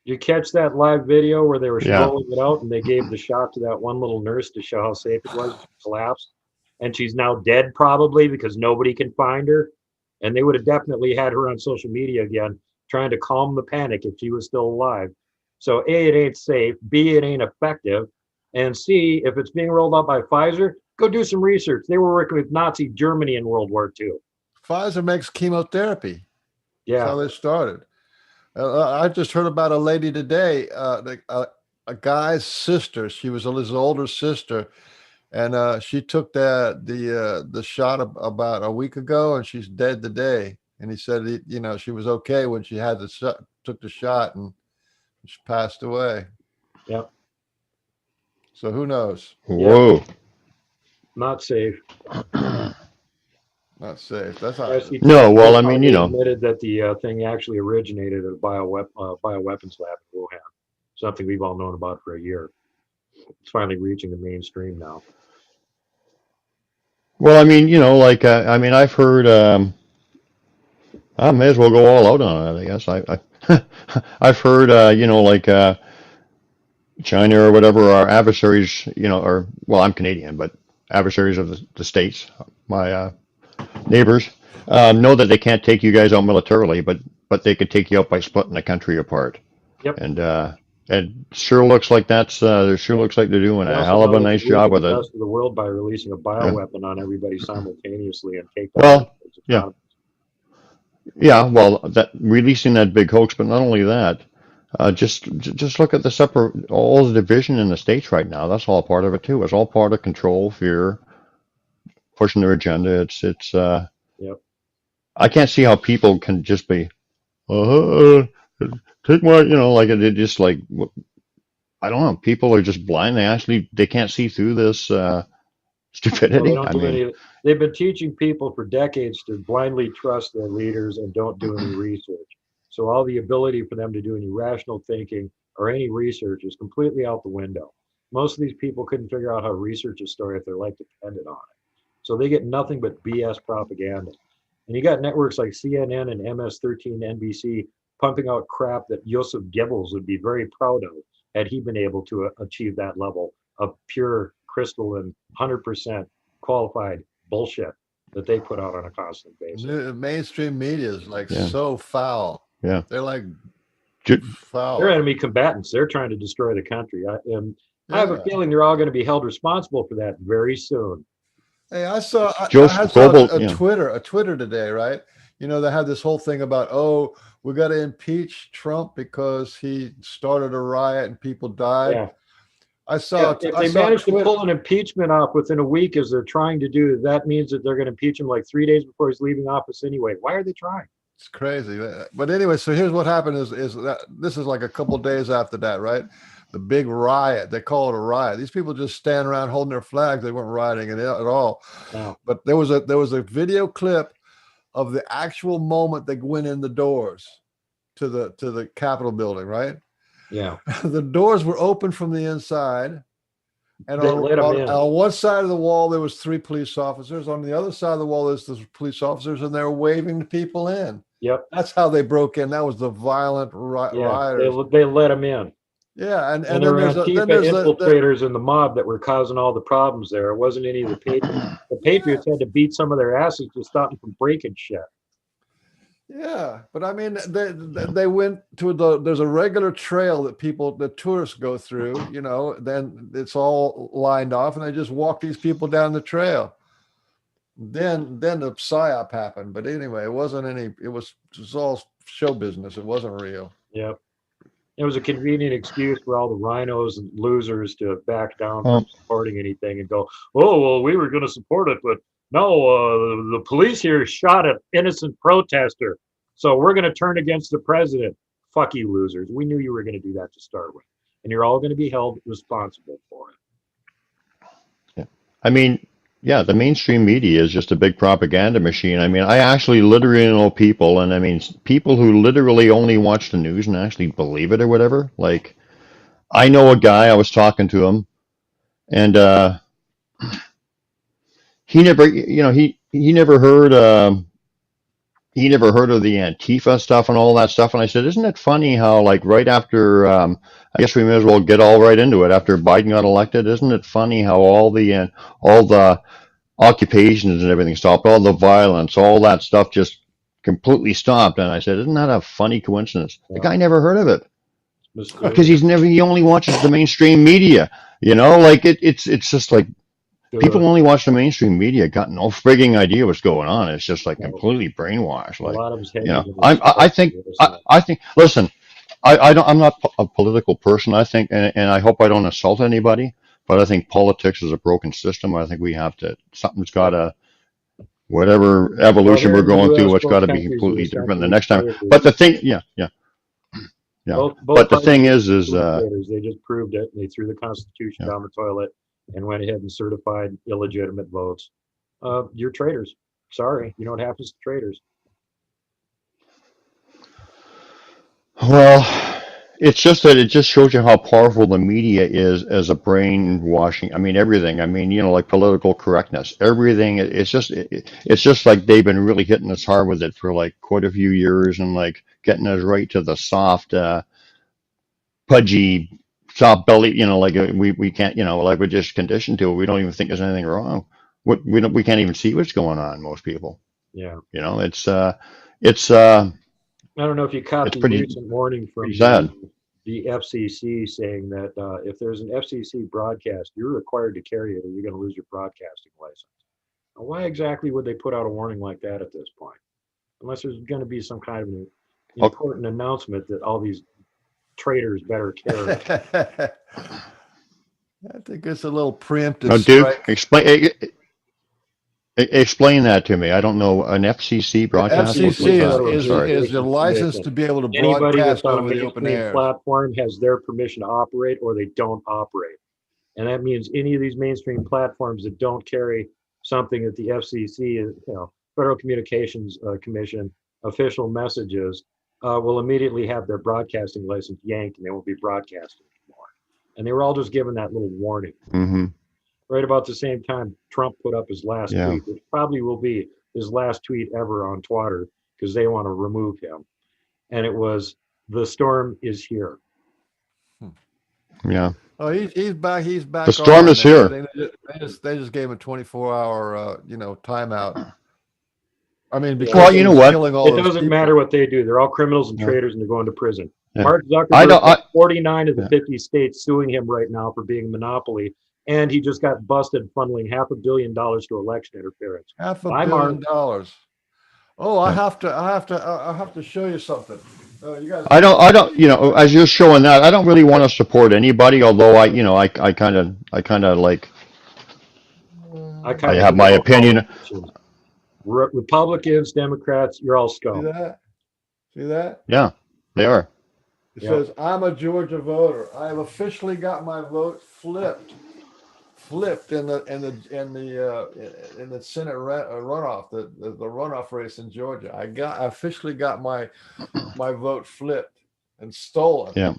You catch that live video where they were Yeah, rolling it out and they gave the shot to that one little nurse to show how safe it was. She collapsed. And she's now dead probably because nobody can find her. And they would have definitely had her on social media again, trying to calm the panic if she was still alive. So A, it ain't safe. B, it ain't effective. And C, if it's being rolled out by Pfizer, go do some research. They were working with Nazi Germany in World War II. Pfizer makes chemotherapy. That's Yeah. how they started. I just heard about a lady today, a guy's sister. She was his older sister, and she took the shot about a week ago, and she's dead today. And he said, she was okay when she had took the shot, and she passed away. Yep. So who knows? whoa. Not safe. Not safe. That's how. Yes, he No, well, I finally mean, admitted that the thing actually originated at a bioweapons lab in Wuhan, something we've all known about for a year. It's finally reaching the mainstream now. well, I mean, I've heard. I may as well go all out on it. I guess I've heard. China or whatever our adversaries, or well, I'm Canadian, but adversaries of the states, my neighbors, know that they can't take you guys out militarily, but they could take you out by splitting the country apart. Yep. And sure looks like there sure looks like they're doing They a also hell of know a they nice can weaken job with the it. rest of the world by releasing a bioweapon on everybody simultaneously and take down Well, everybody's yeah, economy. yeah. Well, that releasing that big hoax, but not only that. Just look at all the division in the states right now. That's all part of it too. It's all part of control, fear, pushing their agenda. Yep. I can't see how people can just be, uh, take my, like it just like, I don't know. People are just blind. They can't see through this, Well, they stupidity. don't I do mean, any. They've been teaching people for decades to blindly trust their leaders and don't do any research. So all the ability for them to do any rational thinking or any research is completely out the window. Most of these people couldn't figure out how to research a story if their life depended on it. So they get nothing but BS propaganda. And you got networks like CNN and MS-13, NBC pumping out crap that Joseph Goebbels would be very proud of had he been able to achieve that level of pure crystalline 100% qualified bullshit that they put out on a constant basis. The mainstream media is like yeah, so foul. yeah. They're like Ju- foul. They're enemy combatants. They're trying to destroy the country. I have a Yeah. feeling they're all going to be held responsible for that very soon. Hey, I saw Joseph saw Goebbels, a yeah. Twitter today, right? They had this whole thing about, oh, we got to impeach Trump because he started a riot and people died. Yeah. I saw If I they saw manage to Twitter. pull an impeachment off within a week, as they're trying to do, that means that they're going to impeach him like 3 days before he's leaving office anyway. Why are they trying? It's crazy. But anyway, so here's what happened is that this is like a couple days after that, right? the big riot. They call it a riot. These people just stand around holding their flags. They weren't rioting at all. No. But there was a video clip of the actual moment they went in the doors to the Capitol building, right? Yeah. The doors were open from the inside. And They let 'em in. on one side of the wall, there was 3 police officers. On the other side of the wall, there's the police officers, and they were waving the people in. Yep. That's how they broke in. That was the violent Yeah. rioters. They let them in. Yeah, and And then there were there's infiltrators in the mob that were causing all the problems there. It wasn't any of the Patriots. The Patriots had to beat some of their asses to stop them from breaking shit. yeah, but I mean, they went to there's a regular trail that the tourists go through, then it's all lined off, and they just walk these people down the trail. Then the psyop happened, but anyway, it was all show business. It wasn't real. Yep. It was a convenient excuse for all the rhinos and losers to back down Well- from supporting anything and go, oh, well, we were going to support it, but no, the police here shot an innocent protester, so we're going to turn against the president. Fuck you, losers. We knew you were going to do that to start with, and you're all going to be held responsible for it. I mean, yeah, the mainstream media is just a big propaganda machine. I mean, I actually literally know people, and I mean, people who literally only watch the news and actually believe it or whatever. Like, I know a guy, I was talking to him, and he never, he never heard, he never heard of the Antifa stuff and all that stuff. And I said, isn't it funny how, like, right after, I guess we may as well get all right into it. After Biden got elected, isn't it funny how all the occupations and everything stopped, all the violence, all that stuff just completely stopped? And I said, isn't that a funny coincidence? The guy never heard of it because he only watches the mainstream media. Like it's just like people only watch the mainstream media, got no frigging idea what's going on. It's just like completely brainwashed. A Like, lot of us I think. Listen, I'm not a political person. I think, and I hope I don't insult anybody, but I think politics is a broken system. I think something's got to, whatever evolution we're going through, it's got to be completely different the next time. But the thing, yeah. But the thing is, they just proved it. They threw the Constitution down the toilet and went ahead and certified illegitimate votes. You're traitors. Sorry, you know what happens to traitors. well, it's just that it just shows you how powerful the media is as a brainwashing. I mean, everything. I mean, like political correctness, everything. It's just like they've been really hitting us hard with it for like quite a few years, and like getting us right to the soft, pudgy, soft belly. Like we can't. Like we're just conditioned to it. We don't even think there's anything wrong. We can't even see what's going on. Most people. Yeah. It's I don't know if you caught It's the pretty- recent warning from pretty sad. the FCC saying that if there's an FCC broadcast, you're required to carry it or you're going to lose your broadcasting license. Now, why exactly would they put out a warning like that at this point? Unless there's going to be some kind of an important announcement that all these traitors better carry. I think it's a little preemptive Now, Duke, strike. explain that to me. I don't know an FCC broadcast. FCC I'm sorry. is the license to be able to Anybody broadcast that's on a over the open mainstream air. platform has their permission to operate or they don't operate. And that means any of these mainstream platforms that don't carry something that the FCC, Federal Communications Commission official messages, will immediately have their broadcasting license yanked and they won't be broadcasting anymore. And they were all just given that little warning. Mm-hmm. Right about the same time Trump put up his last tweet, which probably will be his last tweet ever on Twitter because they want to remove him. And it was, "The storm is here." Yeah. Oh, he's back. He's back. The storm is here. They just gave him a 24-hour, timeout. I mean, because Well, you know what? killing all It those doesn't people. matter what they do. They're all criminals and Yeah. traitors and they're going to prison. Yeah. Mark I Zuckerberg don't- has 49 of the Yeah. 50 states suing him right now for being a monopoly. And he just got busted funneling $500 million to election interference. Bye, $500 Mark. million. Oh, I have to show you something. You guys. I don't, as you're showing that, I don't really want to support anybody, although I kind of like, I have my opinion. Republicans, Democrats, you're all See scum. that? See that? Yeah, they are. It Yep. says, I'm a Georgia voter. I have officially got my vote flipped in the Senate runoff, the runoff race in Georgia. I officially got my vote flipped and stolen. Yeah.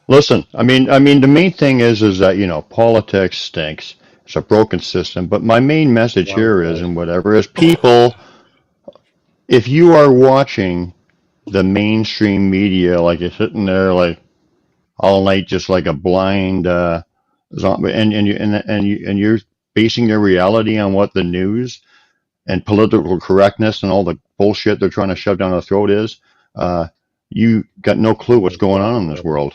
Listen, I mean, the main thing is that, politics stinks. It's a broken system. But my main message Well, here is, and whatever, is people, if you are watching the mainstream media, like you're sitting there like all night, just like a blind zombie, and you're basing your reality on what the news and political correctness and all the bullshit they're trying to shove down our throat is, uh, you got no clue what's going on in this world.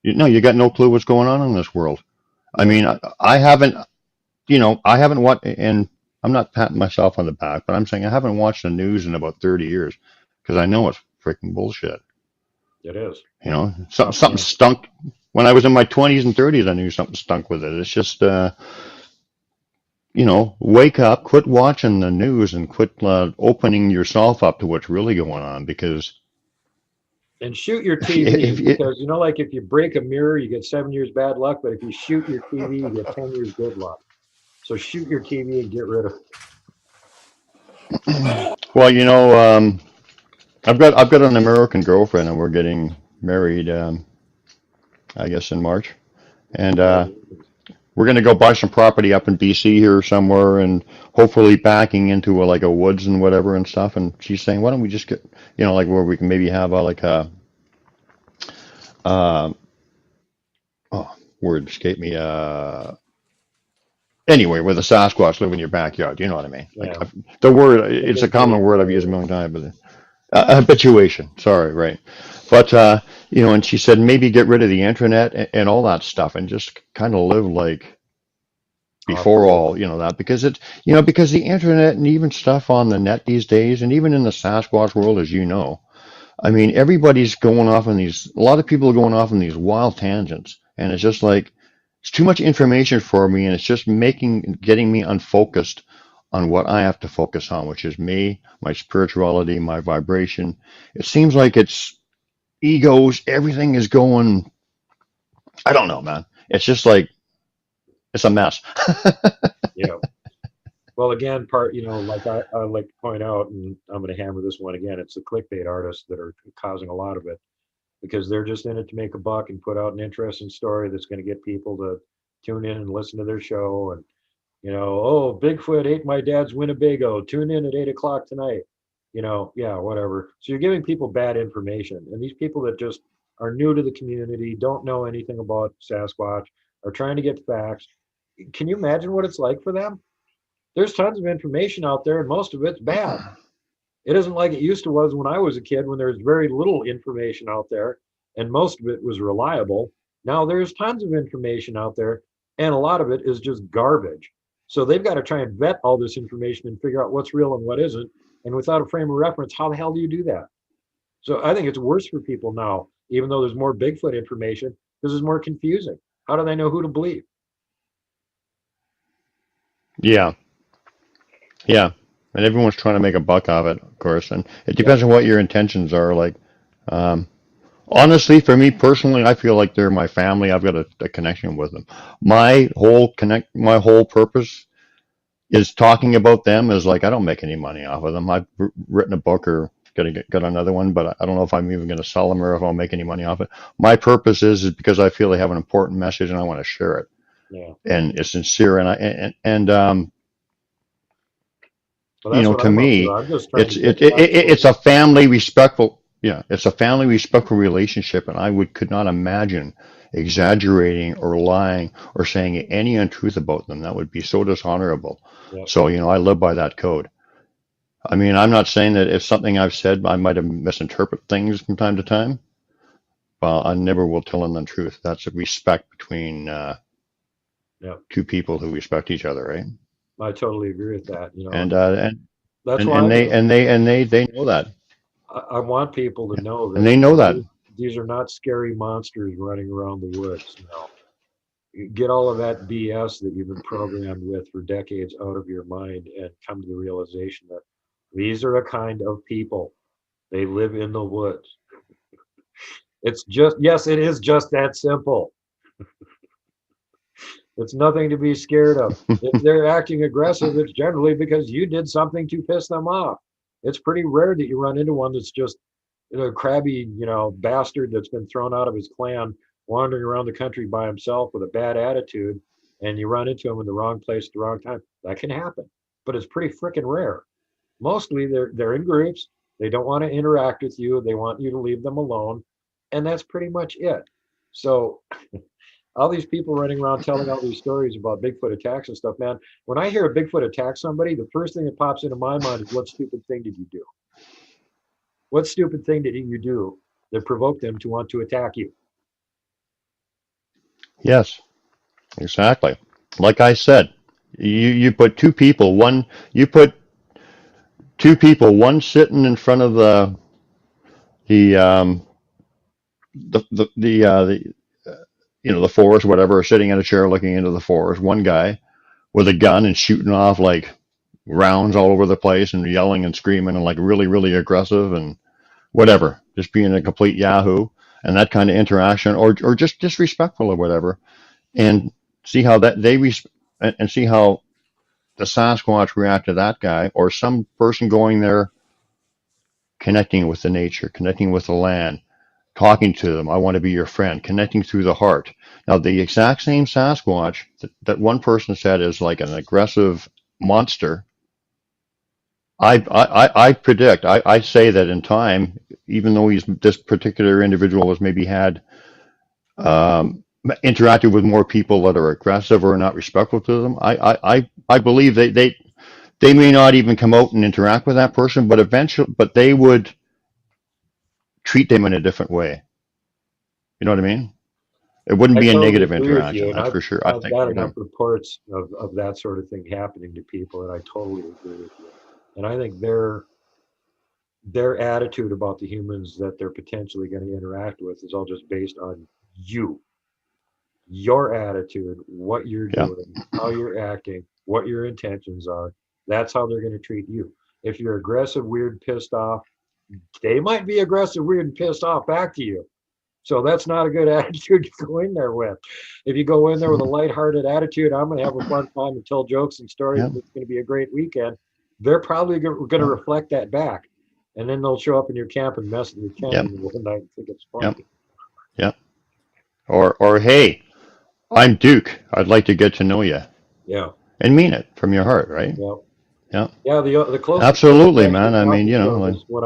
You got no clue what's going on in this world. I mean, I haven't, I haven't watched, and I'm not patting myself on the back, but I'm saying I haven't watched the news in about 30 years because I know it's freaking bullshit. it is. Something stunk when I was in my 20s and 30s. I knew something stunk with it. It's just, wake up, quit watching the news, and quit opening yourself up to what's really going on. Because And shoot your TV if you, because like if you break a mirror, you get 7 years bad luck. But if you shoot your TV, you get 10 years good luck. So shoot your TV and get rid of it. well, I've got an American girlfriend, and we're getting married, I guess in March, and we're going to go buy some property up in BC here somewhere, and hopefully backing into like a woods and whatever and stuff. And she's saying, why don't we just get, like where we can maybe have like a, uh, oh, word escaped me. Anyway, where the Sasquatch live in your backyard. You know what I mean? Like Yeah. the word, it's a common word I've used a million times, but habituation. Sorry, right? But and she said maybe get rid of the internet and all that stuff, and just kind of live like before all, that, because because the internet and even stuff on the net these days, and even in the Sasquatch world, as you know, I mean, everybody's going off on a lot of people are going off on these wild tangents, and it's just like, it's too much information for me, and it's just getting me unfocused on what I have to focus on, which is me, my spirituality, my vibration. It seems like it's egos, everything is going, I don't know, man. It's just like, it's a mess. Yeah. Well, again, like I like to point out, and I'm going to hammer this one again. It's the clickbait artists that are causing a lot of it because they're just in it to make a buck and put out an interesting story that's going to get people to tune in and listen to their show. And oh, Bigfoot ate my dad's Winnebago. Tune in at 8 o'clock tonight. Yeah, whatever. So you're giving people bad information, and these people that just are new to the community, don't know anything about Sasquatch, are trying to get facts. Can you imagine what it's like for them? There's tons of information out there, and most of it's bad. It isn't like it used to was when I was a kid, when there was very little information out there, and most of it was reliable. Now there's tons of information out there, and a lot of it is just garbage. So they've got to try and vet all this information and figure out what's real and what isn't. And without a frame of reference, how the hell do you do that? So I think it's worse for people now, even though there's more Bigfoot information, because it's more confusing. How do they know who to believe? Yeah, yeah. And everyone's trying to make a buck of it, of course. And it Yeah. depends on what your intentions are. Like, um, honestly, for me personally, I feel like they're my family. I've got a connection with them. My whole purpose is talking about them is like, I don't make any money off of them. I've written a book or got another one, but I don't know if I'm even going to sell them or if I'll make any money off it. My purpose is because I feel they have an important message and I want to share it. Yeah. And it's sincere. Well, that's what To I'm up me, to. I'm just trying it's to it, get it, facts for it's a people. family respectful, yeah, it's a family respectful relationship, and I could not imagine exaggerating or lying or saying any untruth about them. That would be so dishonorable. Yeah. So, I live by that code. I mean, I'm not saying that if something I've said, I might have misinterpreted things from time to time. Well, I never will tell them the truth. That's a respect between Yeah. two people who respect each other, right? I totally agree with that. And uh, That's and why and they and they and they know that, I want people to know and that they know that. these are not scary monsters running around the woods. You get all of that BS that you've been programmed with for decades out of your mind and come to the realization that these are a kind of people. They live in the woods. It's just, yes, it is just that simple. It's nothing to be scared of. If they're acting aggressive, it's generally because you did something to piss them off. It's pretty rare that you run into one that's just a crabby, bastard that's been thrown out of his clan, wandering around the country by himself with a bad attitude, and you run into him in the wrong place at the wrong time. That can happen, but it's pretty freaking rare. Mostly they're in groups. They don't want to interact with you. They want you to leave them alone, and that's pretty much it. So all these people running around telling all these stories about Bigfoot attacks and stuff, man. When I hear a Bigfoot attack somebody, the first thing that pops into my mind is, what stupid thing did you do? What stupid thing did you do that provoked them to want to attack you? Yes, exactly. Like I said, you put you put two people, one sitting in front of the the the forest, whatever, sitting in a chair looking into the forest. One guy with a gun and shooting off like rounds all over the place and yelling and screaming and like really, really aggressive and whatever, just being a complete yahoo, and that kind of interaction, or just disrespectful or whatever, and see how that and see how the Sasquatch react to that guy, or some person going there, connecting with the nature, connecting with the land, talking to them. I want to be your friend, connecting through the heart. Now, the exact same Sasquatch that one person said is like an aggressive monster. I predict, I say that in time, even though this particular individual has maybe had interacted with more people that are aggressive or not respectful to them, I believe they may not even come out and interact with that person, but eventually, but they would treat them in a different way. You know what I mean? It wouldn't I be a totally negative agree with you, interaction, and that's I've for sure. I I've think got for enough them. reports of that sort of thing happening to people, and I totally agree with you. And I think their attitude about the humans that they're potentially going to interact with is all just based on you, your attitude, what you're Yeah, doing, how you're acting, what your intentions are. That's how they're going to treat you. If you're aggressive, weird, pissed off, they might be aggressive, weird, and pissed off back to you. So that's not a good attitude to go in there with. If you go in there with a lighthearted attitude, I'm going to have a fun time and tell jokes and stories, yeah, and it's going to be a great weekend. They're probably going to yeah, reflect that back, and then they'll show up in your camp and mess with your tent yeah, in the middle of the night and think it's yeah, funny. yeah. Or hey, I'm Duke. I'd like to get to know you, Yeah, and mean it from your heart, right? yeah, Yeah, yeah. The closest thing I've absolutely, man. actually I mean, talking you to know, them like, is when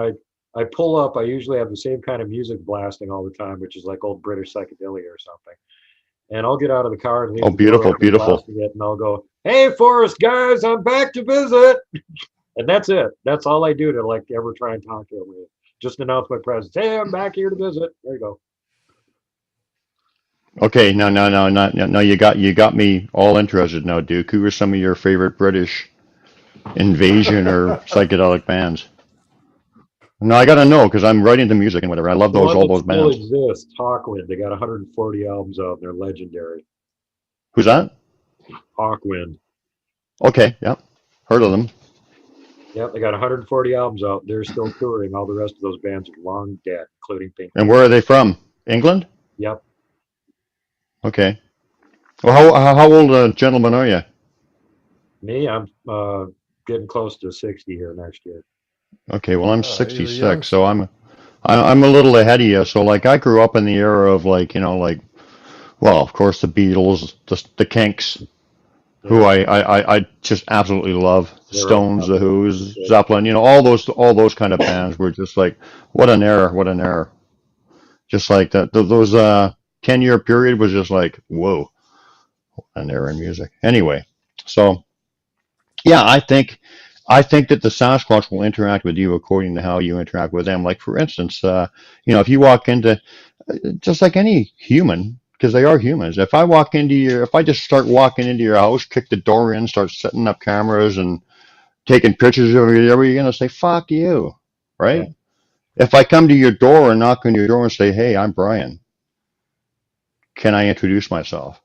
I pull up. I usually have the same kind of music blasting all the time, which is like old British psychedelia or something. And I'll get out of the car and oh, leave the door beautiful, open, beautiful. blasting it, and I'll go, "Hey, Forest guys, I'm back to visit." And that's it. That's all I do to like ever try and talk to them. Just announce my presence. Hey, I'm back here to visit. There you go. Okay, no. You got me all interested now, Duke. Who are some of your favorite British invasion or psychedelic bands? No, I gotta know because I'm writing the music and whatever. I love The those one all that those still bands. exists, Hawkwind. They got 140 albums out. And they're legendary. Who's that? Hawkwind. Okay, yeah, heard of them. Yep, they got 140 albums out. They're still touring. All the rest of those bands are long dead, including Pink And Floyd. where are they from? England? Yep. Okay. Well, how old a gentleman are you? Me, I'm getting close to 60 here next year. Okay, well I'm He's a 66, so youngster. I'm a little ahead of you. So like I grew up in the era of like like well, of course the Beatles, the Kinks, who Yeah, I just absolutely love. The they're all Stones, the popular. Who's, Good. Zeppelin, all those kind of bands were just like what an era. Just like that those 10-year period was just like whoa, an era in music. Anyway, so yeah, I think that the Sasquatch will interact with you according to how you interact with them. Like for instance, if you walk into just like any human, because they are humans. If I just start walking into your house, kick the door in, start setting up cameras and taking pictures of you, you're gonna say "fuck you," Yeah. right? If I come to your door and knock on your door and say, "Hey, I'm Brian. Can I introduce myself?"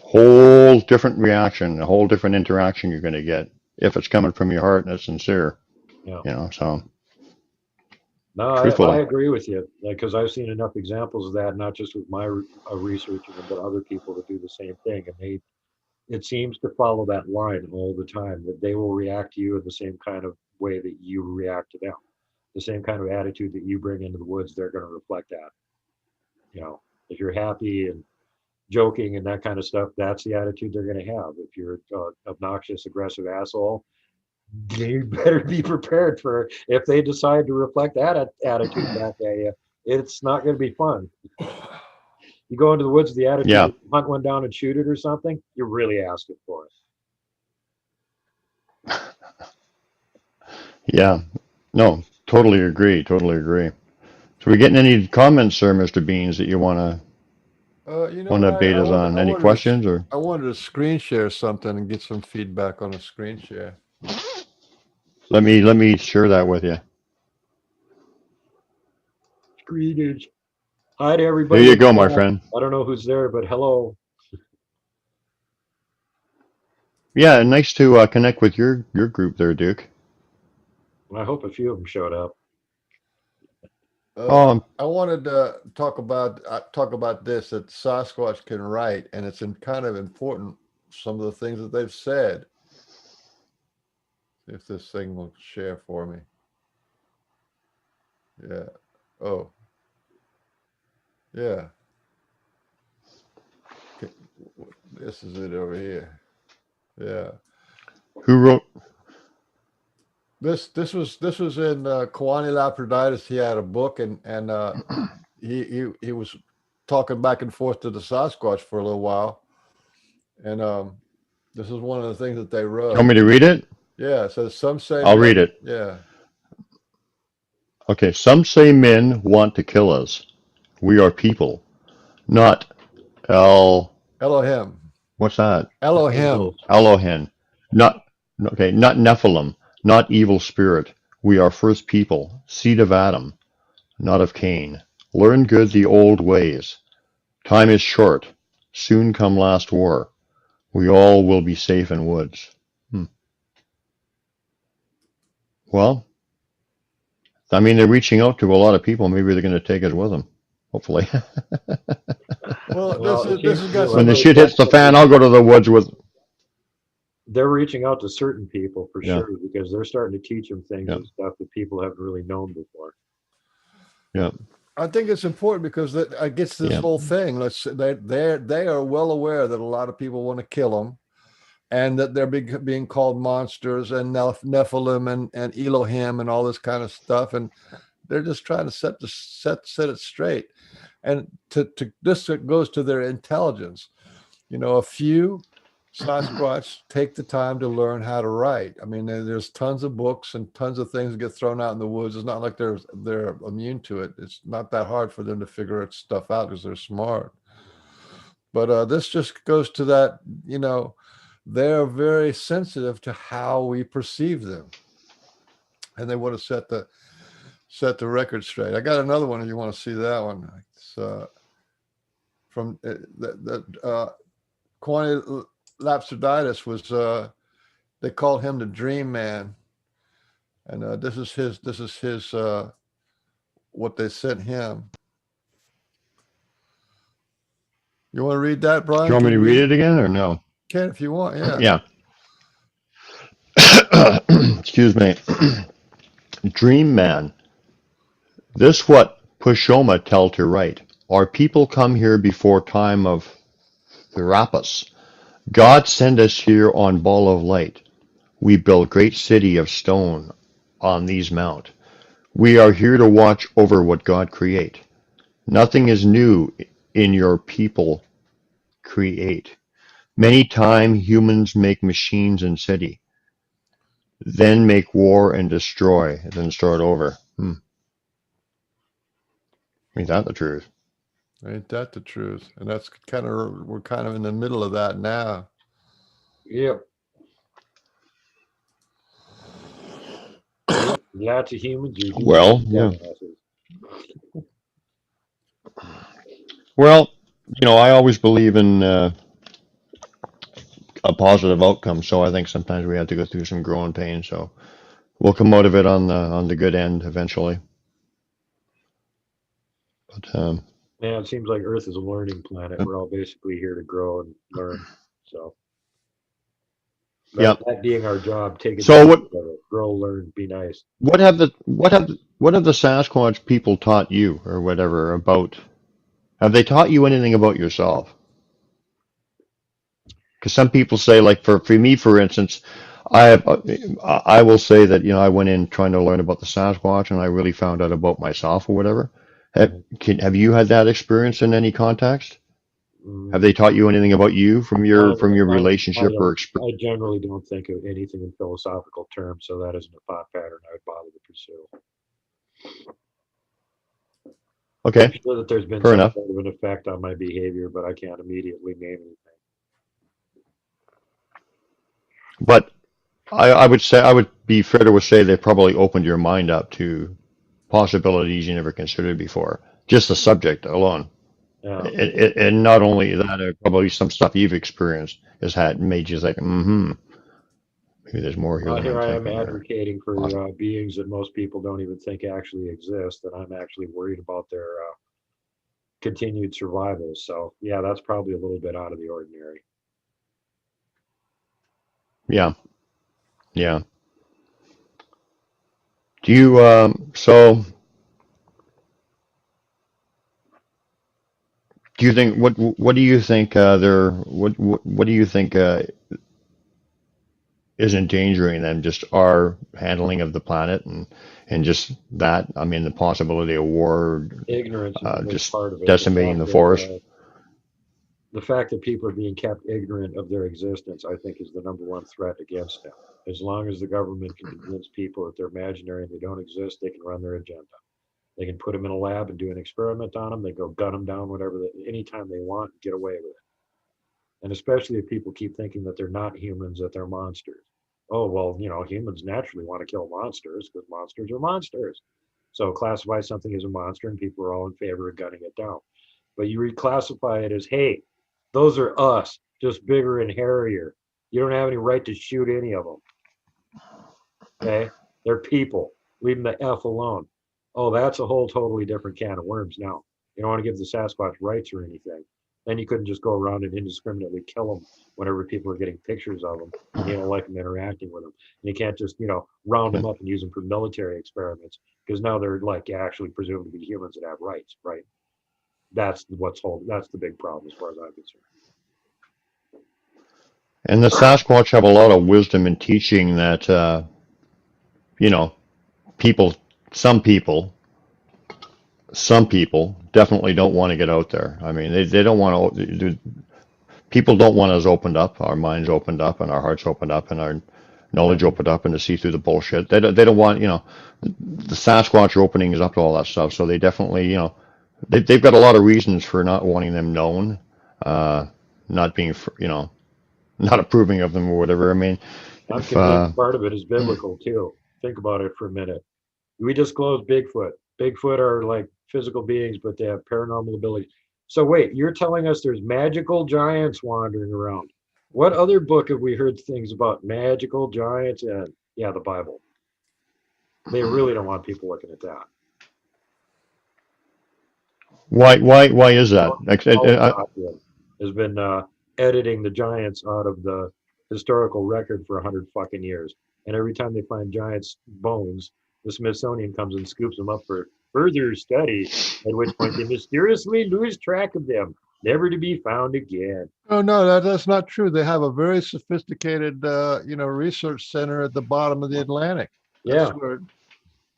Whole different reaction, a whole different interaction you're gonna get if it's coming from your heart and it's sincere. Yeah. So No, I truthfully. agree with you because I've seen enough examples of that, not just with my researching them, but other people that do the same thing, and they it seems to follow that line all the time that they will react to you in the same kind of way that you react to them, the same kind of attitude that you bring into the woods. They're going to reflect that. You know, if you're happy and joking and that kind of stuff, that's the attitude they're going to have. If you're obnoxious, aggressive asshole, you better be prepared for if they decide to reflect that attitude back at you. It's not going to be fun. You go into the woods with the attitude Yeah, to hunt one down and shoot it or something, you're really asking for it. yeah. No, totally agree. Totally agree. So we getting any comments, sir, Mr. Beans, that you You know want what? to update us on? Any questions or I wanted to screen share something and get some feedback on a screen share. let me share that with you. Greetings. Hi to Here everybody you in the go, my chat. friend. I don't know who's there, but hello. Yeah, nice to connect with your group there, Duke. I hope a few of them showed up. Oh, I wanted to talk about this that Sasquatch can write, and it's kind of important. Some of the things that they've said. If this thing will share for me. Yeah. Oh, yeah. Okay. This is it over here. Yeah. who wrote? This was in Kawani Lapiditis. He had a book, and he was talking back and forth to the Sasquatch for a little while, and this is one of the things that they You want wrote. me to read it? Yeah, it says some say I'll read men. it. Yeah. Okay. Some say men want to kill us. We are people, not El. Elohim. What's that? Elohim. Angels. Elohim. Not okay. Not Nephilim. Not evil spirit. We are first people, seed of Adam, not of Cain. Learn good the old ways. Time is short. Soon come last war. We all will be safe in woods. Hmm. Well, I mean, they're reaching out to a lot of people. Maybe they're going to take us with them. Hopefully. Well, Well, it this seems has to me got When like some the of shit hits that's the what fan, I'll go to the woods with. they're reaching out to certain people for Yeah, sure because they're starting to teach them things yeah, and stuff that people haven't really known before. yeah, I think it's important because that gets this yeah. whole thing. They are well aware that a lot of people want to kill them, and that they're being called monsters and Nephilim and Elohim and all this kind of stuff, and they're just trying to set it straight. And to this goes to their intelligence. A few Sasquatch take the time to learn how to write. I mean, there's tons of books and tons of things that get thrown out in the woods. It's not like they're immune to it. It's not that hard for them to figure stuff out because they're smart. But this just goes to that, they're very sensitive to how we perceive them, and they want to set the record straight. I got another one if you want to see that one. It's from Quantity Lapsiditis was they called him the Dream Man, and this is his what they sent him. You want to read that, Do you Brian? want me Can to you read read it? it again or no? Can if you want. Yeah. Yeah. Excuse me. Dream man. This what Pushoma tell to write. Our people come here before time of Therapus. God send us here on ball of light. We build great city of stone on these mount. We are here to watch over what God create. Nothing is new in your people create. Many time humans make machines and city, then make war and destroy, and then start over. Ain't that the truth? Ain't that the truth? And we're kind of in the middle of that now. Yep. Yep. Lots of humans are Well, huge yeah. dumbasses. Well, I always believe in a positive outcome, so I think sometimes we have to go through some growing pain. So we'll come out of it on the good end eventually. But Yeah, it seems like Earth is a learning planet. We're all basically here to grow and learn. So yeah. that being our job, take So advantage what of it. Grow, learn, be nice. what have the Sasquatch people taught you or whatever about? Have they taught you anything about yourself? Because some people say, like for me, for instance, I I will say that I went in trying to learn about the Sasquatch and I really found out about myself or whatever. Mhm. Have you had that experience in any context? Have they Mm, taught you anything about you from your I relationship or don't. experience? I generally don't think of anything in philosophical terms, so that isn't a thought pattern I would bother to pursue. I'm Okay, sure that there's been fair some enough. sort of an effect on my behavior, but I can't immediately name anything. But I would say I would be fair to say they probably opened your mind up to possibilities you never considered before. Just the subject alone. Yeah. And not only that, probably some stuff you've experienced has had made you think, maybe there's more here Well, than here I'm I am thinking, or advocating possible. for beings that most people don't even think actually exist, and I'm actually worried about their continued survival. So, yeah, that's probably a little bit out of the ordinary. Yeah, yeah. Do you do you think what do you think what do you think is endangering them? Just our handling of the planet and just that. I mean, the possibility of war, Ignorance is a big just part of it. decimating the forest. The fact that people are being kept ignorant of their existence, I think, is the number one threat against them. As long as the government can convince people that they're imaginary and they don't exist, they can run their agenda. They can put them in a lab and do an experiment on them. They go gun them down, anytime they want, get away with it. And especially if people keep thinking that they're not humans, that they're monsters. Oh, well, humans naturally want to kill monsters because monsters are monsters. So classify something as a monster and people are all in favor of gunning it down. But you reclassify it as, hey, those are us, just bigger and hairier. You don't have any right to shoot any of them. Okay? They're people. Leave them the F alone. Oh, that's a whole totally different can of worms now. You don't want to give the Sasquatch rights or anything. Then you couldn't just go around and indiscriminately kill them whenever people are getting pictures of them and you don't like them interacting with them. And you can't just, round them up and use them for military experiments because now they're like actually presumed to be humans that have rights, right? That's the big problem as far as I'm concerned. And the Sasquatch have a lot of wisdom in teaching that, you know, people, some people, some people definitely don't want to get out there. I mean, they don't want to, people don't want us opened up, our minds opened up, and our hearts opened up, and our knowledge And opened up, and to see through the bullshit. They don't want, the Sasquatch are opening is up to all that stuff. So they definitely, they've got a lot of reasons for not wanting them known, uh, not being, not approving of them or whatever. I mean, I'm if, convinced part of it is biblical too. Think about it for a minute. We disclosed Bigfoot. Bigfoot are like physical beings, but they have paranormal abilities. So wait, you're telling us there's magical giants wandering around. What other book have we heard things about magical giants? And yeah, the Bible. They really don't want people looking at that. why is that? Paul Doctrine has been editing the giants out of the historical record for 100 fucking years. And every time they find giants' bones, the Smithsonian comes and scoops them up for further study, at which point they mysteriously lose track of them, never to be found again. Oh no, that's not true. They have a very sophisticated, research center at the bottom of the Atlantic. That's Yeah. where.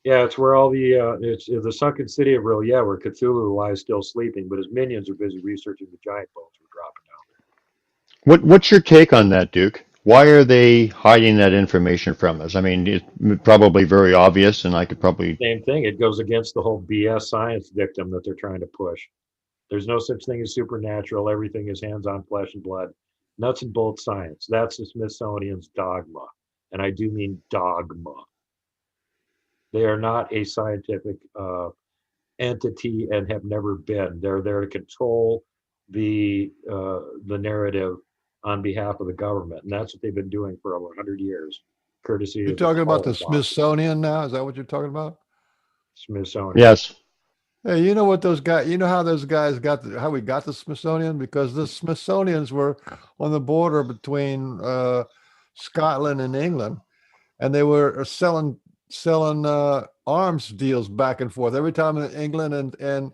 Yeah, it's where all it's the sunken city of Real, where Cthulhu lies still sleeping, but his minions are busy researching the giant bones we're dropping down. What's your take on that, Duke? Why are they hiding that information from us? I mean, it's probably very obvious, and I could probably. Same thing. It goes against the whole BS science dictum that they're trying to push. There's no such thing as supernatural. Everything is hands on flesh and blood. Nuts and bolts science. That's the Smithsonian's dogma. And I do mean dogma. They are not a scientific entity and have never been. They're there to control the narrative on behalf of the government. And that's what they've been doing for over 100 years, courtesy You're of the talking about Paul the Doctrine. Smithsonian now? Is that what you're talking about? Smithsonian. Yes, Hey, you know what those guys, you know how those guys how we got the Smithsonian? Because the Smithsonians were on the border between Scotland and England, and they were selling arms deals back and forth. Every time England and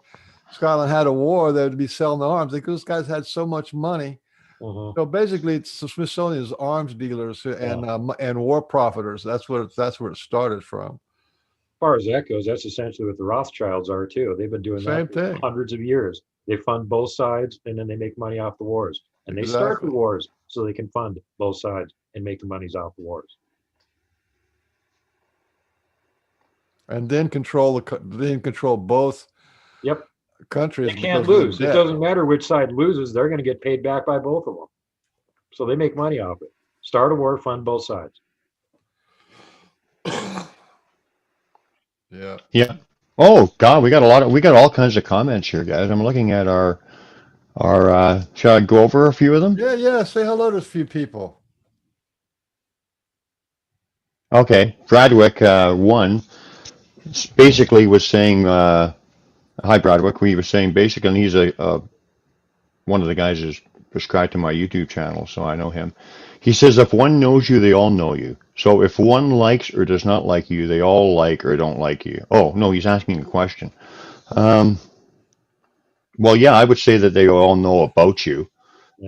Scotland had a war, they would be selling the arms because those guys had so much money. Uh-huh. So basically, it's the Smithsonian's arms dealers Yeah. and war profiters. That's where it started from. Far as that goes, that's essentially what the Rothschilds are too. They've been doing that Same for thing. hundreds of years. They fund both sides and then they make money off the wars. And they start the Exactly. wars so they can fund both sides and make the monies off the wars. And then control both Yep. countries They can't because of the lose. It debt. doesn't matter which side loses, they're going to get paid back by both of them. So they make money off it. Start a war, fund both sides. Yeah. Yeah. Oh God, we got all kinds of comments here, guys. I'm looking at our. Shall I go over a few of them? Yeah, yeah. Say hello to a few people. Okay, Bradwick one basically was saying, hi Bradwick. We were saying basically, and he's a one of the guys is subscribed to my YouTube channel, so I know him. He says if one knows you, they all know you. So if one likes or does not like you, they all like or don't like you. Oh no, he's asking a question. Um, well, yeah, I would say that they all know about you.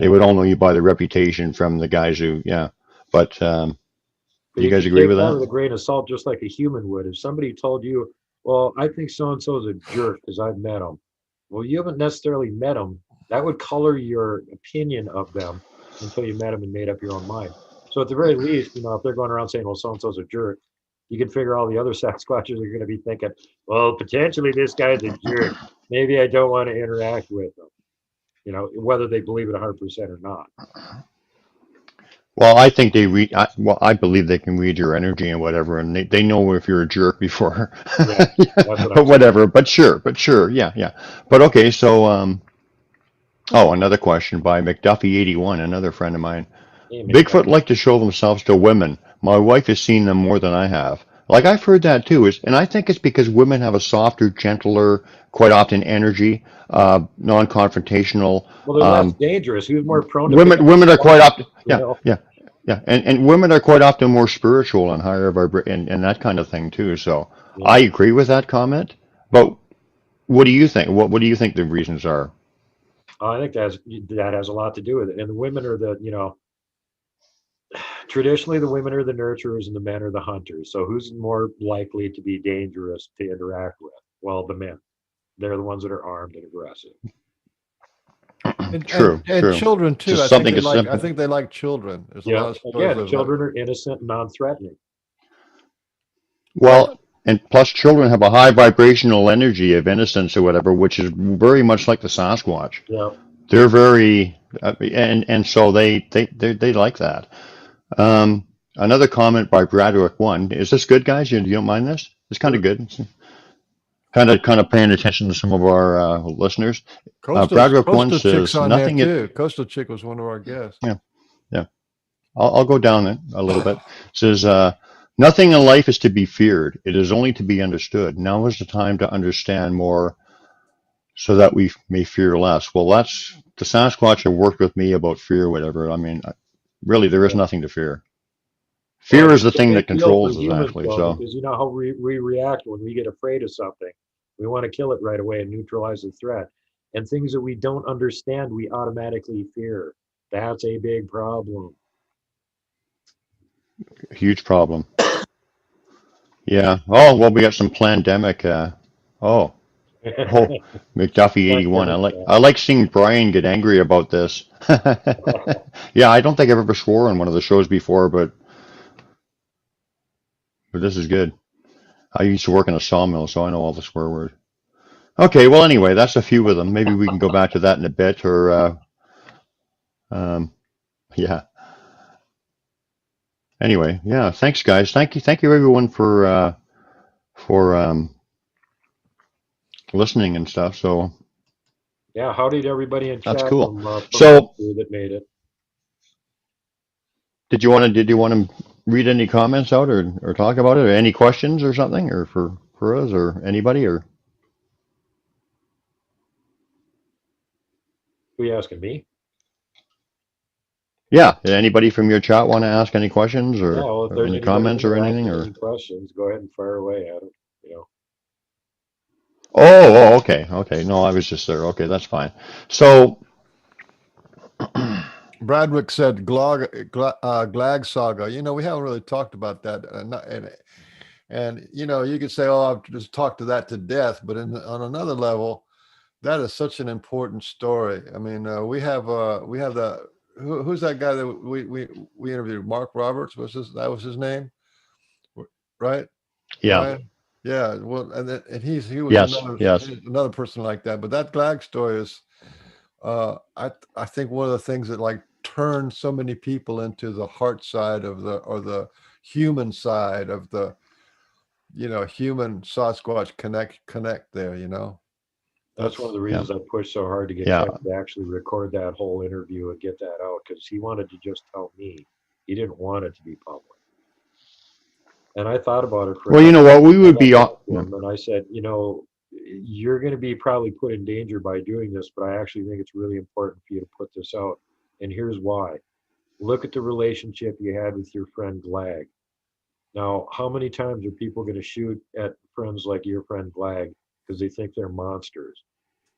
They Yeah. would all know you by the reputation from the guys who, yeah. But But do you you guys can agree take with that that? with a grain of salt, just like a human would. If somebody told you, well, I think so and so is a jerk because I've met him. Well, you haven't necessarily met them. That would color your opinion of them until you met them and made up your own mind. So at the very least, if they're going around saying, well, so and so's a jerk, you can figure all the other Sasquatches are going to be thinking, well, potentially this guy's a jerk. Maybe I don't want to interact with them, whether they believe it 100% or not. Well, I think they read. I believe they can read your energy and whatever, and they know if you're a jerk before. Yeah, that's what I'm But saying. whatever. But sure, yeah, yeah. But okay, so oh, another question by McDuffie81, another friend of mine. Hey, Bigfoot like to show themselves to women. My wife has seen them more than I have. Like I've heard that too, and I think it's because women have a softer, gentler, quite often energy, non-confrontational. well, they're less dangerous. Who's more prone to pick up Women a are quite squash? often, You yeah, know? yeah, yeah, and women are quite often more spiritual and higher and that kind of thing too. So I Yeah. agree with that comment. But what do you think? What do you think the reasons are? I think that has a lot to do with it. And the women are traditionally the women are the nurturers and the men are the hunters. So who's more likely to be dangerous to interact with? Well, the men. They're the ones that are armed and aggressive. And and, True, and true. children too. Just I think something they as like I simple. think they like children. There's a Yeah. lot of stories Again, of that. children are innocent and non-threatening. Well, Well, and plus children have a high vibrational energy of innocence or whatever, which is very much like the Sasquatch. Yeah. They're very, and so they like that. Another comment by Bradwick one. Is this good, guys? You don't mind this? It's kind of Sure. good. Kind of paying attention to some of our listeners. Bradwick one Coastal Chick's says on there nothing. too. Coastal Chick was one of our guests. Yeah, yeah. I'll go down it a little bit. It says nothing in life is to be feared. It is only to be understood. Now is the time to understand more, so that we may fear less. Well, that's the Sasquatch have worked with me about fear, whatever. I mean, really, there is Yeah. nothing to fear. Well, Fear is the it's a thing that big deal for controls us, humans, actually. though, So, because you know how we react when we get afraid of something. We want to kill it right away and neutralize the threat. And things that we don't understand, we automatically fear. That's a big problem. huge problem. Yeah. Oh, well, we got some pandemic. Oh, oh, McDuffie 81. Pandemic I like seeing Brian get angry about this. Yeah, I don't think I've ever swore on one of the shows before, but this is good. I used to work in a sawmill, so I know all the swear words. Okay, well, anyway, that's a few of them. Maybe we can go back to that in a bit, or um, yeah. Anyway, yeah. Thanks, guys. Thank you, everyone, for listening and stuff. So Yeah, how did everybody in that's chat cool. from So, Vancouver that made it? did you want to read any comments out or talk about it, or any questions or something, or for us or anybody or? Who you asking me? Yeah. Did anybody from your chat want to ask any questions Yeah, well, if or there's any anybody comments or anything? asking Or any questions, go ahead and fire away at it. You know. okay, okay. No, I was just there. Okay, that's fine. So Bradwick said Glag Saga. We haven't really talked about that, and you could say, "Oh, I've just talked to that to death," but on another level, that is such an important story. I mean, we have the who's that guy that we interviewed? Mark Roberts that was his name, right? yeah, Brian. Yeah. Well, and he was yes, yes, another person like that. But that Glag story is, I think one of the things that like turned so many people into the heart side of the human side of the human Sasquatch connect there. That's one of That's the yeah, reasons I pushed so hard to get yeah. Kevin to actually record that whole interview and get that out because he wanted to just tell me. He didn't want it to be public. And I thought about it for a Well, you couple know of what? We days. I would got be on. back to him and I said, you're going to be probably put in danger by doing this, but I actually think it's really important for you to put this out. And here's why. Look at the relationship you had with your friend Glag. Now, how many times are people going to shoot at friends like your friend Glag because they think they're monsters?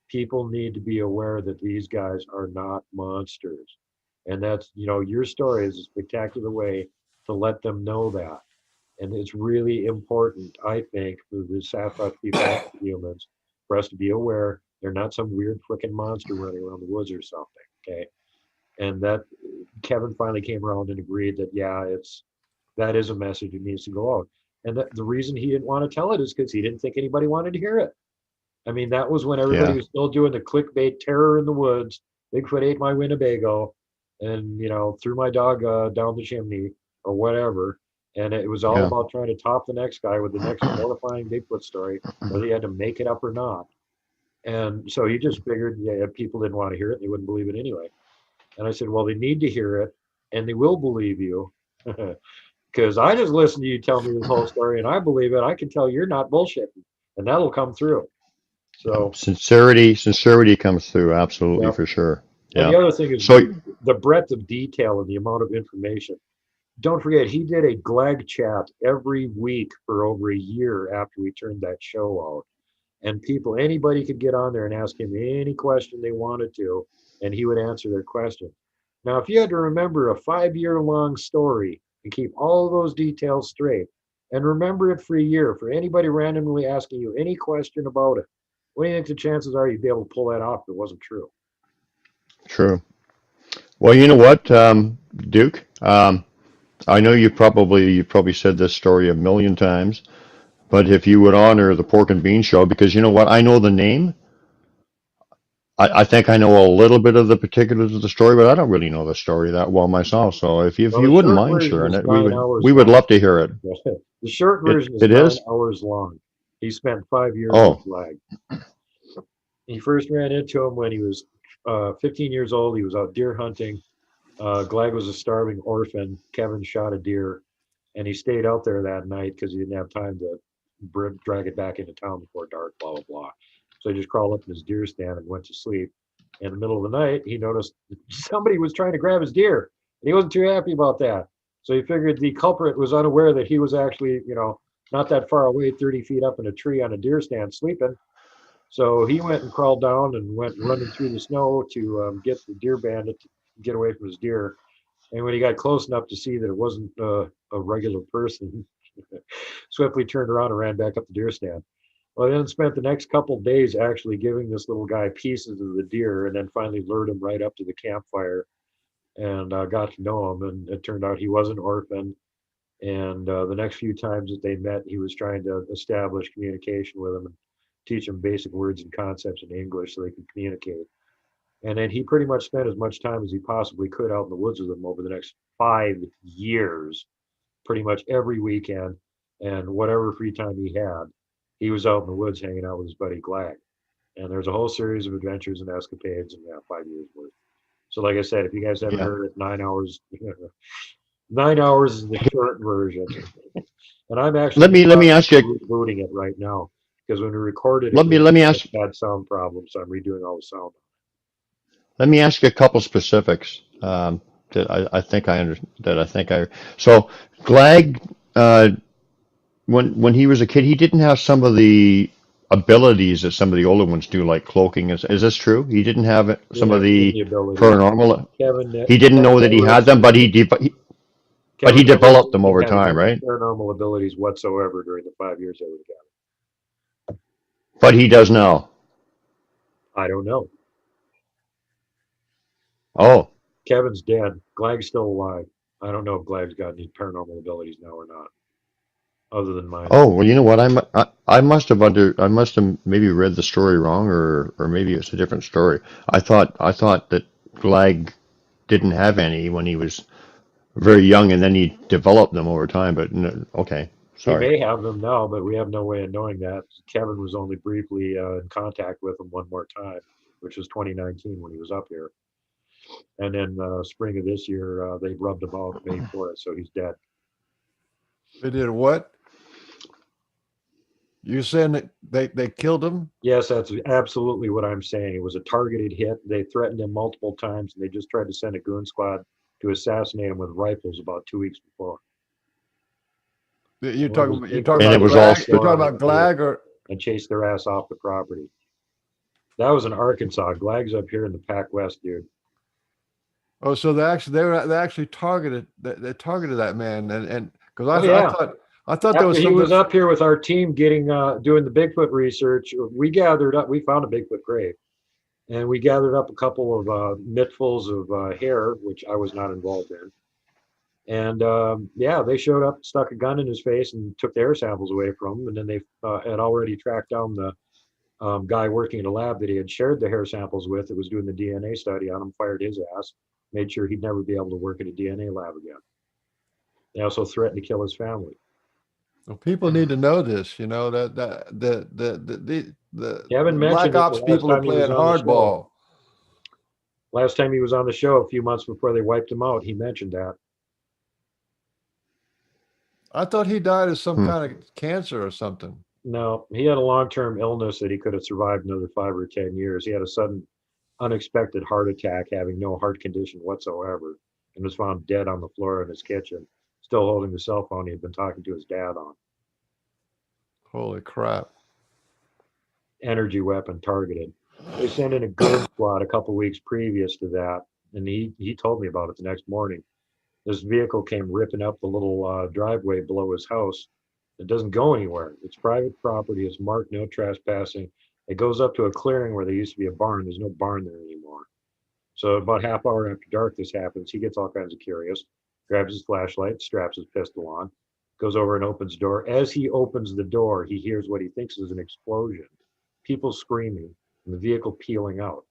People need to be aware that these guys are not monsters. And that's, your story is a spectacular way to let them know that. And it's really important, I think, for the Sasquatch people and humans for us to be aware they're not some weird freaking monster running around the woods or something. Okay. And that Kevin finally came around and agreed that, yeah, that is a message that needs to go out. And the reason he didn't want to tell it is because he didn't think anybody wanted to hear it. I mean, that was when everybody Yeah, was still doing the clickbait terror in the woods. Bigfoot ate my Winnebago and, threw my dog down the chimney or whatever. And it was all yeah, about trying to top the next guy with the next horrifying Bigfoot story, whether he had to make it up or not. And so he just figured, yeah, people didn't want to hear it. They wouldn't believe it anyway. And I said, well, they need to hear it and they will believe you. Because I just listened to you tell me this whole story and I believe it. I can tell you're not bullshitting and that'll come through. yeah. So, Sincerity comes through. Absolutely, yeah. for sure. And the Yeah. other thing is So, the breadth of detail and the amount of information. Don't forget, he did a Glag chat every week for over a year after we turned that show out. And anybody could get on there and ask him any question they wanted to, and he would answer their question. Now, if you had to remember a 5 year long story and keep all of those details straight and remember it for a year for anybody randomly asking you any question about it, what do you think the chances are you'd be able to pull that off if it wasn't true? true. Well, you know what, Duke? I know you probably said this story a million times, but if you would honor the Pork and Bean Show, because you know what, I know the name. I think I know a little bit of the particulars of the story, but I don't really know the story that well myself. So if Well, you the wouldn't short mind version sharing is it, we nine would hours we would long. love to hear it. The short It version is it nine is? hours long. He spent 5 years with Oh, Glag. He first ran into him when he was 15 years old. He was out deer hunting. Glag was a starving orphan. Kevin shot a deer, and he stayed out there that night because he didn't have time to drag it back into town before dark, blah, blah, blah. So he just crawled up in his deer stand and went to sleep. In the middle of the night, he noticed somebody was trying to grab his deer, and he wasn't too happy about that. So he figured the culprit was unaware that he was actually, not that far away, 30 feet up in a tree on a deer stand sleeping. So he went and crawled down and went running through the snow to get the deer bandit to get away from his deer. And when he got close enough to see that it wasn't a regular person, swiftly turned around and ran back up the deer stand. Well, I then spent the next couple of days actually giving this little guy pieces of the deer, and then finally lured him right up to the campfire and got to know him. And it turned out he was an orphan. And the next few times that they met, he was trying to establish communication with him and teach him basic words and concepts in English so they could communicate. And then he pretty much spent as much time as he possibly could out in the woods with them over the next 5 years, pretty much every weekend. And whatever free time he had, he was out in the woods hanging out with his buddy Glag. And there's a whole series of adventures and escapades in 5 years worth. So, like I said, if you guys haven't yeah. heard it, 9 hours, 9 hours is the short version. And I'm actually Let in the me let me process ask you. of rebooting it right now because when we recorded it, Let me we let me ask had sound problems. So I'm redoing all the sound. let me ask you a couple specifics that I think I under, that I think I. So Glag, uh, when he was a kid, he didn't have some of the abilities that some of the older ones do, like cloaking. Is this true? He didn't have some Didn't of have the any abilities. paranormal. Kevin, He didn't Kevin know that he never had them, but but he Kevin never developed them admitted over having time, any right? paranormal abilities whatsoever during the 5 years they were together. But he does now. I don't know. Oh, Kevin's dead. Glag's still alive. I don't know if Glag's got any paranormal abilities now or not, other than mine. oh, well, you know what? I must have I must have maybe read the story wrong, or maybe it's a different story. I thought that Glag didn't have any when he was very young, and then he developed them over time. But no, okay, He sorry. may have them now, but we have no way of knowing that. Kevin was only briefly in contact with him one more time, which was 2019 when he was up here. And then spring of this year, they rubbed him out, made for it, so he's dead. They did what? You're saying that they killed him? Yes, that's absolutely what I'm saying. It was a targeted hit. They threatened him multiple times, and they just tried to send a goon squad to assassinate him with rifles about 2 weeks before. You're Well, talking it you're was- talking And they it about was threatened all to Glag? You're kill talking him about Glag or and chase their ass off the property. That was in Arkansas. Glag's up here in the Pac West, dude. oh, so they actually targeted they targeted that man and because Oh I yeah. thought there After was he something. was up here with our team getting doing the Bigfoot research, we gathered up. We found a Bigfoot grave, and we gathered up a couple of mittfuls of hair, which I was not involved in. And yeah, they showed up, stuck a gun in his face, and took the hair samples away from him. And then they had already tracked down the guy working in a lab that he had shared the hair samples with, that was doing the DNA study on him, fired his ass, made sure he'd never be able to work at a DNA lab again. They also threatened to kill his family. Well, people need to know this, you know, that the Kevin black mentioned it the ops last people are time he was playing on the show. hardball. Last time he was on the show a few months before they wiped him out, he mentioned that. I thought he died of some Hmm. kind of cancer or something. No, he had a long-term illness that he could have survived another 5 or 10 years. He had a sudden, unexpected heart attack, having no heart condition whatsoever, and was found dead on the floor in his kitchen, still holding the cell phone he had been talking to his dad on. Holy crap. Energy weapon targeted. They sent in a goon squad a couple weeks previous to that, and he told me about it the next morning. This vehicle came ripping up the little driveway below his house. It doesn't go anywhere. It's private property. It's marked no trespassing. It goes up to a clearing where there used to be a barn. There's no barn there anymore. So about half hour after dark, this happens. He gets all kinds of curious, grabs his flashlight, straps his pistol on, goes over and opens the door. As he opens the door, he hears what he thinks is an explosion, people screaming, and the vehicle peeling out.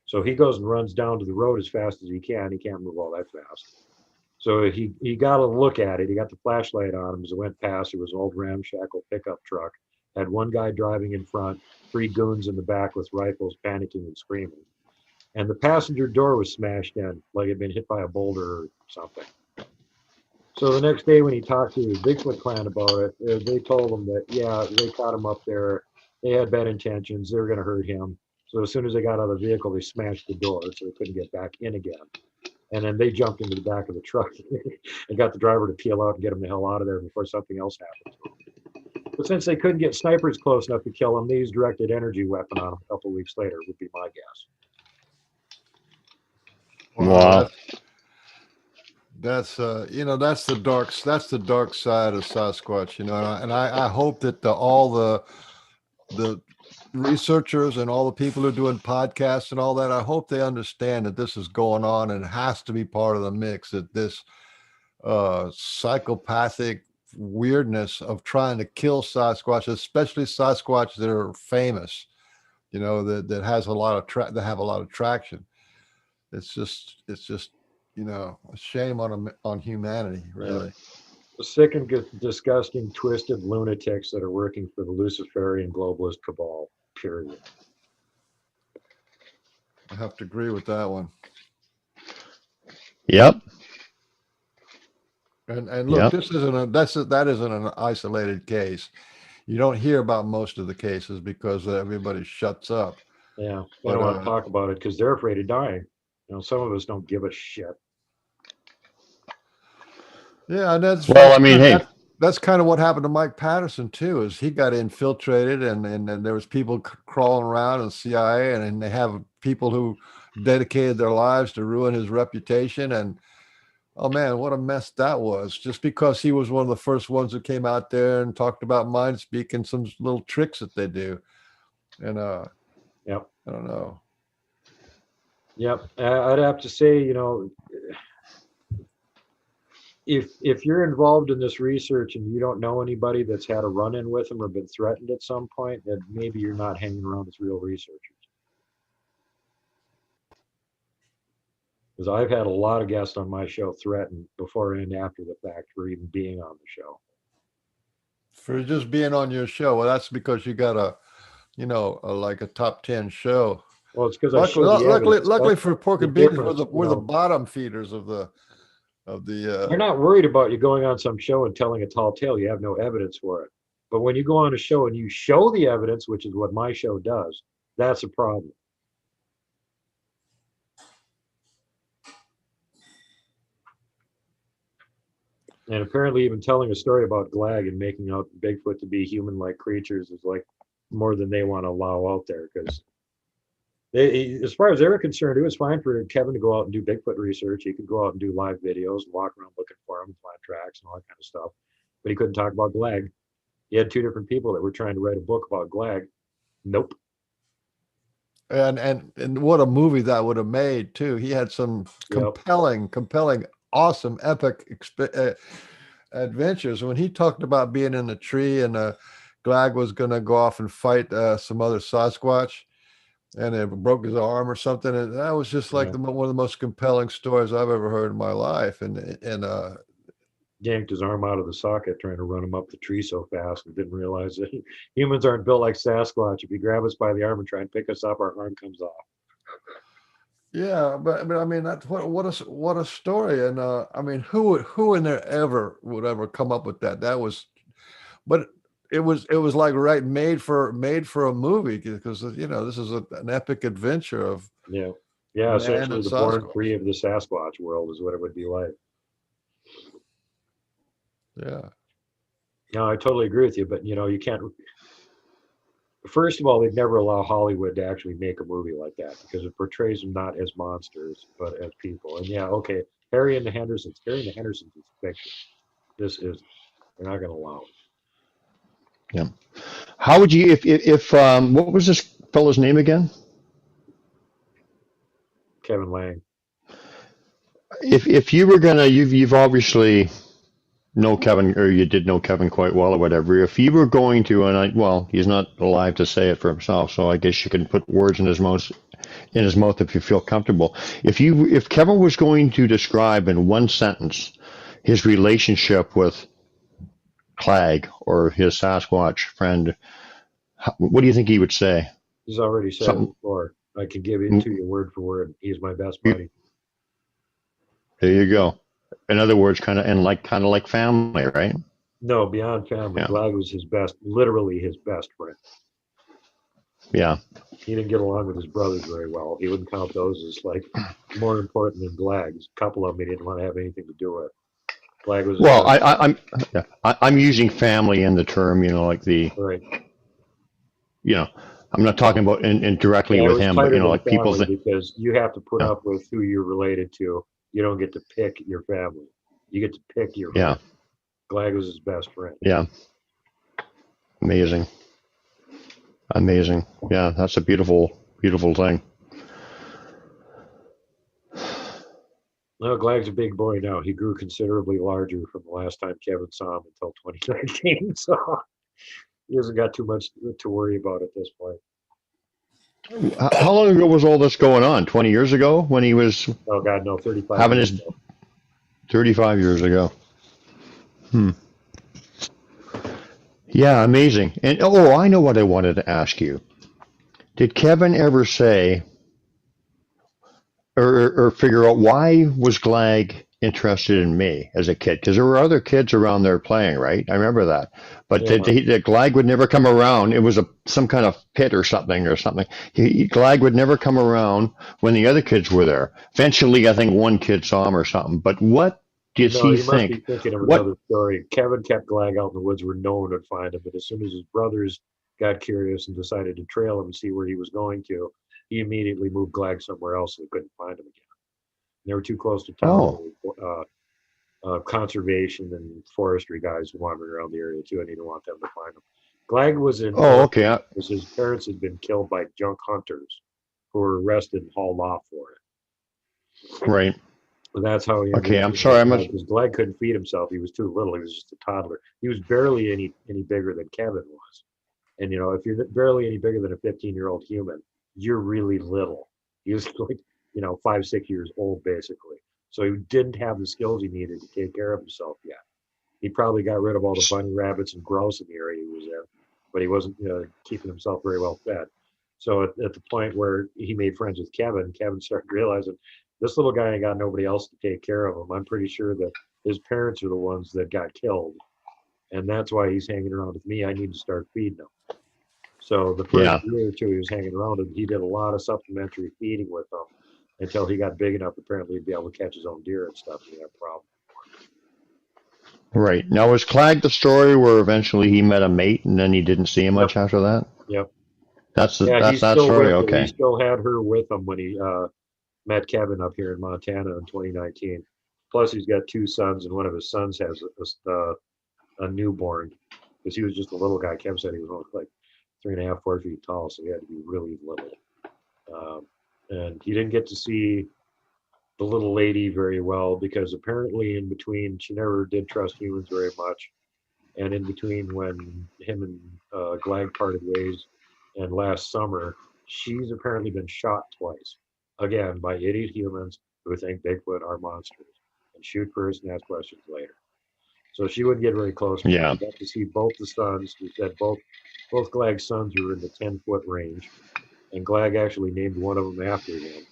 So he goes and runs down to the road as fast as he can. He can't move all that fast. So he got a look at it. He got the flashlight on him as it went past. It was an old ramshackle pickup truck. Had one guy driving in front, three goons in the back with rifles, panicking and screaming. And the passenger door was smashed in, like it had been hit by a boulder or something. So the next day when he talked to the Bigfoot clan about it, they told him that, yeah, they caught him up there. They had bad intentions. They were going to hurt him. So as soon as they got out of the vehicle, they smashed the door so they couldn't get back in again. And then they jumped into the back of the truck and got the driver to peel out and get him the hell out of there before something else happened to him. But since they couldn't get snipers close enough to kill him, they used directed energy weapon on him a couple of weeks later, would be my guess. Wow. That's you know, that's the dark side of Sasquatch, you know, and I hope that all the researchers and all the people who are doing podcasts and all that, I hope they understand that this is going on and it has to be part of the mix, that this psychopathic weirdness of trying to kill Sasquatch, especially Sasquatch that are famous, you know, that has a lot of that have a lot of traction. It's just you know, a shame on humanity, really. The sick and disgusting, twisted lunatics that are working for the Luciferian globalist cabal, period. I have to agree with that one. Yep. And look, Yep. that isn't an isolated case. You don't hear about most of the cases because everybody shuts up. Yeah, they But don't want to talk about it because they're afraid of dying. Some of us don't give a shit. yeah, and Well, I mean, hey, that's kind of what happened to Mike Patterson too. Is he got infiltrated, and there was people crawling around in the CIA, and they have people who dedicated their lives to ruin his reputation. And oh man, what a mess that was! Just because he was one of the first ones who came out there and talked about mind speak and some little tricks that they do. And Yep. I don't know. Yep. I'd have to say, if you're involved in this research and you don't know anybody that's had a run-in with them or been threatened at some point, then maybe you're not hanging around with real researchers. Because I've had a lot of guests on my show threatened before and after the fact for even being on the show. For just being on your show, well, that's because you got like a top 10 show. Well, it's because I showed the evidence. Luckily for Pork and Beans, difference, we're the bottom feeders of the They're not worried about you going on some show and telling a tall tale. You have no evidence for it. But when you go on a show and you show the evidence, which is what my show does, that's a problem. And apparently even telling a story about Glag and making out Bigfoot to be human-like creatures is like more than they want to allow out there, because as far as they were concerned, it was fine for Kevin to go out and do Bigfoot research. He could go out and do live videos and walk around looking for them, find tracks and all that kind of stuff. But he couldn't talk about Glag. He had two different people that were trying to write a book about Glag. Nope. And what a movie that would have made too. He had some compelling, awesome, epic adventures. When he talked about being in the tree and Glag was going to go off and fight some other Sasquatch, and it broke his arm or something, and that was just like one of the most compelling stories I've ever heard in my life. And yanked his arm out of the socket trying to run him up the tree so fast and didn't realize that humans aren't built like Sasquatch. If you grab us by the arm and try and pick us up, our arm comes off. Yeah, but I mean, that's what a story. And I mean, who in there ever would ever come up with that? That was, but it was like made for a movie, because this is an epic adventure of essentially the born free of the Sasquatch world is what it would be like. Yeah. No, I totally agree with you, but you can't. First of all, they'd never allow Hollywood to actually make a movie like that because it portrays them not as monsters but as people. And Harry and the Hendersons is fiction. This is, they're not going to allow it. Yeah. How would you, if what was this fellow's name again? Kevin Lang. If you were gonna, you've obviously know Kevin, or you did know Kevin quite well or whatever. If you were going to, well, he's not alive to say it for himself, so I guess you can put words in his mouth if you feel comfortable. If Kevin was going to describe in one sentence his relationship with Clag or his Sasquatch friend, what do you think he would say? He's already said it before. I can give it to you word for word. He's my best buddy. There you go. In other words, kind of like family, right? No, beyond family. Yeah. Glag was literally his best friend. Yeah. He didn't get along with his brothers very well. He wouldn't count those as like more important than Glag's. A couple of them he didn't want to have anything to do with. Glag was. Well, I'm using family in the term, like the. Right. I'm not talking about directly with him, but like people think, because you have to put up with who you're related to. You don't get to pick your family. You get to pick your family. Glag was his best friend. Yeah. Amazing. Yeah, that's a beautiful, beautiful thing. No, Glag's a big boy now. He grew considerably larger from the last time Kevin saw him until 2019. So he hasn't got too much to worry about at this point. How long ago was all this going on? 20 years ago when he was? Oh God, no, 35. Having his 35 years ago. Yeah, amazing. And I know what I wanted to ask you. Did Kevin ever say or figure out why was Glag interested in me as a kid because there were other kids around there playing, right? I remember that. But Yeah. the Glag would never come around. It was some kind of pit or something. Glag would never come around when the other kids were there. Eventually, I think one kid saw him or something. But what does No, he you must be think? thinking of What? another story. Kevin kept Glag out in the woods where no one would find him, but as soon as his brothers got curious and decided to trail him and see where he was going to, he immediately moved Glag somewhere else so they couldn't find him again. They were too close to town. Oh, Conservation and forestry guys wandering around the area too, and he didn't want them to find him. Glag was in oh, Oregon okay. because his parents had been killed by junk hunters who were arrested and hauled off for it. Right. That's how he Okay. ended up I'm sorry. I must. because Glag couldn't feed himself. He was too little. He was just a toddler. He was barely any bigger than Kevin was. And you know, if you're barely any bigger than a 15-year-old human, you're really little. He was like, 5, 6 years old basically. So he didn't have the skills he needed to take care of himself yet. He probably got rid of all the bunny rabbits and grouse in the area he was in, but he wasn't keeping himself very well fed. So at the point where he made friends with Kevin, Kevin started realizing this little guy ain't got nobody else to take care of him. I'm pretty sure that his parents are the ones that got killed, and that's why he's hanging around with me. I need to start feeding him. So the Yeah. first year or two he was hanging around him, he did a lot of supplementary feeding with them until he got big enough apparently to be able to catch his own deer and stuff. He had a problem. Right. Now, was Clag the story where eventually he met a mate and then he didn't see him much after that? Yep. That's Yeah, that's he's that still story. with her. He Okay. still had her with him when he met Kevin up here in Montana in 2019. Plus, he's got 2 sons, and one of his sons has a newborn because he was just a little guy. Kevin said he was only like 3.5, 4 feet tall, so he had to be really little. And he didn't get to see the little lady very well because apparently in between, she never did trust humans very much. And in between when him and Glag parted ways and last summer, she's apparently been shot twice, again, by idiot humans who think Bigfoot are monsters and shoot first and ask questions later. So she wouldn't get very close. Yeah. We got to see both the sons. He said both Glag's sons were in the 10-foot range, and Glag actually named one of them after him.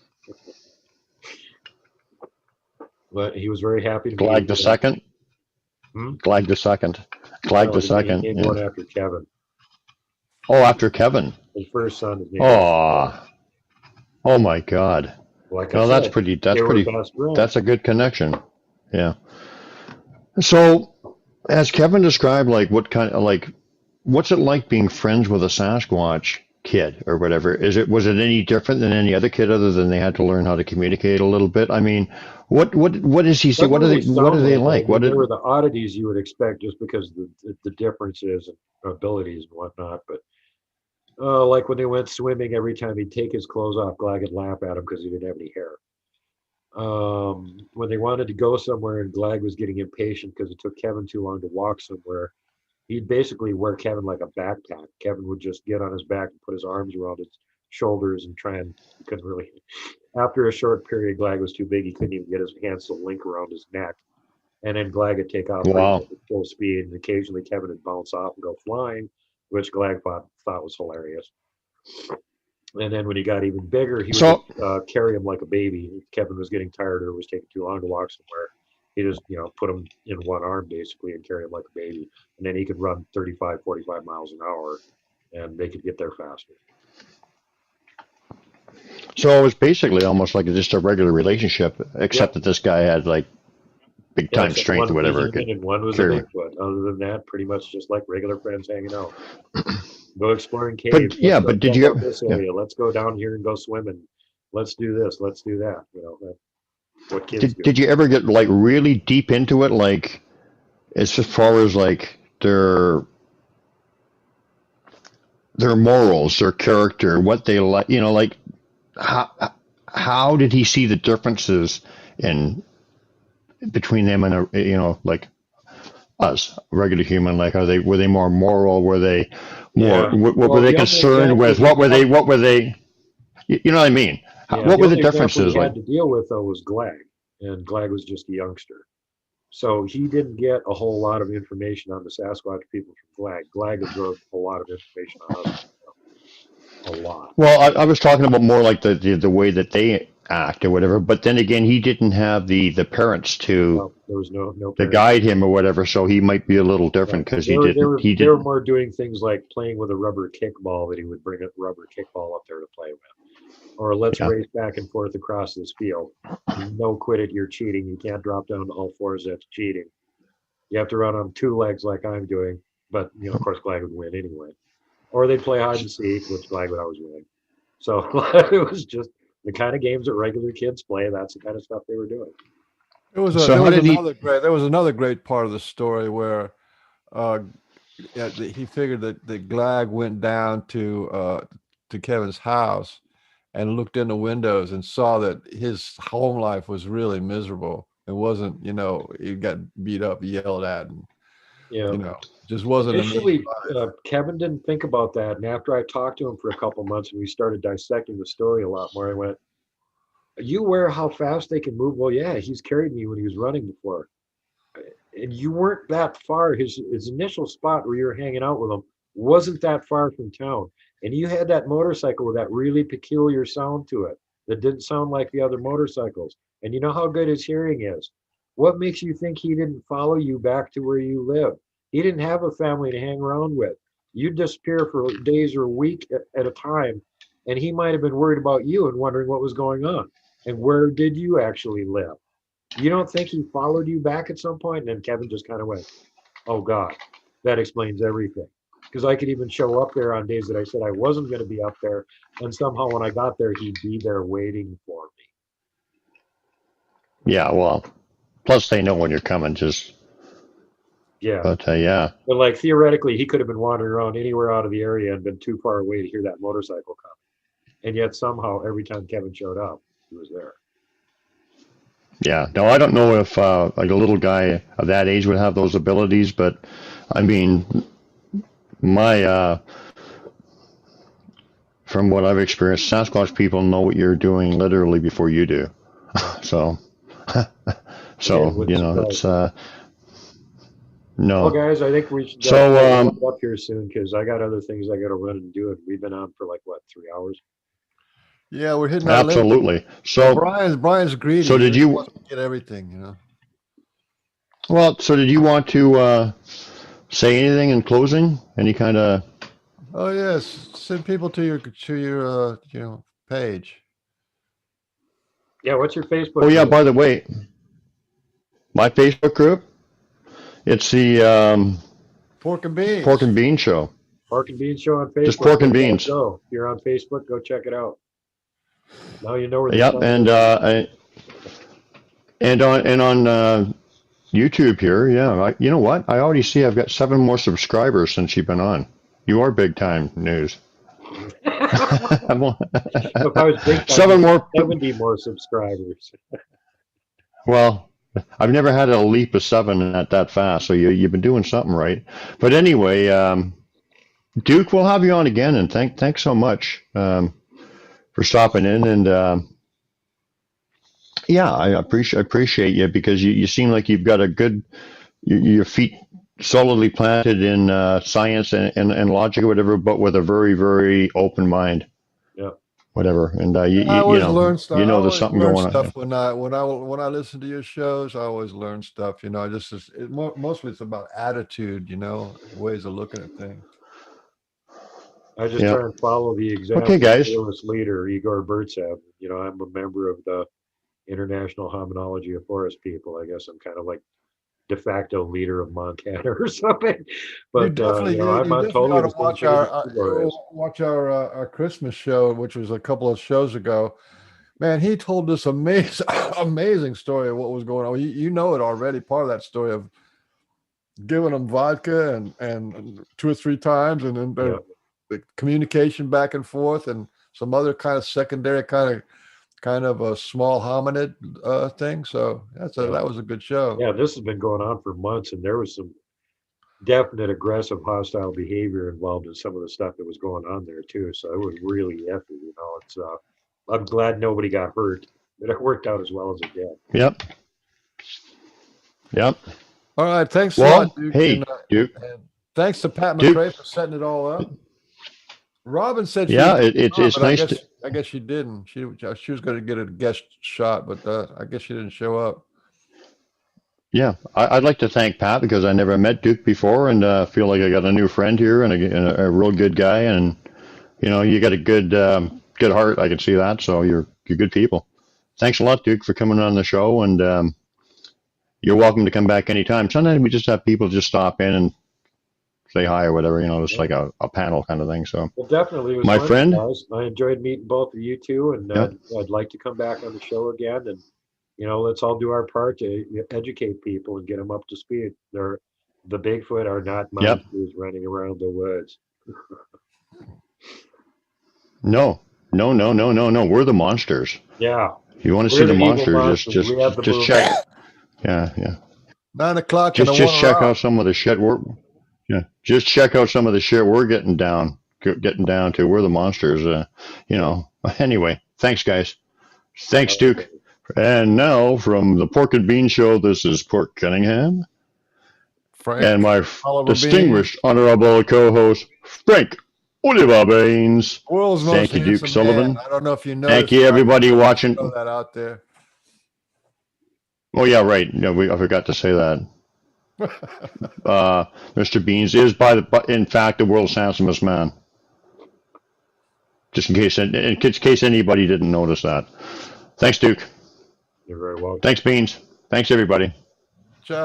But he was very happy to meet Glag the him. second. Glag the second. Glag No, the he second. named Yeah. one after Kevin. Oh, after Kevin. His first son is named after Kevin. Oh my God. Like I Well, that's said, pretty. they were best friends. That's a good connection. Yeah. So, as Kevin described, like what's it like being friends with a Sasquatch kid or whatever? Was it any different than any other kid other than they had to learn how to communicate a little bit? I mean, what does he see? Doesn't really What are sound they like like? that. There were the oddities you would expect just because the differences and abilities and whatnot. But like when they went swimming, every time he'd take his clothes off, Glag would laugh at him because he didn't have any hair. When they wanted to go somewhere and Glag was getting impatient because it took Kevin too long to walk somewhere, he'd basically wear Kevin like a backpack. Kevin would just get on his back and put his arms around his shoulders and he couldn't really. After a short period, Glag was too big. He couldn't even get his hands to link around his neck. And then Glag would take off Wow. at full speed, and occasionally Kevin would bounce off and go flying, which Glag thought was hilarious. And then when he got even bigger, he would just, carry him like a baby. If Kevin was getting tired or was taking too long to walk somewhere, he just put him in one arm basically and carry him like a baby. And then he could run 35, 45 miles an hour, and they could get there faster. So it was basically almost like just a regular relationship, except that this guy had like big time strength or whatever. And one was a Bigfoot. Other than that, pretty much just like regular friends hanging out. Go exploring caves. But did you ever? This area. Let's go down here and go swimming. Let's do this. Let's do that. What kids do. Did you ever get like really deep into it, like as far as like their morals, their character, what they like, like how did he see the differences in between them and like us, regular human? Like, were they more moral? Were they more? What were they concerned with? What were they? You know what I mean? What were the differences like? What he had to deal with though was Glag, and Glag was just a youngster, so he didn't get a whole lot of information on the Sasquatch people from Glag. Glag absorbed a lot of information on us. A lot. Well, I was talking about more like the way that they act or whatever. But then again, he didn't have the parents Well, there was no to parents. guide him or whatever, so he might be a little Yeah. different because They he were didn't he they were didn't. more doing things like playing with a rubber kickball that he would bring a rubber kickball up there to play with, or let's Yeah. race back and forth across this field. No, quit it, you're cheating. You can't drop down to all fours. That's cheating. You have to run on two legs like I'm doing. But of course, Glag would win anyway. Or they'd play hide and seek, which Glag would always win. So it was just the kind of games that regular kids play. That's the kind of stuff they were doing. So how did he? There was another great part of the story where he figured that the Glag went down to Kevin's house and looked in the windows and saw that his home life was really miserable. It wasn't, he got beat up, yelled at, and Yeah. just wasn't an easy Initially, life. Kevin didn't think about that. And after I talked to him for a couple months and we started dissecting the story a lot more, I went, you aware how fast they can move? Well, yeah, he's carried me when he was running before. And you weren't that far. His initial spot where you were hanging out with him wasn't that far from town. And you had that motorcycle with that really peculiar sound to it that didn't sound like the other motorcycles. And you know how good his hearing is. What makes you think he didn't follow you back to where you live? He didn't have a family to hang around with. You'd disappear for days or a week at a time, and he might have been worried about you and wondering what was going on. And where did you actually live? You don't think he followed you back at some point? And then Kevin just kind of went, oh God, that explains everything. Because I could even show up there on days that I said I wasn't going to be up there. And somehow when I got there, he'd be there waiting for me. Yeah, well, plus they know when you're coming. Yeah. But yeah, But like theoretically, he could have been wandering around anywhere out of the area and been too far away to hear that motorcycle coming. And yet somehow every time Kevin showed up, he was there. yeah. No, I don't know if like a little guy of that age would have those abilities, but I mean, my from what I've experienced, Sasquatch people know what you're doing literally before you do. So, so it's no. Well, guys, I think we should wrap up here soon because I got other things I got to run and do. And we've been on for like what, 3 hours? Yeah, we're hitting our limit. Absolutely. So Brian's greedy. So did He you wants to get everything? Well, so did you want to say anything in closing? Any kind of? Oh yes, send people to your page. Yeah, what's your Facebook? Oh yeah, group? by the way, my Facebook group, it's the Pork and Beans. Pork and Bean Show. Pork and Beans Show on Facebook. Just Pork and Beans. Go. If you're on Facebook, go check it out. Now you know where. Yep, and on YouTube here, yeah. You know what? I already see I've got 7 more subscribers since you've been on. You are big time news. If I was big time, 7 more. 70 more subscribers. Well, I've never had a leap of 7 that fast, so you've been doing something right. But anyway, Duke, we'll have you on again, and thanks so much for stopping in. And yeah, I appreciate you because you seem like you've got a good your feet solidly planted in science and logic or whatever, but with a very, very open mind. Yeah. Whatever, and I always learn stuff. There's something going on. Stuff when I listen to your shows, I always learn stuff. Mostly it's about attitude. Ways of looking at things. I just try and follow the example Okay, guys. of the fearless leader, Igor Burtsev. I'm a member of the International Hominology of Forest People. I guess I'm kind of like de facto leader of Montana or something. But I'm on totally watch our Christmas show, which was a couple of shows ago. Man, he told this amazing story of what was going on. You know it already. Part of that story of giving them vodka and 2 or 3 times, and then the communication back and forth, and some other kind of secondary kind of a small hominid thing. So that was a good show. Yeah, this has been going on for months, and there was some definite aggressive, hostile behavior involved in some of the stuff that was going on there too. So it was really iffy. It's I'm glad nobody got hurt, but it worked out as well as it did. Yep. All right, thanks a lot, Duke. Hey, Duke. And thanks to Pat McRae for setting it all up. Robin said she Yeah, was it's but nice to. I guess she didn't. She was going to get a guest shot, but I guess she didn't show up. Yeah, I'd like to thank Pat because I never met Duke before, and feel like I got a new friend here and a real good guy, and you got a good heart. I can see that, so you're good people. Thanks a lot, Duke, for coming on the show, and you're welcome to come back anytime. Sometimes we just have people just stop in and say hi or whatever, just like a panel kind of thing. So, Well, definitely, it was my fun, friend, guys. I enjoyed meeting both of you two, and yep, I'd like to come back on the show again. And let's all do our part to educate people and get them up to speed. The Bigfoot are not yep, monsters running around the woods. no, no, no, no, no, no. We're the monsters. Yeah, If you want to see we're the the evil monsters, monsters. We have the just movie. check. Yeah, yeah. 9 o'clock and Just I check want out some of the shit we're. Yeah, just check out some of the shit we're getting down to. We're the monsters. Anyway, thanks, guys. Thanks, Duke. And now from the Pork and Bean Show, this is Pork Cunningham Frank and my Oliver distinguished, honorable co-host Frank Oliver Baines. World's most Thank you, Duke handsome Sullivan. man. I don't know if you know. Thank you, everybody watching. Throw that out there. Oh yeah, right. No, I forgot to say that. Mr. Beans is in fact the world's handsomest man. Just in case anybody didn't notice that. Thanks, Duke. You're very welcome. Thanks, Beans. Thanks, everybody.